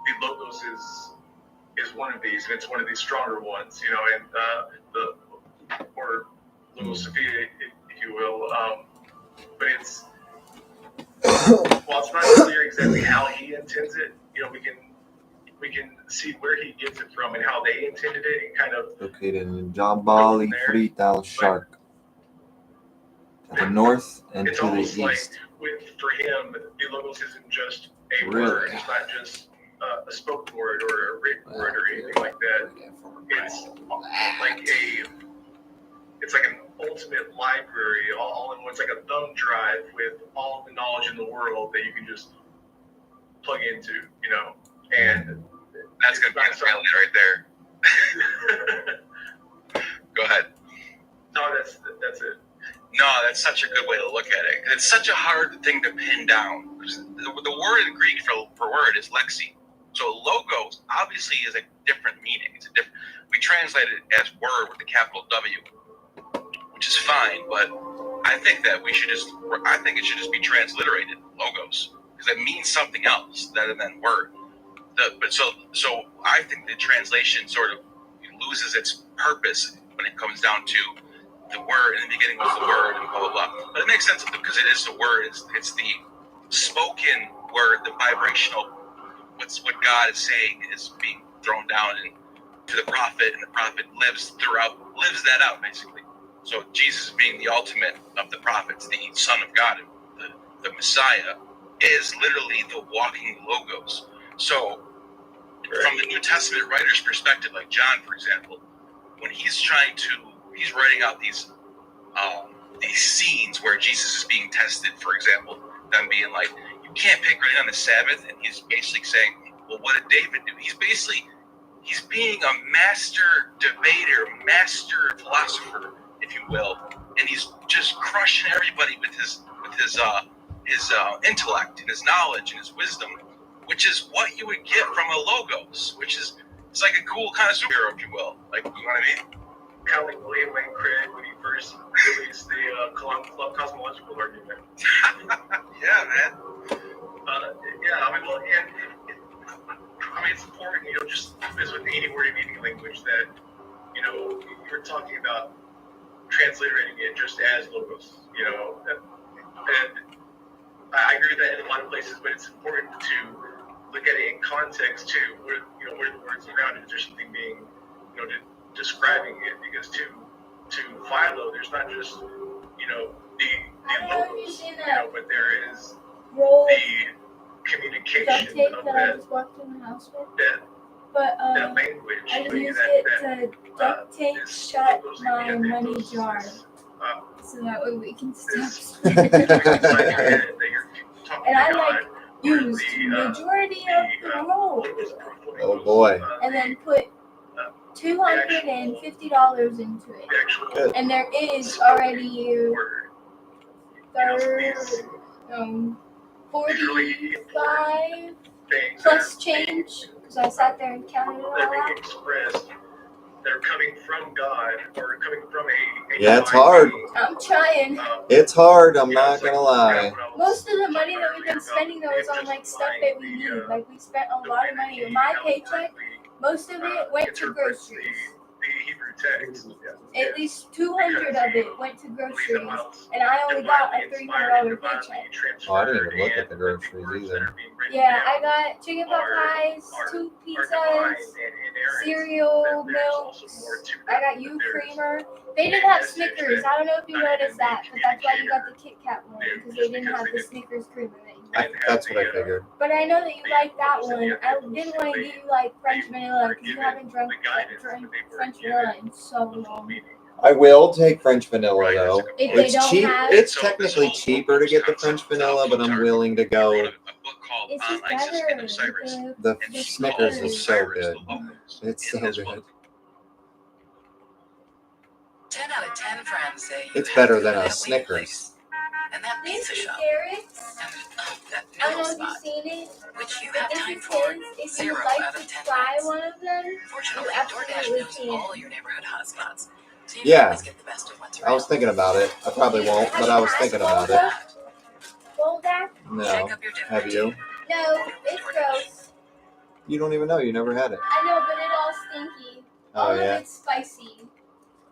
the logos is one of these, and it's one of these stronger ones, you know, and or logos Sophia, if you will. But it's while it's not clear exactly how he intends it, you know, we can see where he gets it from and how they intended it, and kind of located in Jabali Frital Shark. To the north and it's to the almost east. Like for him, the logos isn't just a Really? word. It's not just a spoken word or a written word or anything like that. It's like an ultimate library, all in one. It's like a thumb drive with all the knowledge in the world that you can just plug into, you know. And that's gonna be a failure right there. Go ahead. No, that's it. No, that's such a good way to look at it. It's such a hard thing to pin down. The word in Greek for word is lexi. So logos obviously is a different meaning. We translate it as word with a capital W, which is fine, but I think it should just be transliterated logos, because it means something else other than word. So I think the translation sort of loses its purpose when it comes down to the word. In the beginning was the word and blah, blah, blah. But it makes sense because it is the word. It's the spoken word, the vibrational, what God is saying is being thrown down to the prophet, and the prophet lives that out, basically. So Jesus being the ultimate of the prophets, the Son of God, the Messiah, is literally the walking logos. So from the New Testament writer's perspective, like John, for example, when he's writing out these scenes where Jesus is being tested, for example, them being like, you can't pick right on the Sabbath, and he's basically saying, well, what did David do? He's being a master debater, master philosopher, if you will, and he's just crushing everybody with his intellect and his knowledge and his wisdom, which is what you would get from a logos, it's like a cool kind of superhero, if you will. Like, you know what I mean? Kind of like William Lane Craig when he first released the cosmological argument. Yeah, man. It's important, you know, just as with any word in any language, that, you know, you're talking about transliterating it just as logos, you know, and I agree with that in a lot of places, but it's important to look at it in context too, where the words around it, there's something being, you know, describing it, because to Philo, there's not just, you know, the logos, you know, but there is the communication duct tape of that I just walked in the house with. That language. I used it to duct tape shut my money jar, so that way we can stop spending. And I used the majority of the roll. Oh boy. And then put $250 into it. Good. And there is already 45 plus change, because I sat there and counted it all out. They're coming from God, or coming from a yeah, it's hard. I'm trying. It's hard, I'm not gonna lie. Most of the money that we've been spending though is on like stuff that we need. Like we spent a lot of money. My paycheck, most of it went to groceries. The Hebrew text. At least 200 of it went to groceries, and I only got a $300 paycheck. Oh, I didn't even look at the groceries either. Yeah, I got chicken pot pies, 2 pizzas, cereal, milk. I got you creamer. They didn't have Snickers. I don't know if you noticed that, but that's why you got the Kit Kat one, because they didn't have the Snickers creamer that you like. That's what I figured. But I know that you like that one. I didn't want to get you like French vanilla, because you haven't drunk French vanilla in so long. I will take French vanilla though. If they It's don't cheap. have, It's technically cheaper to get the French vanilla, but I'm willing to go. it's just better. The Snickers is so good. It's so good. 10 out of 10 friends say It's better than a Snickers. And that pizza shop. Carrots. That I don't noodle know if spot, you've seen it. which you have time If for. you 0 like out to of 10 try friends. one of them, Fortunately, you DoorDash absolutely knows can. all your neighborhood hotspots. So you Yeah. always get the best of what's I was thinking about it. I probably won't, but I was thinking about it. Boulder? No. Have you? No, it's gross. You don't even know. You never had it. I know, but it's all stinky. Oh, All yeah? of it's spicy.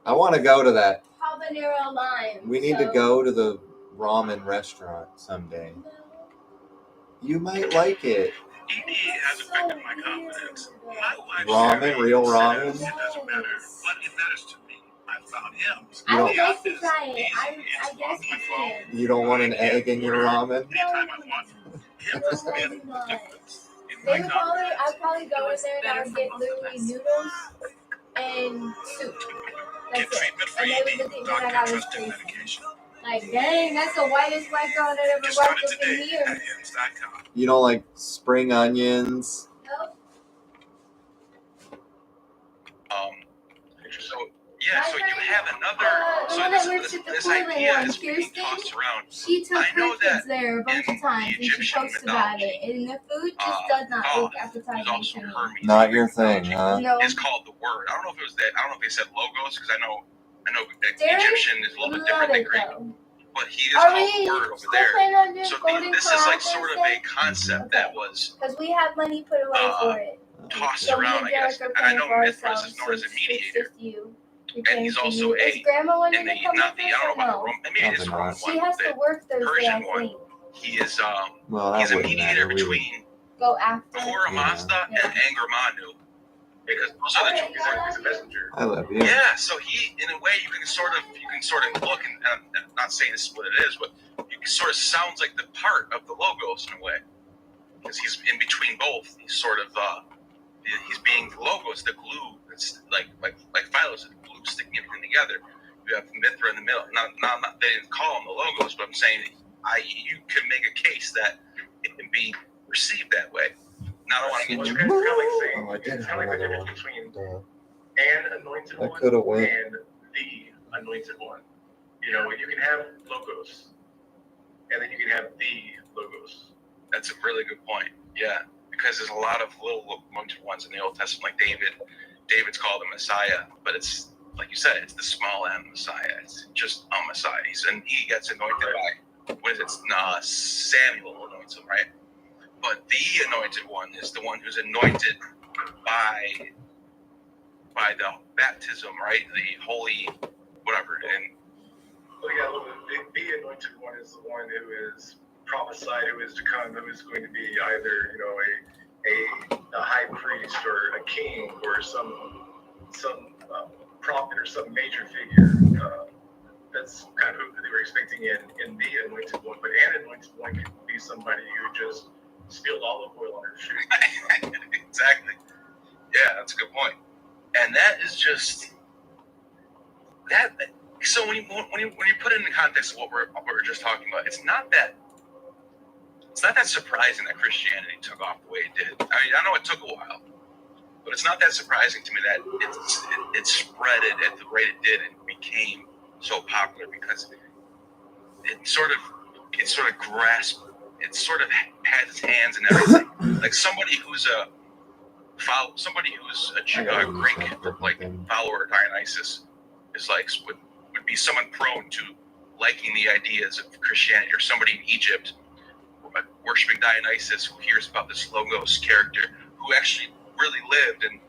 I want to go to that. Habanero lime. We need to go to the ramen restaurant someday. You might like it. ED has affected my confidence. My wife Ramen, real ramen? It doesn't matter, but it matters to me. I found him. I would like to try it. I guess you can. You don't want an egg in your ramen? Anytime I want him to spin the difference. I'd probably go in there and I would get literally noodles and soup. Get treatment for ED. Doctor trusted medication. Like, dang, that's the whitest white girl that ever walked up in here. Hims.com. You don't like spring onions? Nope. So yeah, so you have another. This idea is being tossed around. She took her kids there a bunch of times and she posted about it. And the food just does not look appetizing to me. Not your thing, huh? No. It's called the Word. I don't know if it was that. I don't know if they said logos because I know Egyptian is a little bit different than Greek. But he is called the Word over there. So this is like sort of a concept that was because we have money put away for it. Tossed around, I guess. And I know Mithras is known as a mediator. And he's also Is Grandma one in the not the I don't know about the Roman. Maybe it is the Roman one. She has to work Thursday, Persian I one. think. He is Well, he's a mediator between Go after. Ahura Mazda and Angermanu. Because those are the two people. He's a messenger. I love you. Yeah, so he, in a way, you can sort of look, and I'm not saying this is what it is, but you can sort of sounds like the part of the logos in a way, because he's in between both. He's sort of he's being the logos, the glue. It's like Philos, the glue sticking everything together. You have Mithra in the middle. Not they didn't call them the logos, but I'm saying you can make a case that it can be received that way. Now I don't want to get too it's kind of like the difference between an anointed one and the anointed one. You know, you can have logos, and then you can have the logos. That's a really good point. Yeah, because there's a lot of little anointed ones in the Old Testament. Like David's called a Messiah, but it's like you said, it's the small M Messiah. It's just a Messiah. He gets anointed by what is it? Samuel anoints him, right? But the anointed one is the one who's anointed by the baptism, right? The holy whatever. And the anointed one is the one who is prophesied, who is to come, who is going to be either a high priest or a king or some prophet or some major figure. That's kind of who they were expecting in the anointed one. But an anointed one could be somebody who just spilled olive oil on her shoe. Exactly. Yeah, that's a good point. And that is just that. So when you put it in the context of what we're just talking about, it's not that surprising that Christianity took off the way it did. I mean, I know it took a while, but it's not that surprising to me that it spread at the rate it did and became so popular because it sort of grasped. It sort of had its hands in everything. Like somebody who's a Greek follower of Dionysus is like would be someone prone to liking the ideas of Christianity, or somebody in Egypt worshiping Dionysus who hears about this Logos character who actually really lived, and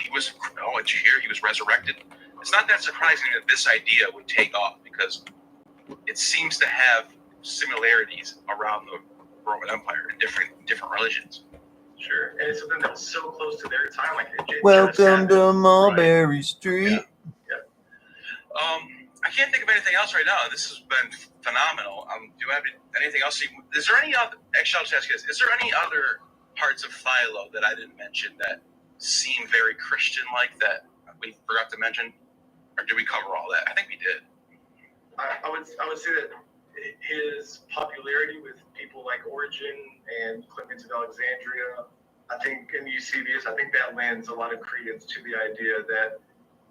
he was did you hear he was resurrected? It's not that surprising that this idea would take off because it seems to have similarities around the Roman Empire in different religions. Sure, and it's something that was so close to their time. Like welcome to Mulberry Street. Yeah. I can't think of anything else right now. This has been phenomenal. Do you have anything else? Is there any other? Actually, I'll just ask you this: is there any other parts of Philo that I didn't mention that seem very Christian-like that we forgot to mention, or did we cover all that? I think we did. I would say that his popularity with people like Origen and Clement of Alexandria, I think in Eusebius, I think that lends a lot of credence to the idea that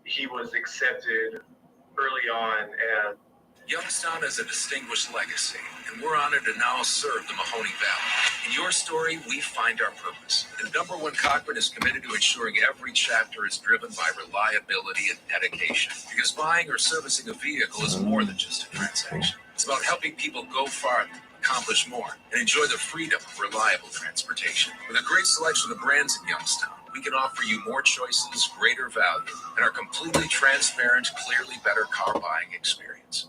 he was accepted early on as Youngstown has a distinguished legacy, and we're honored to now serve the Mahoning Valley. In your story, we find our purpose. And Number One Cochran is committed to ensuring every chapter is driven by reliability and dedication. Because buying or servicing a vehicle is more than just a transaction. It's about helping people go farther, accomplish more and enjoy the freedom of reliable transportation. With a great selection of brands in Youngstown, we can offer you more choices, greater value, and our completely transparent, clearly better car buying experience.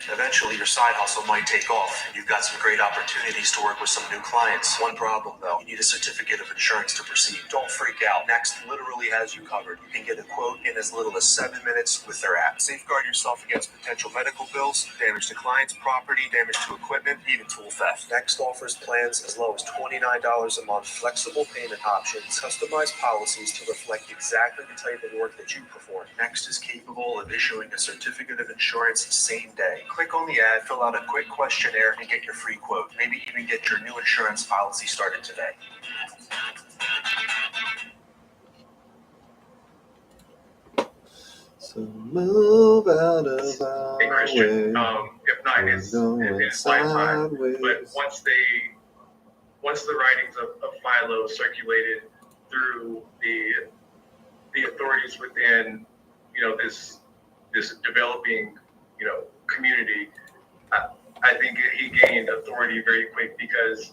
Eventually, your side hustle might take off, and you've got some great opportunities to work with some new clients. One problem, though, you need a certificate of insurance to proceed. Don't freak out. Next literally has you covered. You can get a quote in as little as 7 minutes with their app. Safeguard yourself against potential medical bills, damage to clients' property, damage to equipment, even tool theft. Next offers plans as low as $29 a month, flexible payment options, customized policies to reflect exactly the type of work that you perform. Next is capable of issuing a certificate of insurance same day. Click on the ad, fill out a quick questionnaire, and get your free quote. Maybe even get your new insurance policy started today. So move out of our Hey, Christian, way. if not his lifetime, but once the writings of Philo circulated through the authorities within, this developing, community, I think he gained authority very quick because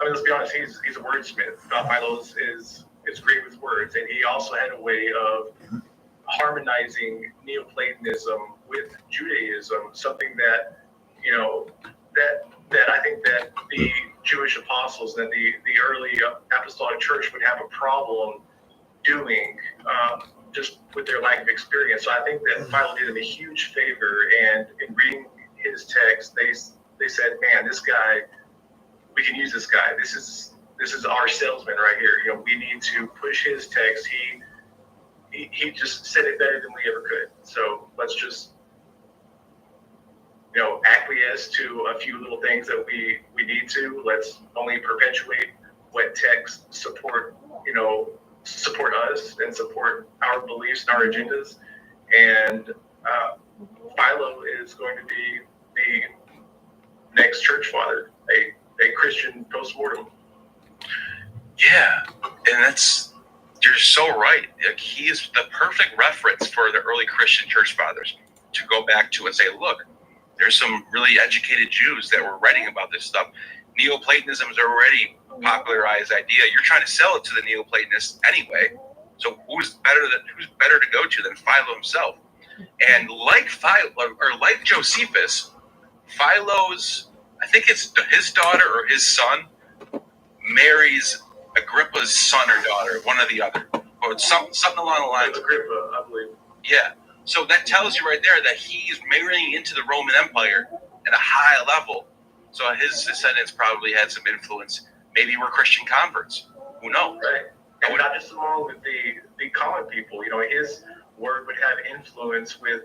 let's be honest, he's a wordsmith. Philo is great with words, and he also had a way of harmonizing Neoplatonism with Judaism, something that that I think that the Jewish apostles, that the early apostolic church would have a problem doing, just with their lack of experience. So I think that Philo did him a huge favor, and in reading his text, they said, "Man, this guy, we can use this guy. This is our salesman right here. We need to push his text. He just said it better than we ever could. So let's just acquiesce to a few little things that we need to. Let's only perpetuate what texts support us and support our beliefs and our agendas." And Philo is going to be the next church father, a Christian postmortem. Yeah, and you're so right. Like, he is the perfect reference for the early Christian church fathers to go back to and say, look, there's some really educated Jews that were writing about this stuff. Neoplatonism is already a popularized idea. You're trying to sell it to the Neoplatonists anyway. So who's better to go to than Philo himself? And like Philo, or like Josephus, Philo's, I think it's his daughter or his son, marries Agrippa's son or daughter, one or the other, or something along the lines. Agrippa, I believe. Yeah. So that tells you right there that he's marrying into the Roman Empire at a high level. So his descendants probably had some influence. Maybe were Christian converts. Who knows? Right. And not just along with the common people. His word would have influence with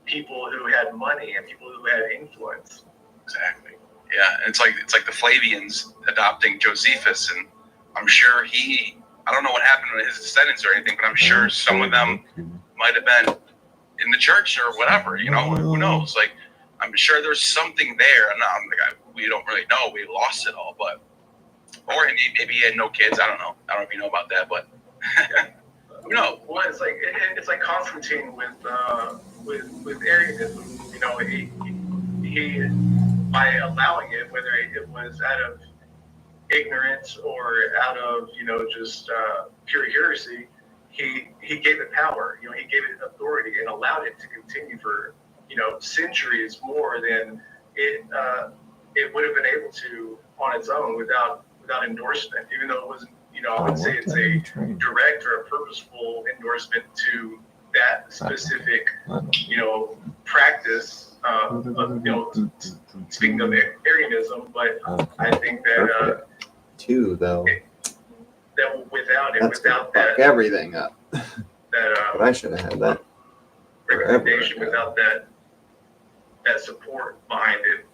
people who had money and people who had influence. Exactly. Yeah, and it's like the Flavians adopting Josephus, and I'm sure I don't know what happened with his descendants or anything, but I'm sure some of them might have been in the church or whatever, who knows? Like, I'm sure there's something there, and we don't really know. We lost it all, or maybe he had no kids. I don't know. I don't know if you know about that, but who knows? Well, it's like Constantine with Arianism. He by allowing it, whether it was out of ignorance or out of just pure heresy, he gave it power. He gave it authority and allowed it to continue for centuries more than it would have been able to on its own without endorsement. Even though it wasn't, I wouldn't say it's a direct or a purposeful endorsement to that specific practice. Speaking of Arianism, but I think that that without that everything up. But I should have had that recommendation, without that support behind it,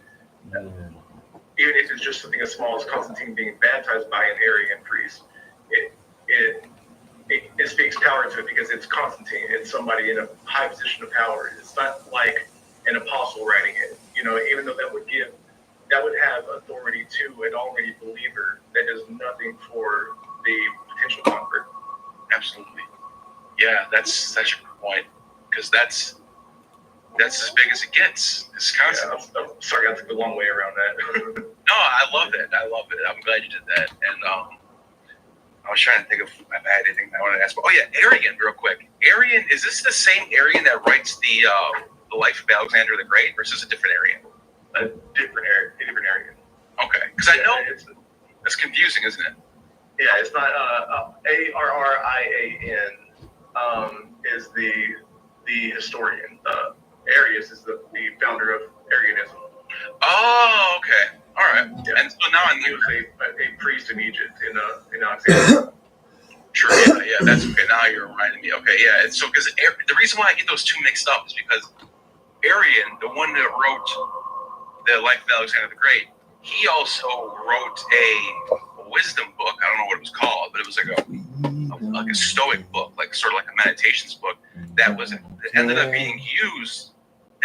even if it's just something as small as Constantine being baptized by an Arian priest, it speaks power to it because it's Constantine. It's somebody in a high position of power. It's not like an apostle writing it. Even though that would have authority to an already believer, that does nothing for the potential convert. Absolutely. Yeah, that's point, because that's as big as it gets. This concept. Yeah, I'm sorry, I took the long way around that. No, I love it. I'm glad you did that. And I was trying to think if I had anything I wanted to ask. But, oh yeah, Arian, real quick. Arian, is this the same Arian that writes the Life of Alexander the Great, or is this a different Arian? A different Arian. Okay, because I know it's confusing, isn't it? Yeah, it's not Arrian is the historian. Arius is the founder of Arianism. Oh, okay. All right. Yeah. And so now he was a priest in Egypt in Alexandria. True. Yeah, that's okay. Now you're reminding me. Okay, yeah. And so because the reason why I get those two mixed up is because Arian, the one that wrote the Life of Alexander the Great, he also wrote a wisdom book. I don't know what it was called, but it was like a Stoic book, like sort of like a meditations book that ended up being used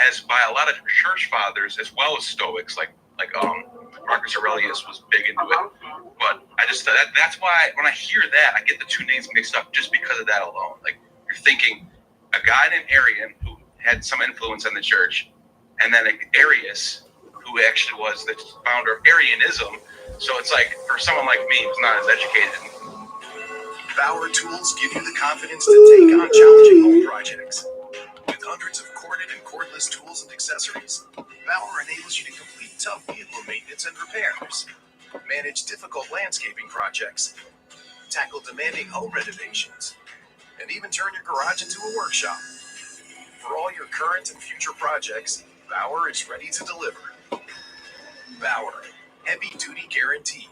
as by a lot of church fathers as well as Stoics, like Marcus Aurelius was big into it. But I just that's why when I hear that, I get the two names mixed up just because of that alone. Like you're thinking a guy named Arian who had some influence on the church, and then Arius, who actually was the founder of Arianism. So it's like, for someone like me who's not as educated. Bauer tools give you the confidence to take on challenging home projects. With hundreds of corded and cordless tools and accessories, Bauer enables you to complete tough vehicle maintenance and repairs, manage difficult landscaping projects, tackle demanding home renovations, and even turn your garage into a workshop. For all your current and future projects, Bauer is ready to deliver. Bauer, heavy duty guaranteed.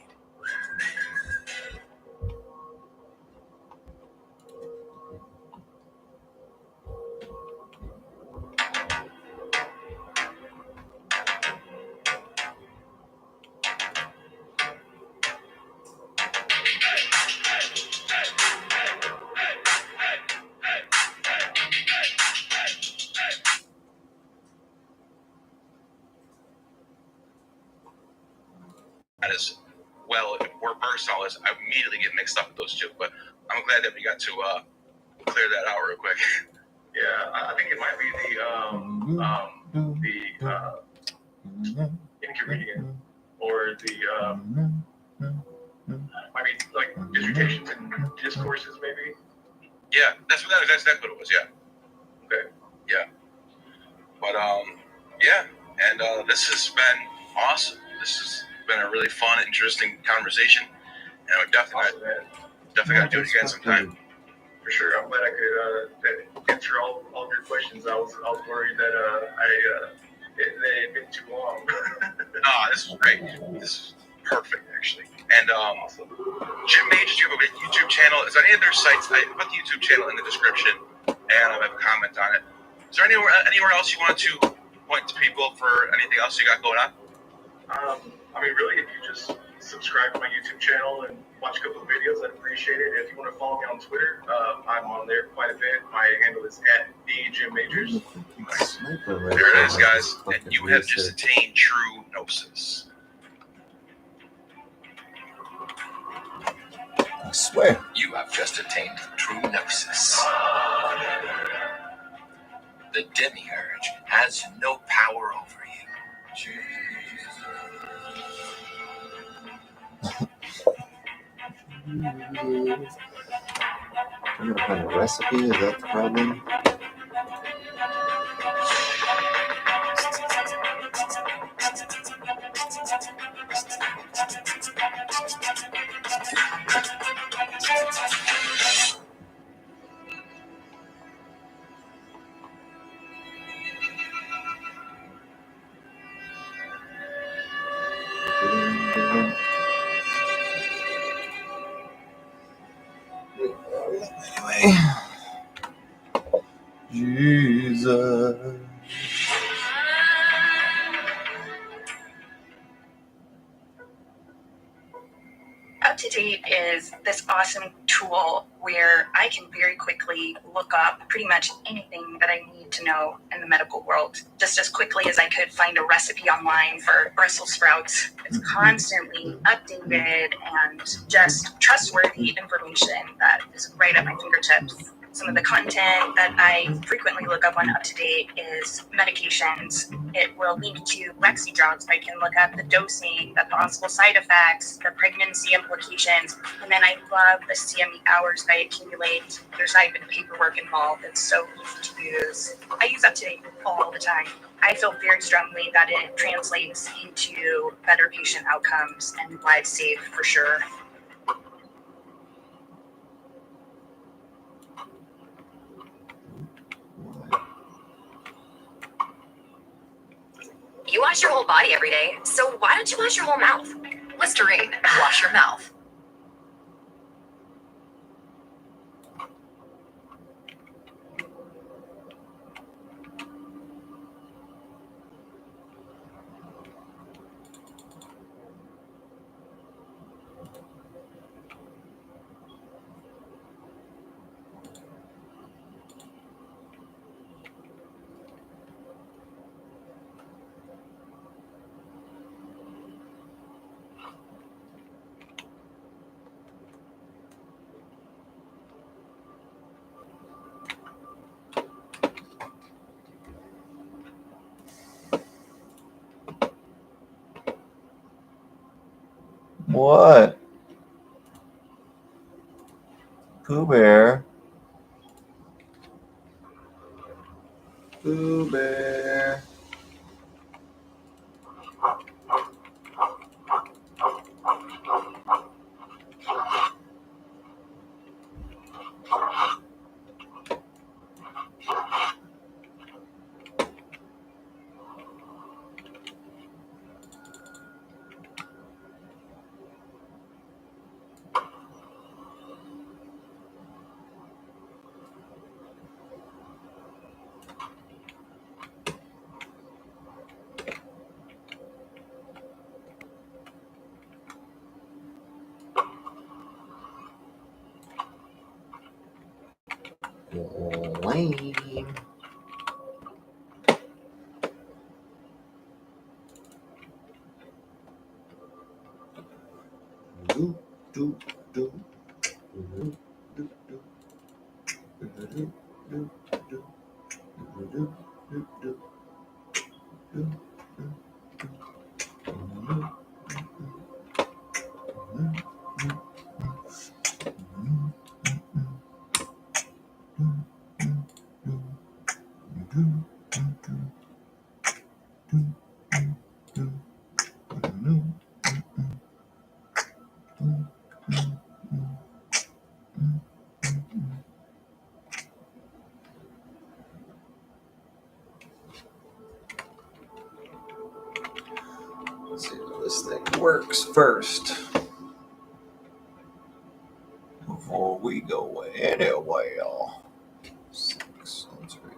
As well or personal as I immediately get mixed up with those two, but I'm glad that we got to clear that out real quick. Yeah, I think it might be the Enchiridion or the might be like dissertations and discourses maybe. Yeah, that's exactly what it was. Yeah. Okay. Yeah. But yeah, and this has been awesome. This has been a really fun, interesting conversation, and we're definitely gonna do it again sometime. For sure, I'm glad I could answer all of your questions. I was worried that they had been too long. No, this is great. This is perfect, actually. And Jim Majors, you have a YouTube channel. Is there any other sites? I put the YouTube channel in the description, and I have a comment on it. Is there anywhere else you want to point to people for anything else you got going on? I mean, really, if you just subscribe to my YouTube channel and watch a couple of videos, I'd appreciate it. If you want to follow me on Twitter, I'm on there quite a bit. My handle is @DJMajors. Nice. There it is, guys. And you have just attained true gnosis. I swear. You have just attained true gnosis. The demiurge has no power over you. I'm gonna find a recipe. Is that the problem? Anyway, Jesus. Up to date is this awesome tool where I can very quickly look up pretty much anything that I need to know in the medical world, just as quickly as I could find a recipe online for Brussels sprouts. It's constantly updated and just trustworthy information that is right at my fingertips. Some of the content that I frequently look up on UpToDate is medications. It will link to Lexi drops. I can look up the dosing, the possible side effects, the pregnancy implications, and then I love the CME hours that I accumulate. There's not even paperwork involved. It's so easy to use. I use UpToDate all the time. I feel very strongly that it translates into better patient outcomes and lives saved for sure. You wash your whole body every day, so why don't you wash your whole mouth? Listerine, wash your mouth. What? Pooh Bear. Pooh Bear. Lame. Do, do, do. Do, do, do. Do, do, do, do. Do, do, do, do. Do, Let's see how this thing works first before we go anywhere. 6, that's right.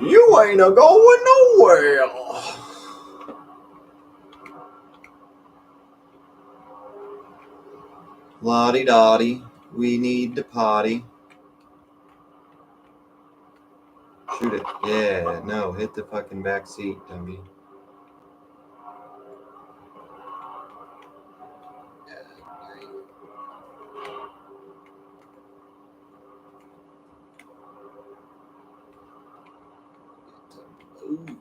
You ain't a going nowhere. Lottie Dottie, we need to potty. Shoot it. Yeah, no, hit the fucking back seat, dummy. Moving.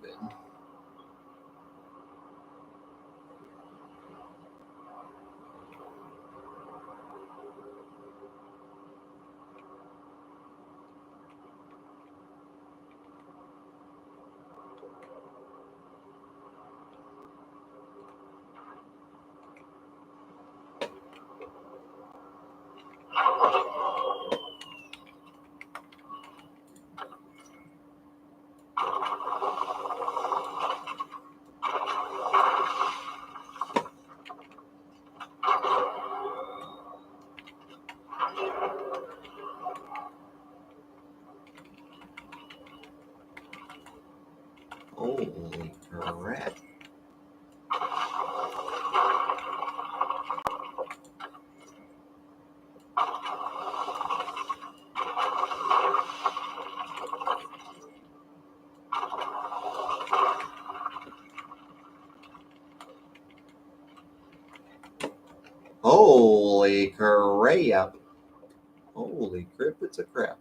Holy crap. Holy crap. Holy crap, it's a crap.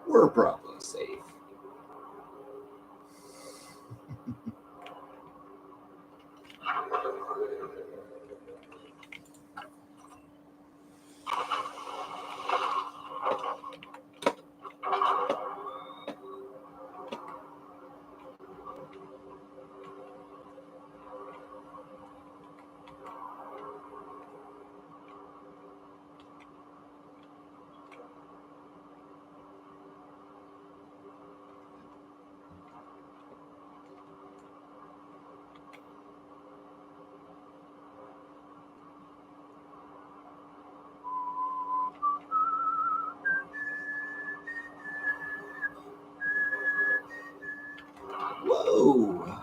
We're probably safe. Whoa.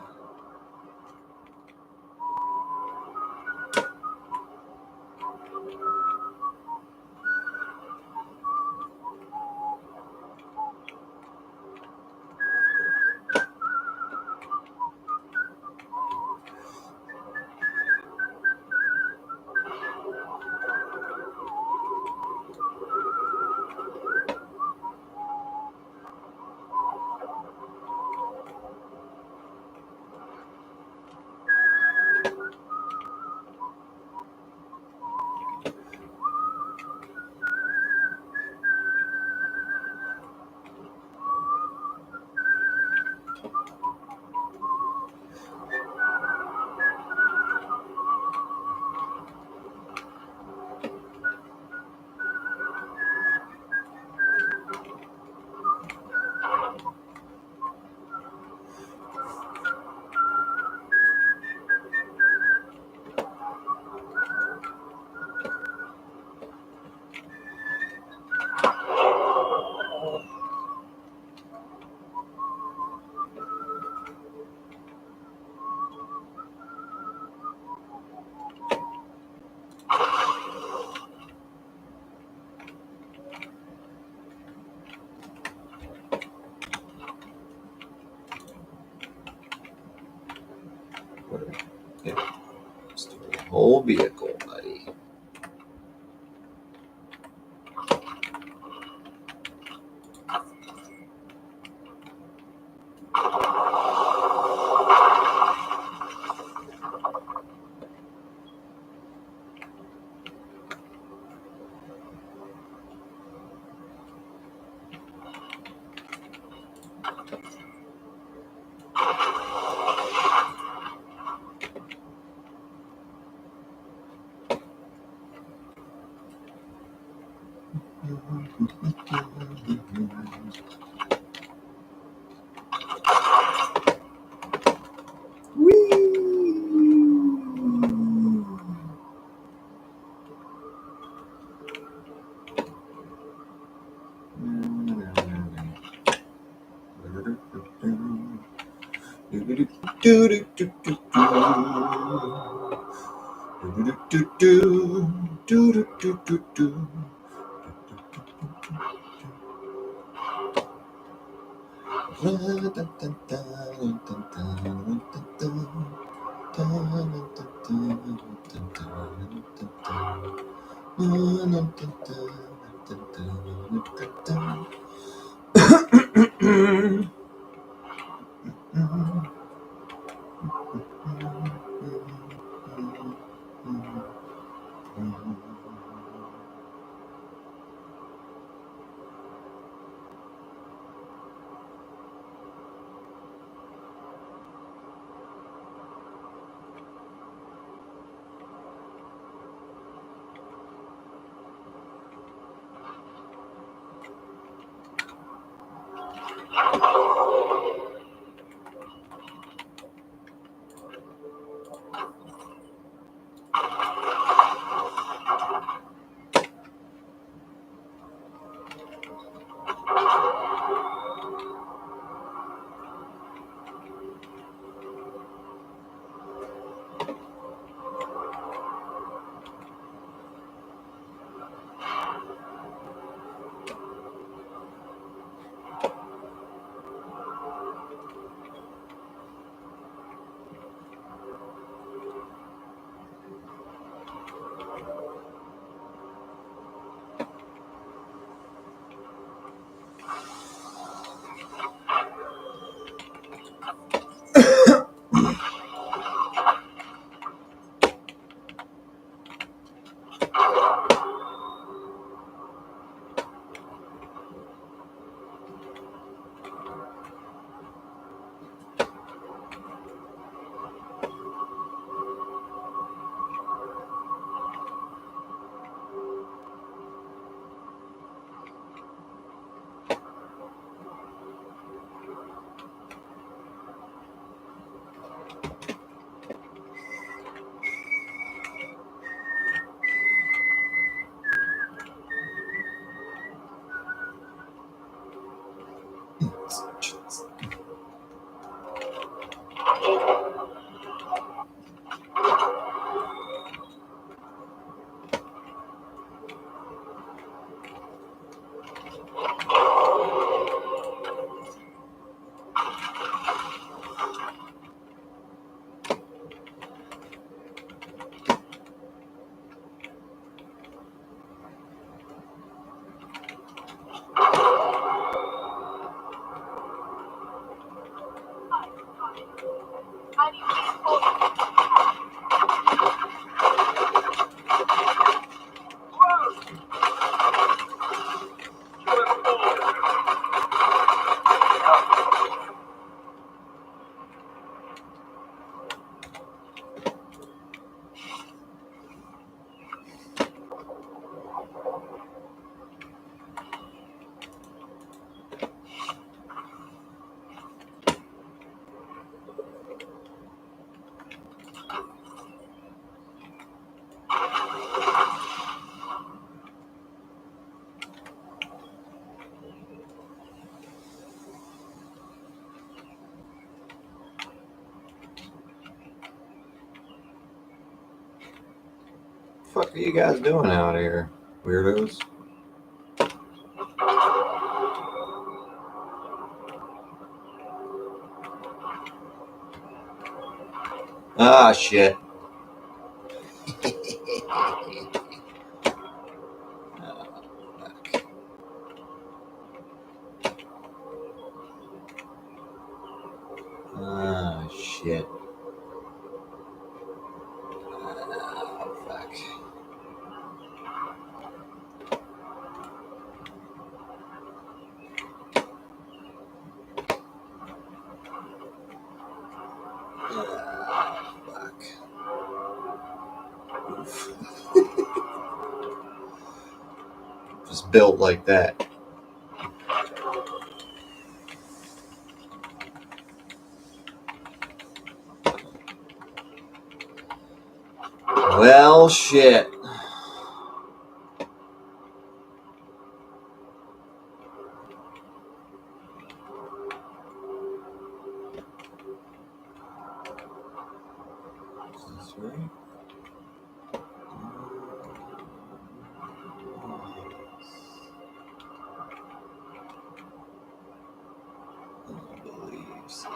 Yeah. Just the whole vehicle, buddy. fuck are you guys doing out here, weirdos? Ah, shit. Ah, shit. Oh, fuck. Just built like that. Well, shit. That's right. I believe so.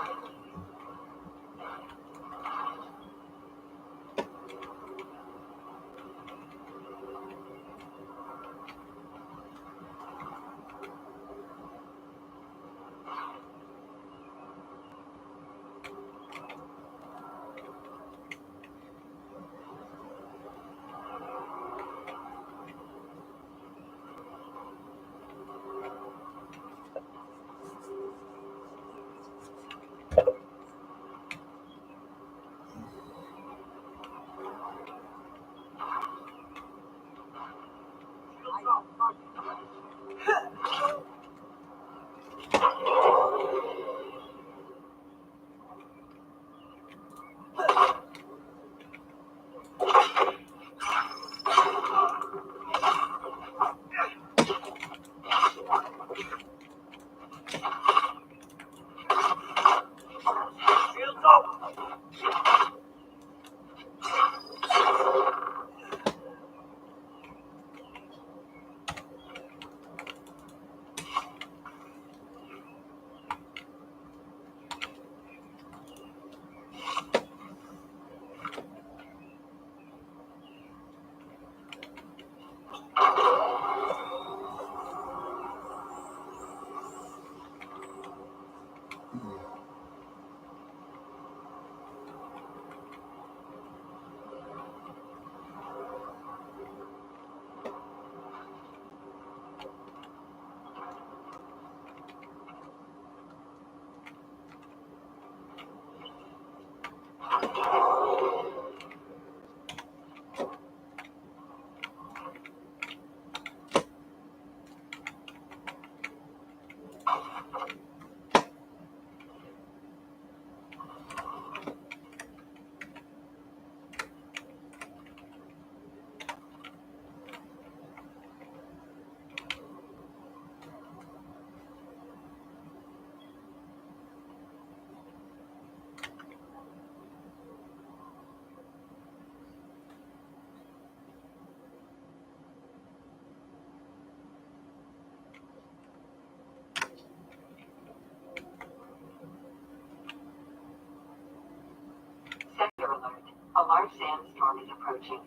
Sector alert. A large sandstorm is approaching.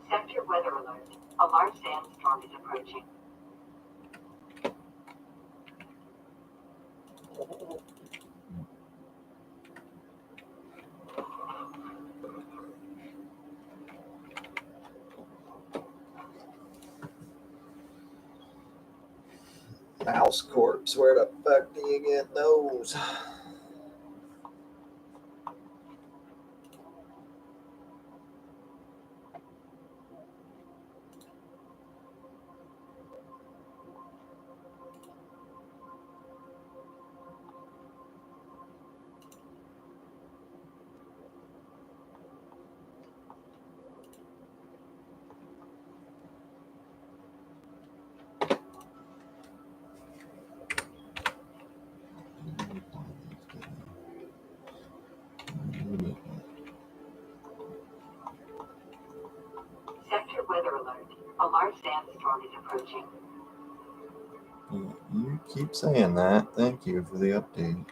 Sector weather alert. A large sandstorm is approaching. Mouse corpse, where the fuck do you get those? Sector weather alert. A large sandstorm is approaching. You keep saying that. Thank you for the update.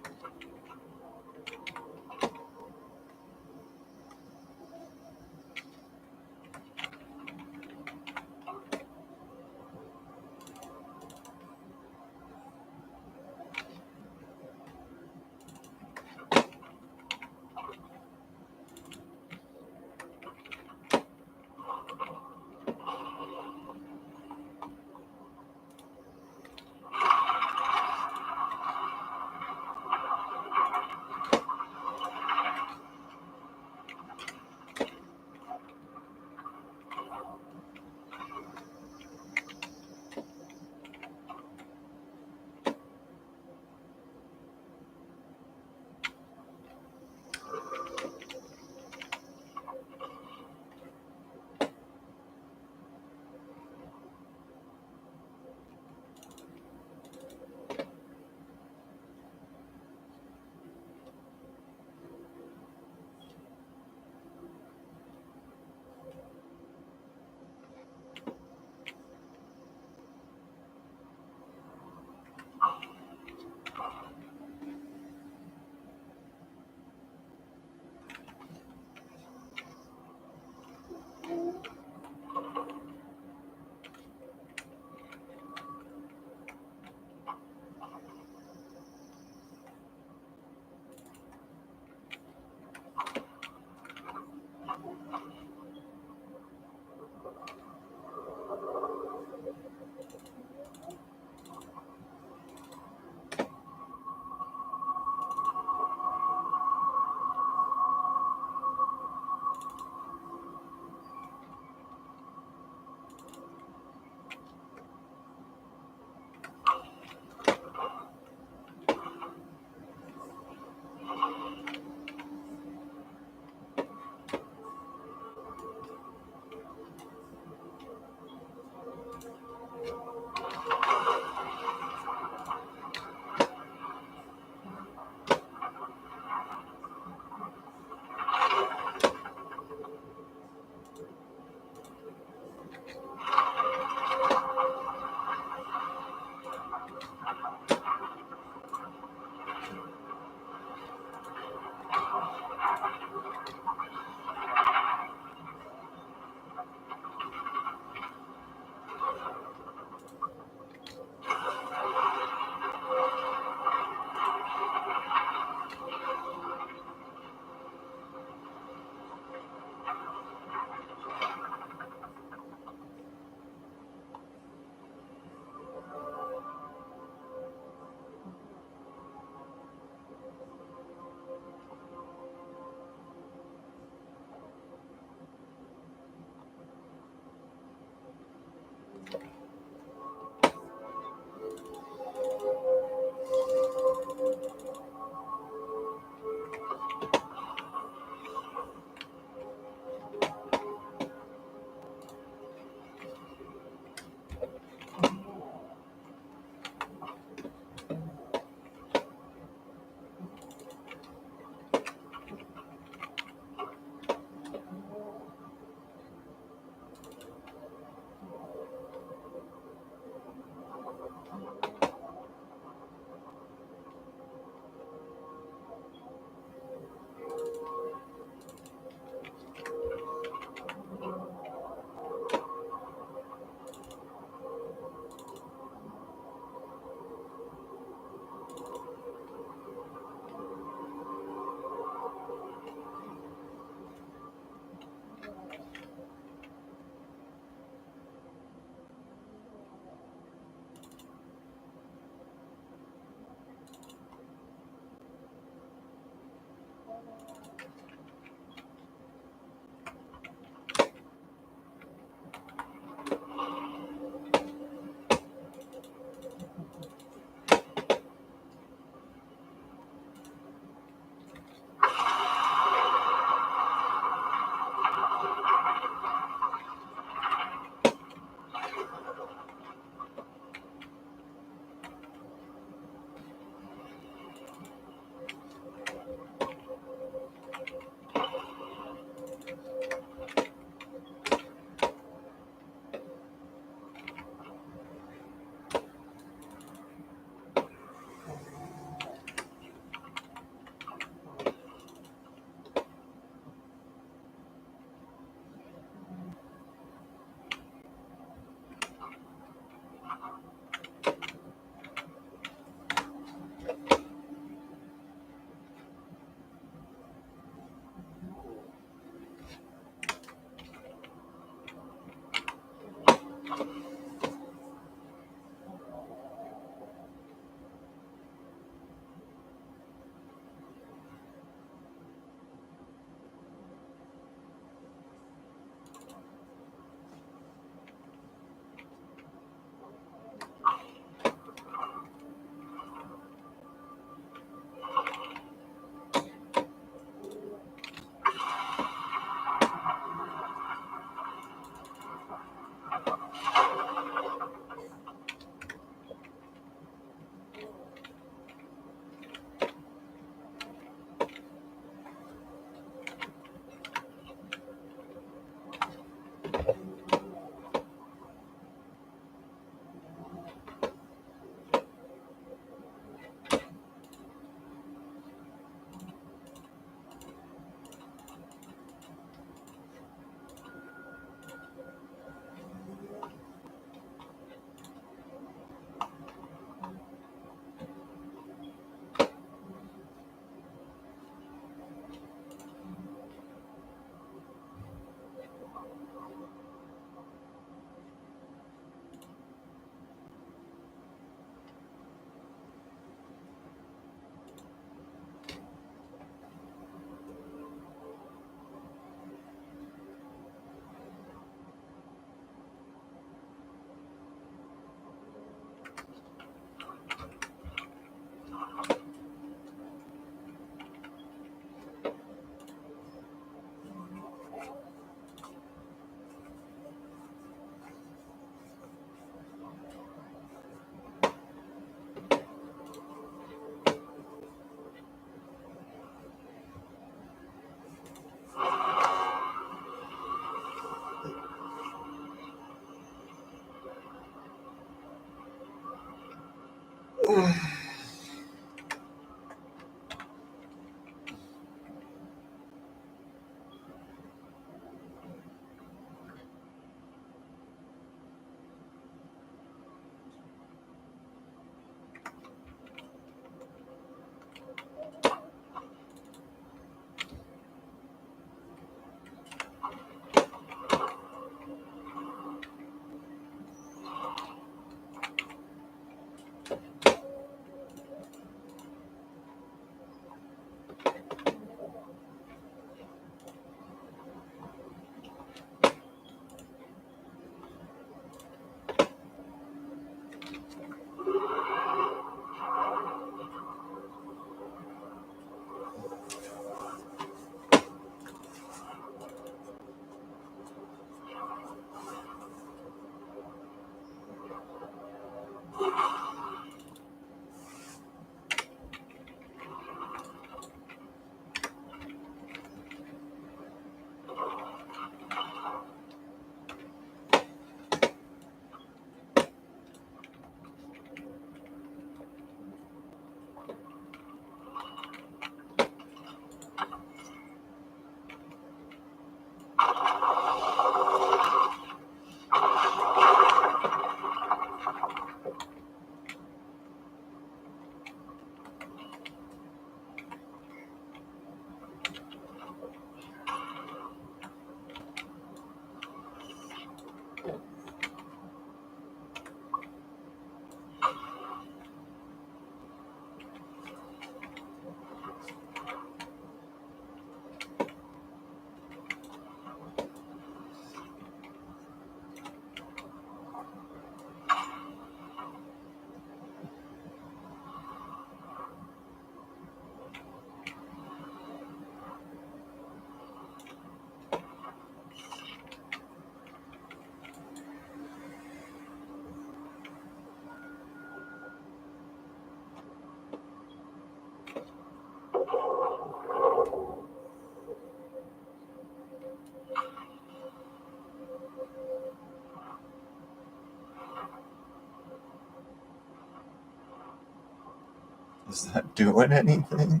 Is that doing anything?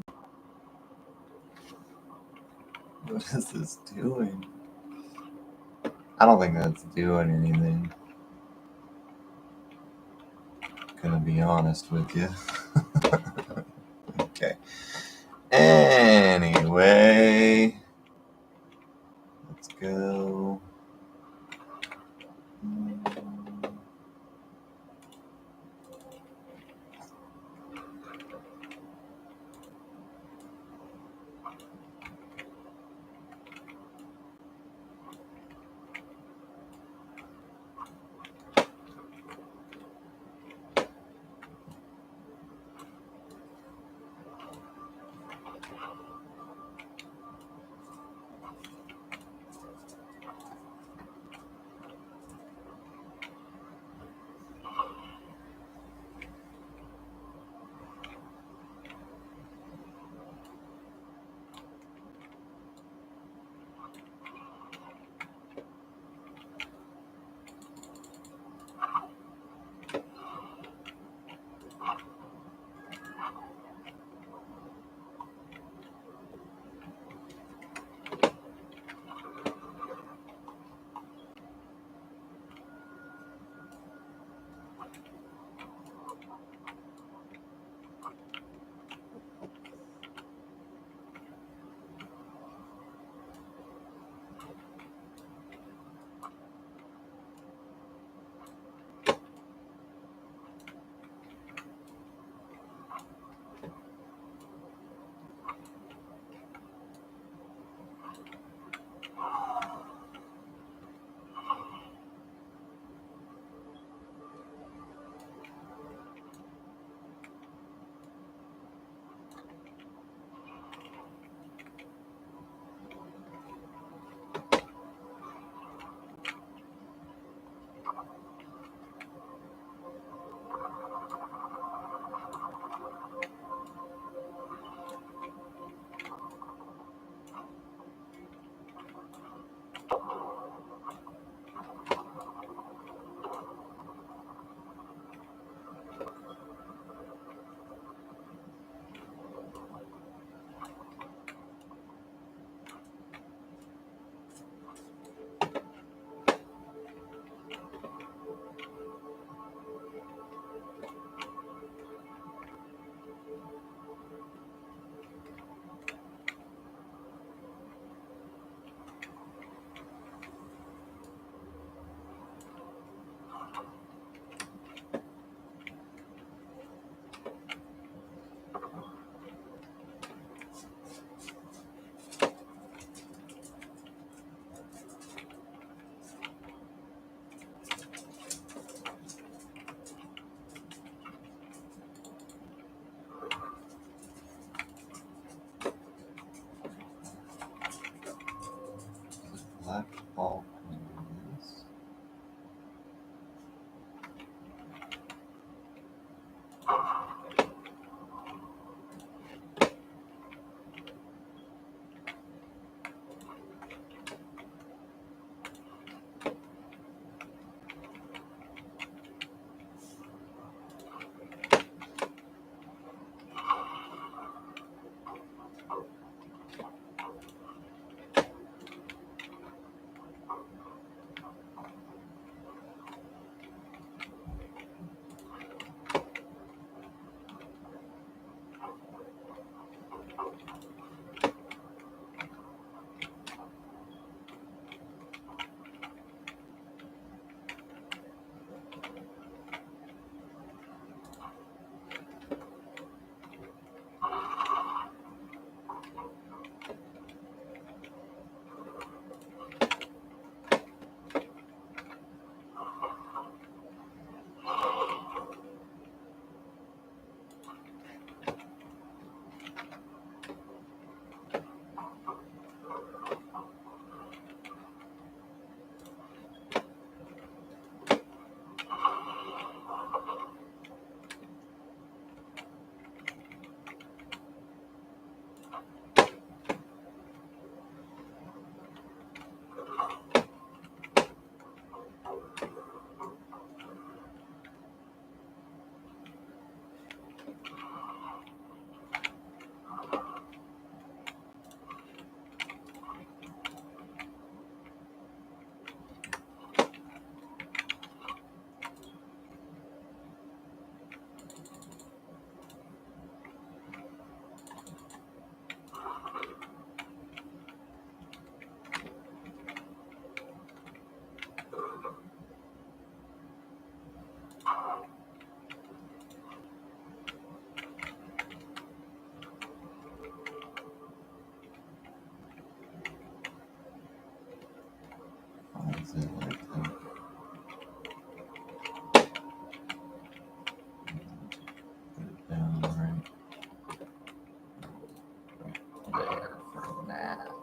What is this doing? I don't think that's doing anything. Gonna be honest with you. Okay. Anyway, let's go. Black ball. there for now.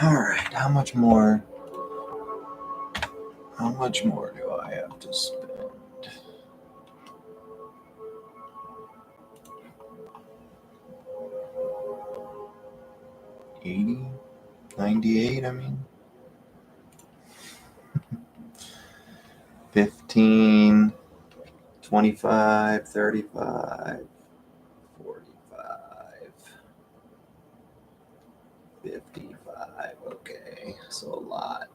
All right, how much more do I have to spend? 80, 98, I mean. 15, 25, 35, 45, 55. Okay, so a lot.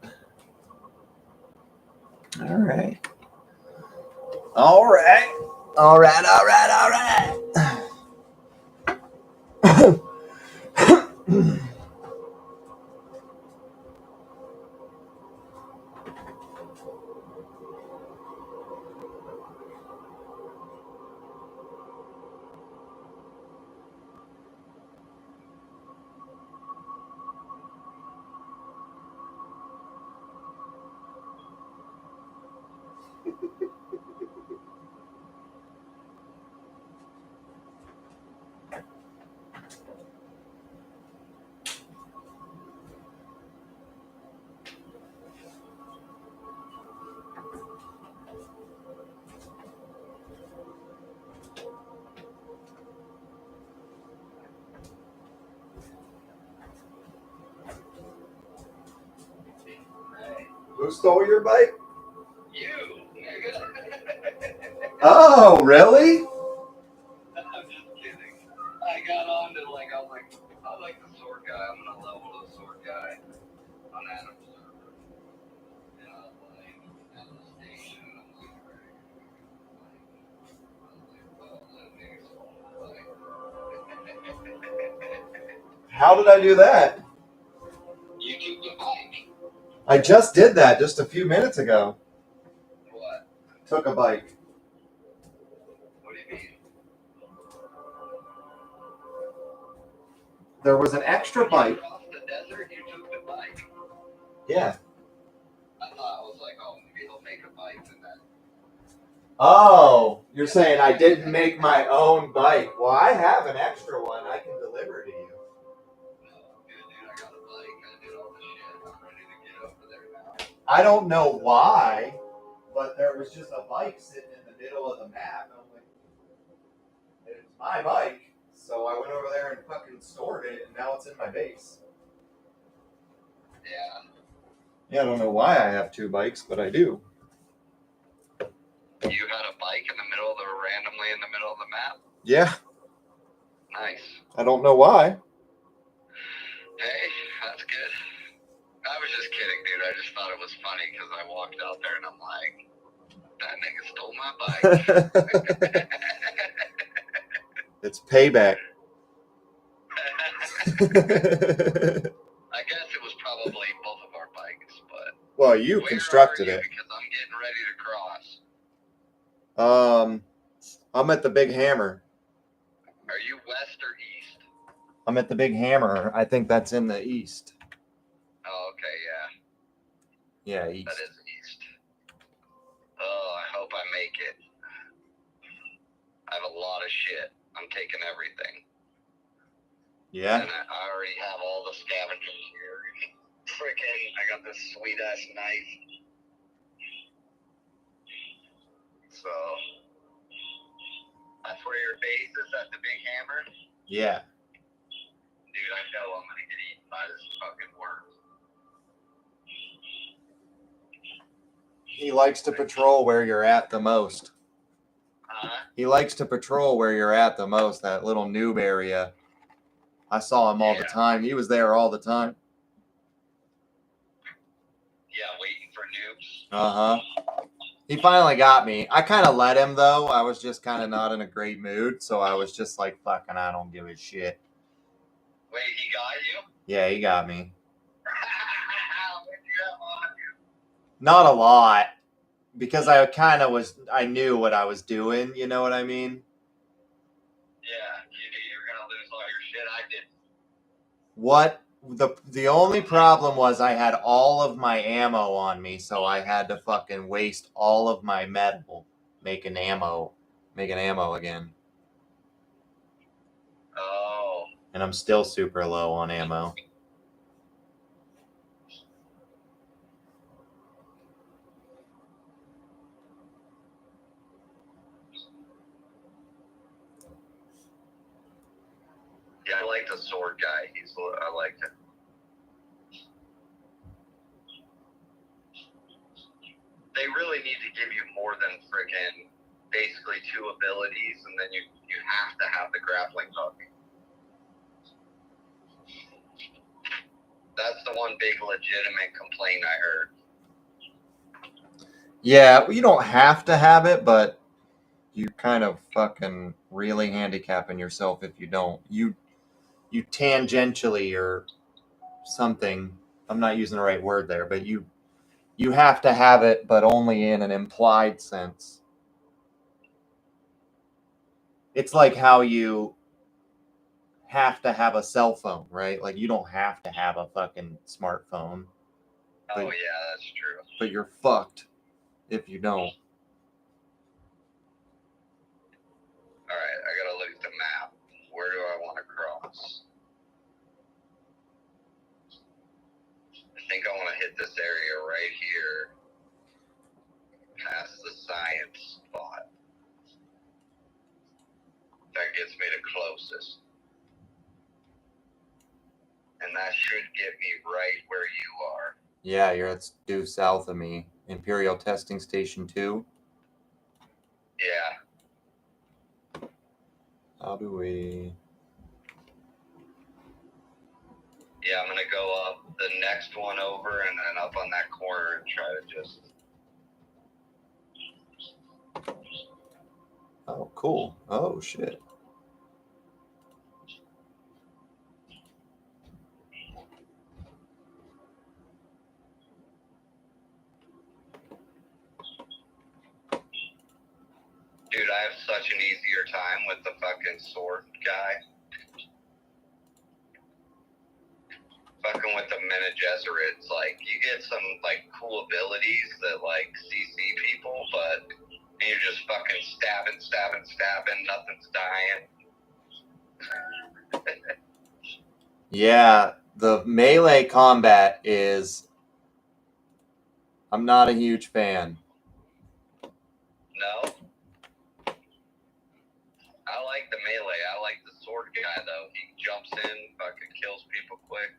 All right. Who stole your bike? You, nigga. Oh, really? I'm just kidding. I got on to I was like the sword guy. I'm gonna level the sword guy on Adam's server. And I was like, at the station, I'm like, alright. How did I do that? You took the bike. I just did that just a few minutes ago. What? Took a bike. What do you mean? There was an extra bike. Across the desert, you took the bike. Yeah. I thought I was like, oh, maybe he'll make a bike and then. Oh, you're saying I didn't make my own bike. Well, I have an extra one. I can deliver to you. No, dude, I got a bike. I did all the shit. I'm ready to get over there now. I don't know why, but there was just a bike sitting in the middle of the map. And I'm like, it's my bike. So I went over there and fucking stored it, and now it's in my base. Yeah. Yeah, I don't know why I have two bikes, but I do. You had a bike randomly in the middle of the map? Yeah. Nice. I don't know why. Hey, that's good. I was just kidding, dude. I just thought it was funny because I walked out there and I'm like, that nigga stole my bike. It's payback. I guess it was probably both of our bikes, but... Well, you constructed it. Because I'm getting ready to cross. I'm at the Big Hammer. Are you west or east? I'm at the Big Hammer. I think that's in the east. Oh, okay, yeah. Yeah, east. That is east. Oh, I hope I make it. I have a lot of shit. I'm taking everything. Yeah? And I already have all the scavengers here. Frickin', I got this sweet-ass knife. So, that's where your base is at the Big Hammer? Yeah. Dude, I know I'm gonna get eaten by this fucking worm. He likes to patrol where you're at the most. He likes to patrol where you're at the most, that little noob area. I saw him all the time. He was there all the time. Yeah, waiting for noobs. Uh-huh. He finally got me. I kind of let him, though. I was just kind of not in a great mood, so I was just like, fucking, I don't give a shit. Wait, he got you? Yeah, he got me. What'd you have on you? Not a lot, because I kind of was, I knew what I was doing, you know what I mean? Yeah, you knew you were going to lose all your shit. I did. What? The only problem was I had all of my ammo on me, so I had to fucking waste all of my metal making ammo again. Oh. And I'm still super low on ammo. Yeah, I like the sword guy. I liked it. They really need to give you more than frickin' basically 2 abilities, and then you have to have the grappling hook. That's the one big legitimate complaint I heard. Yeah, you don't have to have it, but you kind of fucking really handicapping yourself if you don't. You tangentially or something. I'm not using the right word there, but you have to have it, but only in an implied sense. It's like how you have to have a cell phone, right? Like you don't have to have a fucking smartphone. Oh, yeah, that's true. But you're fucked if you don't. Alright, I gotta look at the map. Where do I want to cross? I think I want to hit this area right here. Past the science spot. That gets me the closest. And that should get me right where you are. Yeah, you're due south of me. Imperial Testing Station 2. Yeah. How do we... Yeah, I'm going to go up the next one over and then up on that corner and try to just... Oh, cool. Oh, shit. Dude, I have such an easier time with the fucking sword guy. Fucking with the Bene Gesserits, like, you get some, like, cool abilities that, like, CC people, but you're just fucking stabbing, nothing's dying. Yeah, the melee combat is... I'm not a huge fan. No? I like the melee. I like the sword guy, though. He jumps in, fucking kills people quick.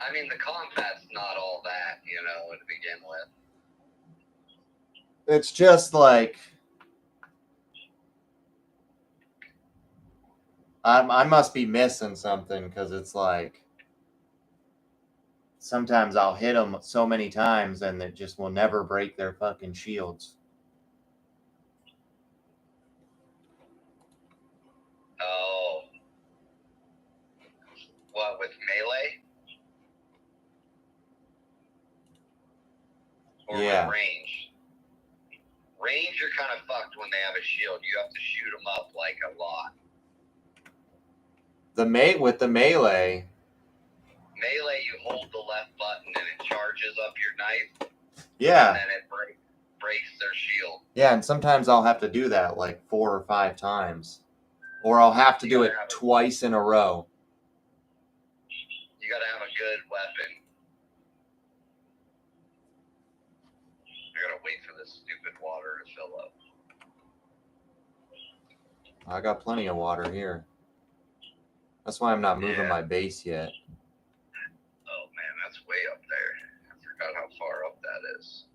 I mean, the combat's not all that, you know, to begin with. It's just like I must be missing something, because it's like sometimes I'll hit them so many times and it just will never break their fucking shields. Oh. What, with melee? Or Yeah. with range? Range, you're kind of fucked when they have a shield. You have to shoot them up like a lot. With the melee. Melee, you hold the left button and it charges up your knife. Yeah. And then it breaks their shield. Yeah, and sometimes I'll have to do that like 4 or 5 times. Or I'll have to do it twice in a row. You gotta have a good weapon. I gotta wait for this stupid water to fill up. I got plenty of water here. That's why I'm not moving my base yet. Oh man, that's way up there. I forgot how far up that is.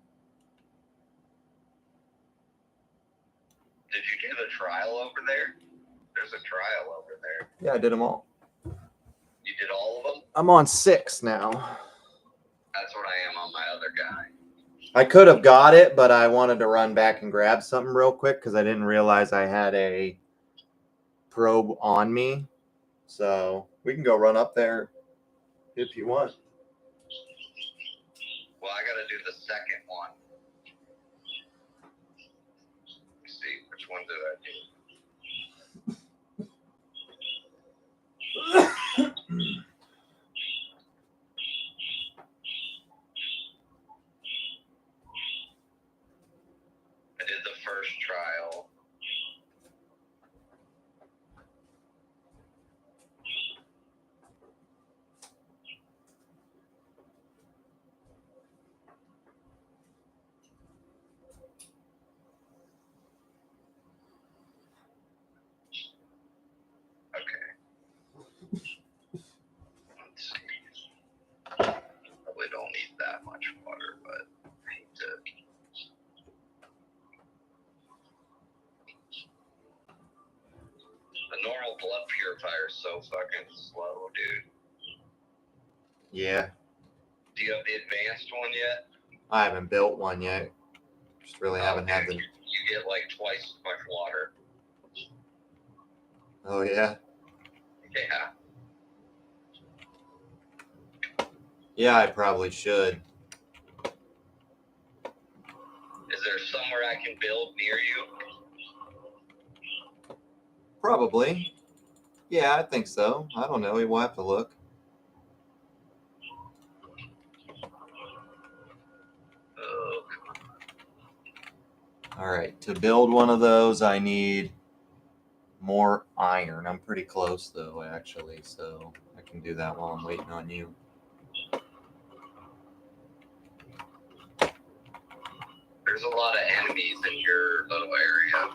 Did you do the trial over there? There's a trial over there. Yeah, I did them all. You did all of them? I'm on 6 now. That's what I am on my other guy. I could have got it, but I wanted to run back and grab something real quick because I didn't realize I had a probe on me. So we can go run up there if you want. Well, I gotta do the second one. Let's see, which one did I do? I did the first trial. Probably don't need that much water, but I hate to. The normal blood purifier is so fucking slow, dude. Yeah. Do you have the advanced one yet? I haven't built one yet. Just really haven't had the... You get like twice as much water. Oh, yeah? Yeah. Yeah, I probably should. Is there somewhere I can build near you? Probably. Yeah, I think so. I don't know. We'll have to look. All right. To build one of those, I need more iron. I'm pretty close, though, actually. So I can do that while I'm waiting on you. There's a lot of enemies in your little area.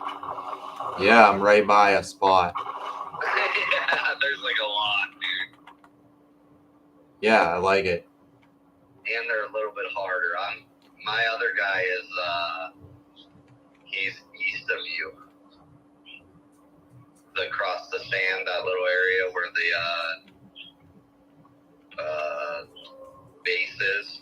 Yeah, I'm right by a spot. Yeah, there's like a lot, dude. Yeah, I like it. And they're a little bit harder. My other guy is he's east of you. Across the sand, that little area where the base is.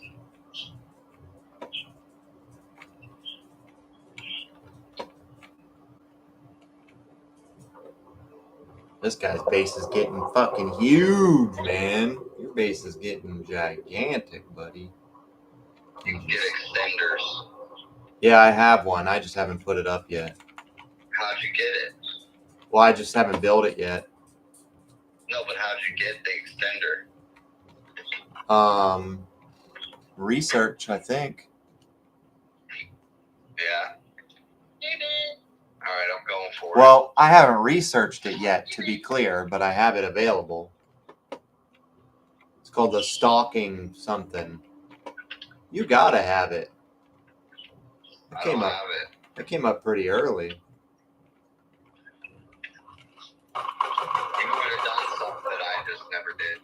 This guy's base is getting fucking huge, man. Your base is getting gigantic, buddy. You can get extenders. Yeah, I have one. I just haven't put it up yet. How'd you get it? Well, I just haven't built it yet. No, but how'd you get the extender? Research, I think. Yeah. All right, I'm going for it. Well, I haven't researched it yet, to be clear, but I have it available. It's called the stalking something. You gotta have it. I don't have it. It came up pretty early. You could have done something that I just never did.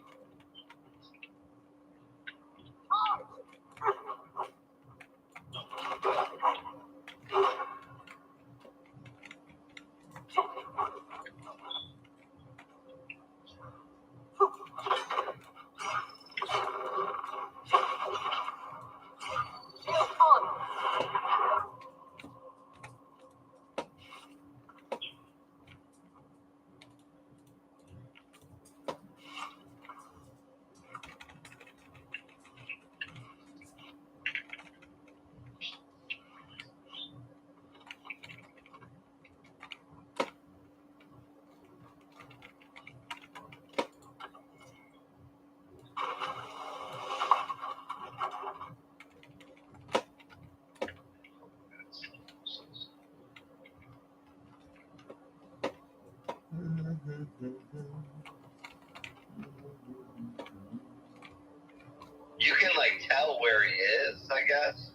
You can like tell where he is, I guess.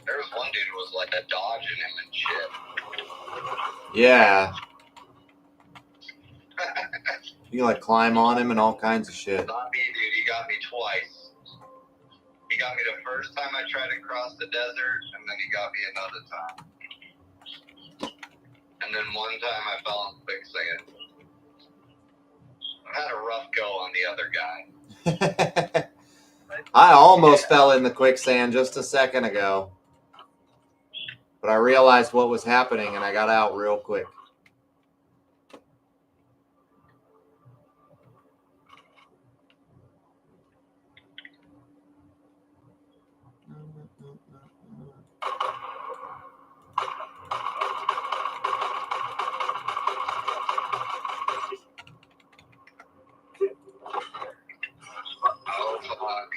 There was one dude who was like dodging him and shit. Yeah. You can like climb on him and all kinds of shit. Not me, dude. He got me twice. He got me the first time I tried to cross the desert, and then he got me another time. And then one time I fell in quicksand. I had a rough go on the other guy. I almost fell in the quicksand just a second ago. But I realized what was happening and I got out real quick. Oh, fuck.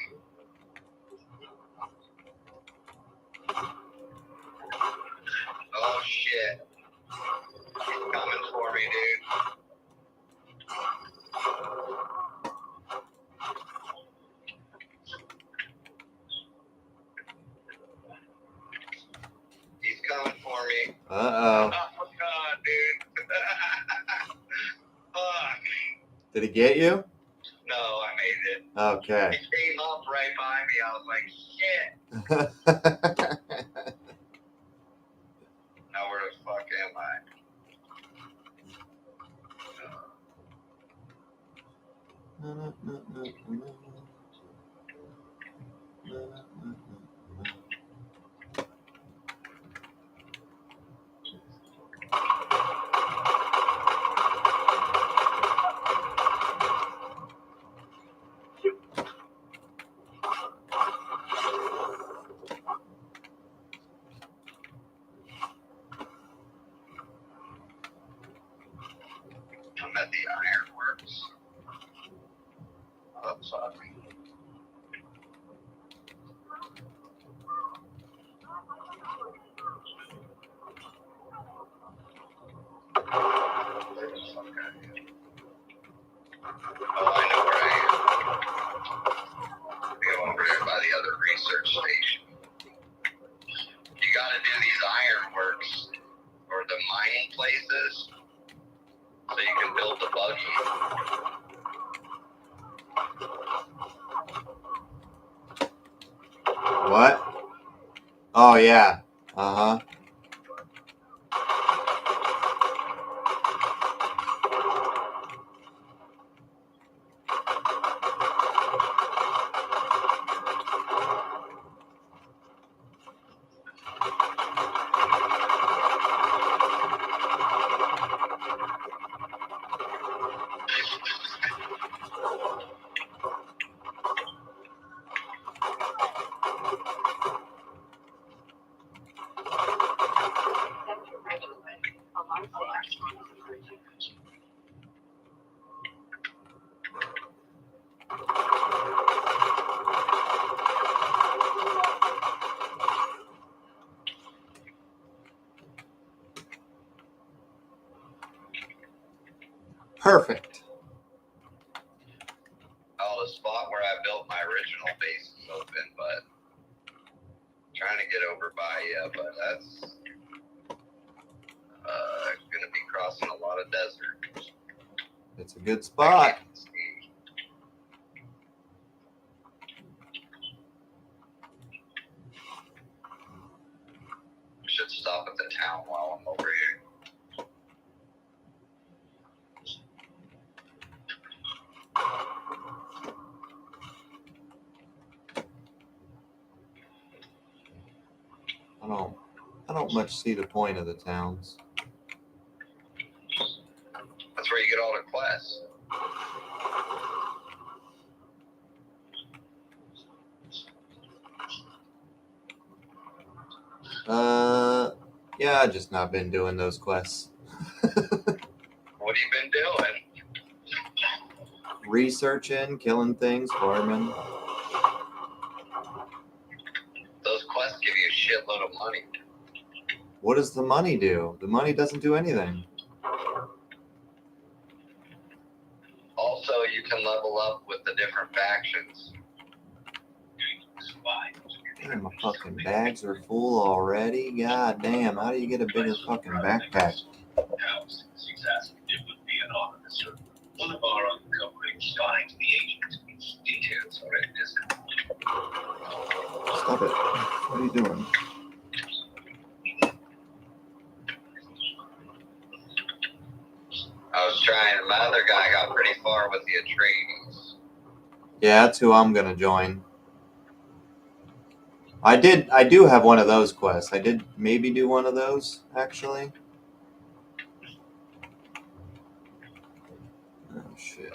Oh, shit. He's coming for me, dude. He's coming for me. Uh-oh. Oh, God, dude. Fuck. Did he get you? No, I made it. Okay. He came up right by me. I was like, shit. Now where the fuck am I? I'm at the ironworks. Oh, sorry. Oh, I know where I am. Go over there by the other research station. You gotta do these ironworks or the mining places so you can build the buggy. What? Oh, yeah. Uh-huh. Perfect. Oh, the spot where I built my original base is open, but trying to get over by you, but that's gonna be crossing a lot of desert. It's a good spot. Should stop at the town while I'm over here. I don't much see the point of the towns. That's where you get all the quests. Yeah, I just not been doing those quests. What have you been doing? Researching, killing things, farming. Those quests give you a shitload of money. What does the money do? The money doesn't do anything. different factions. Damn, my fucking bags are full already. God damn, how do you get a bigger fucking backpack? It would be an honor to serve. One of our uncovering spies, the agent, details are in this. Stop it. What are you doing? I was trying, my other guy got pretty far with the Atreides. Yeah, that's who I'm gonna join. I do have one of those quests. I did maybe do one of those, actually. Oh, shit.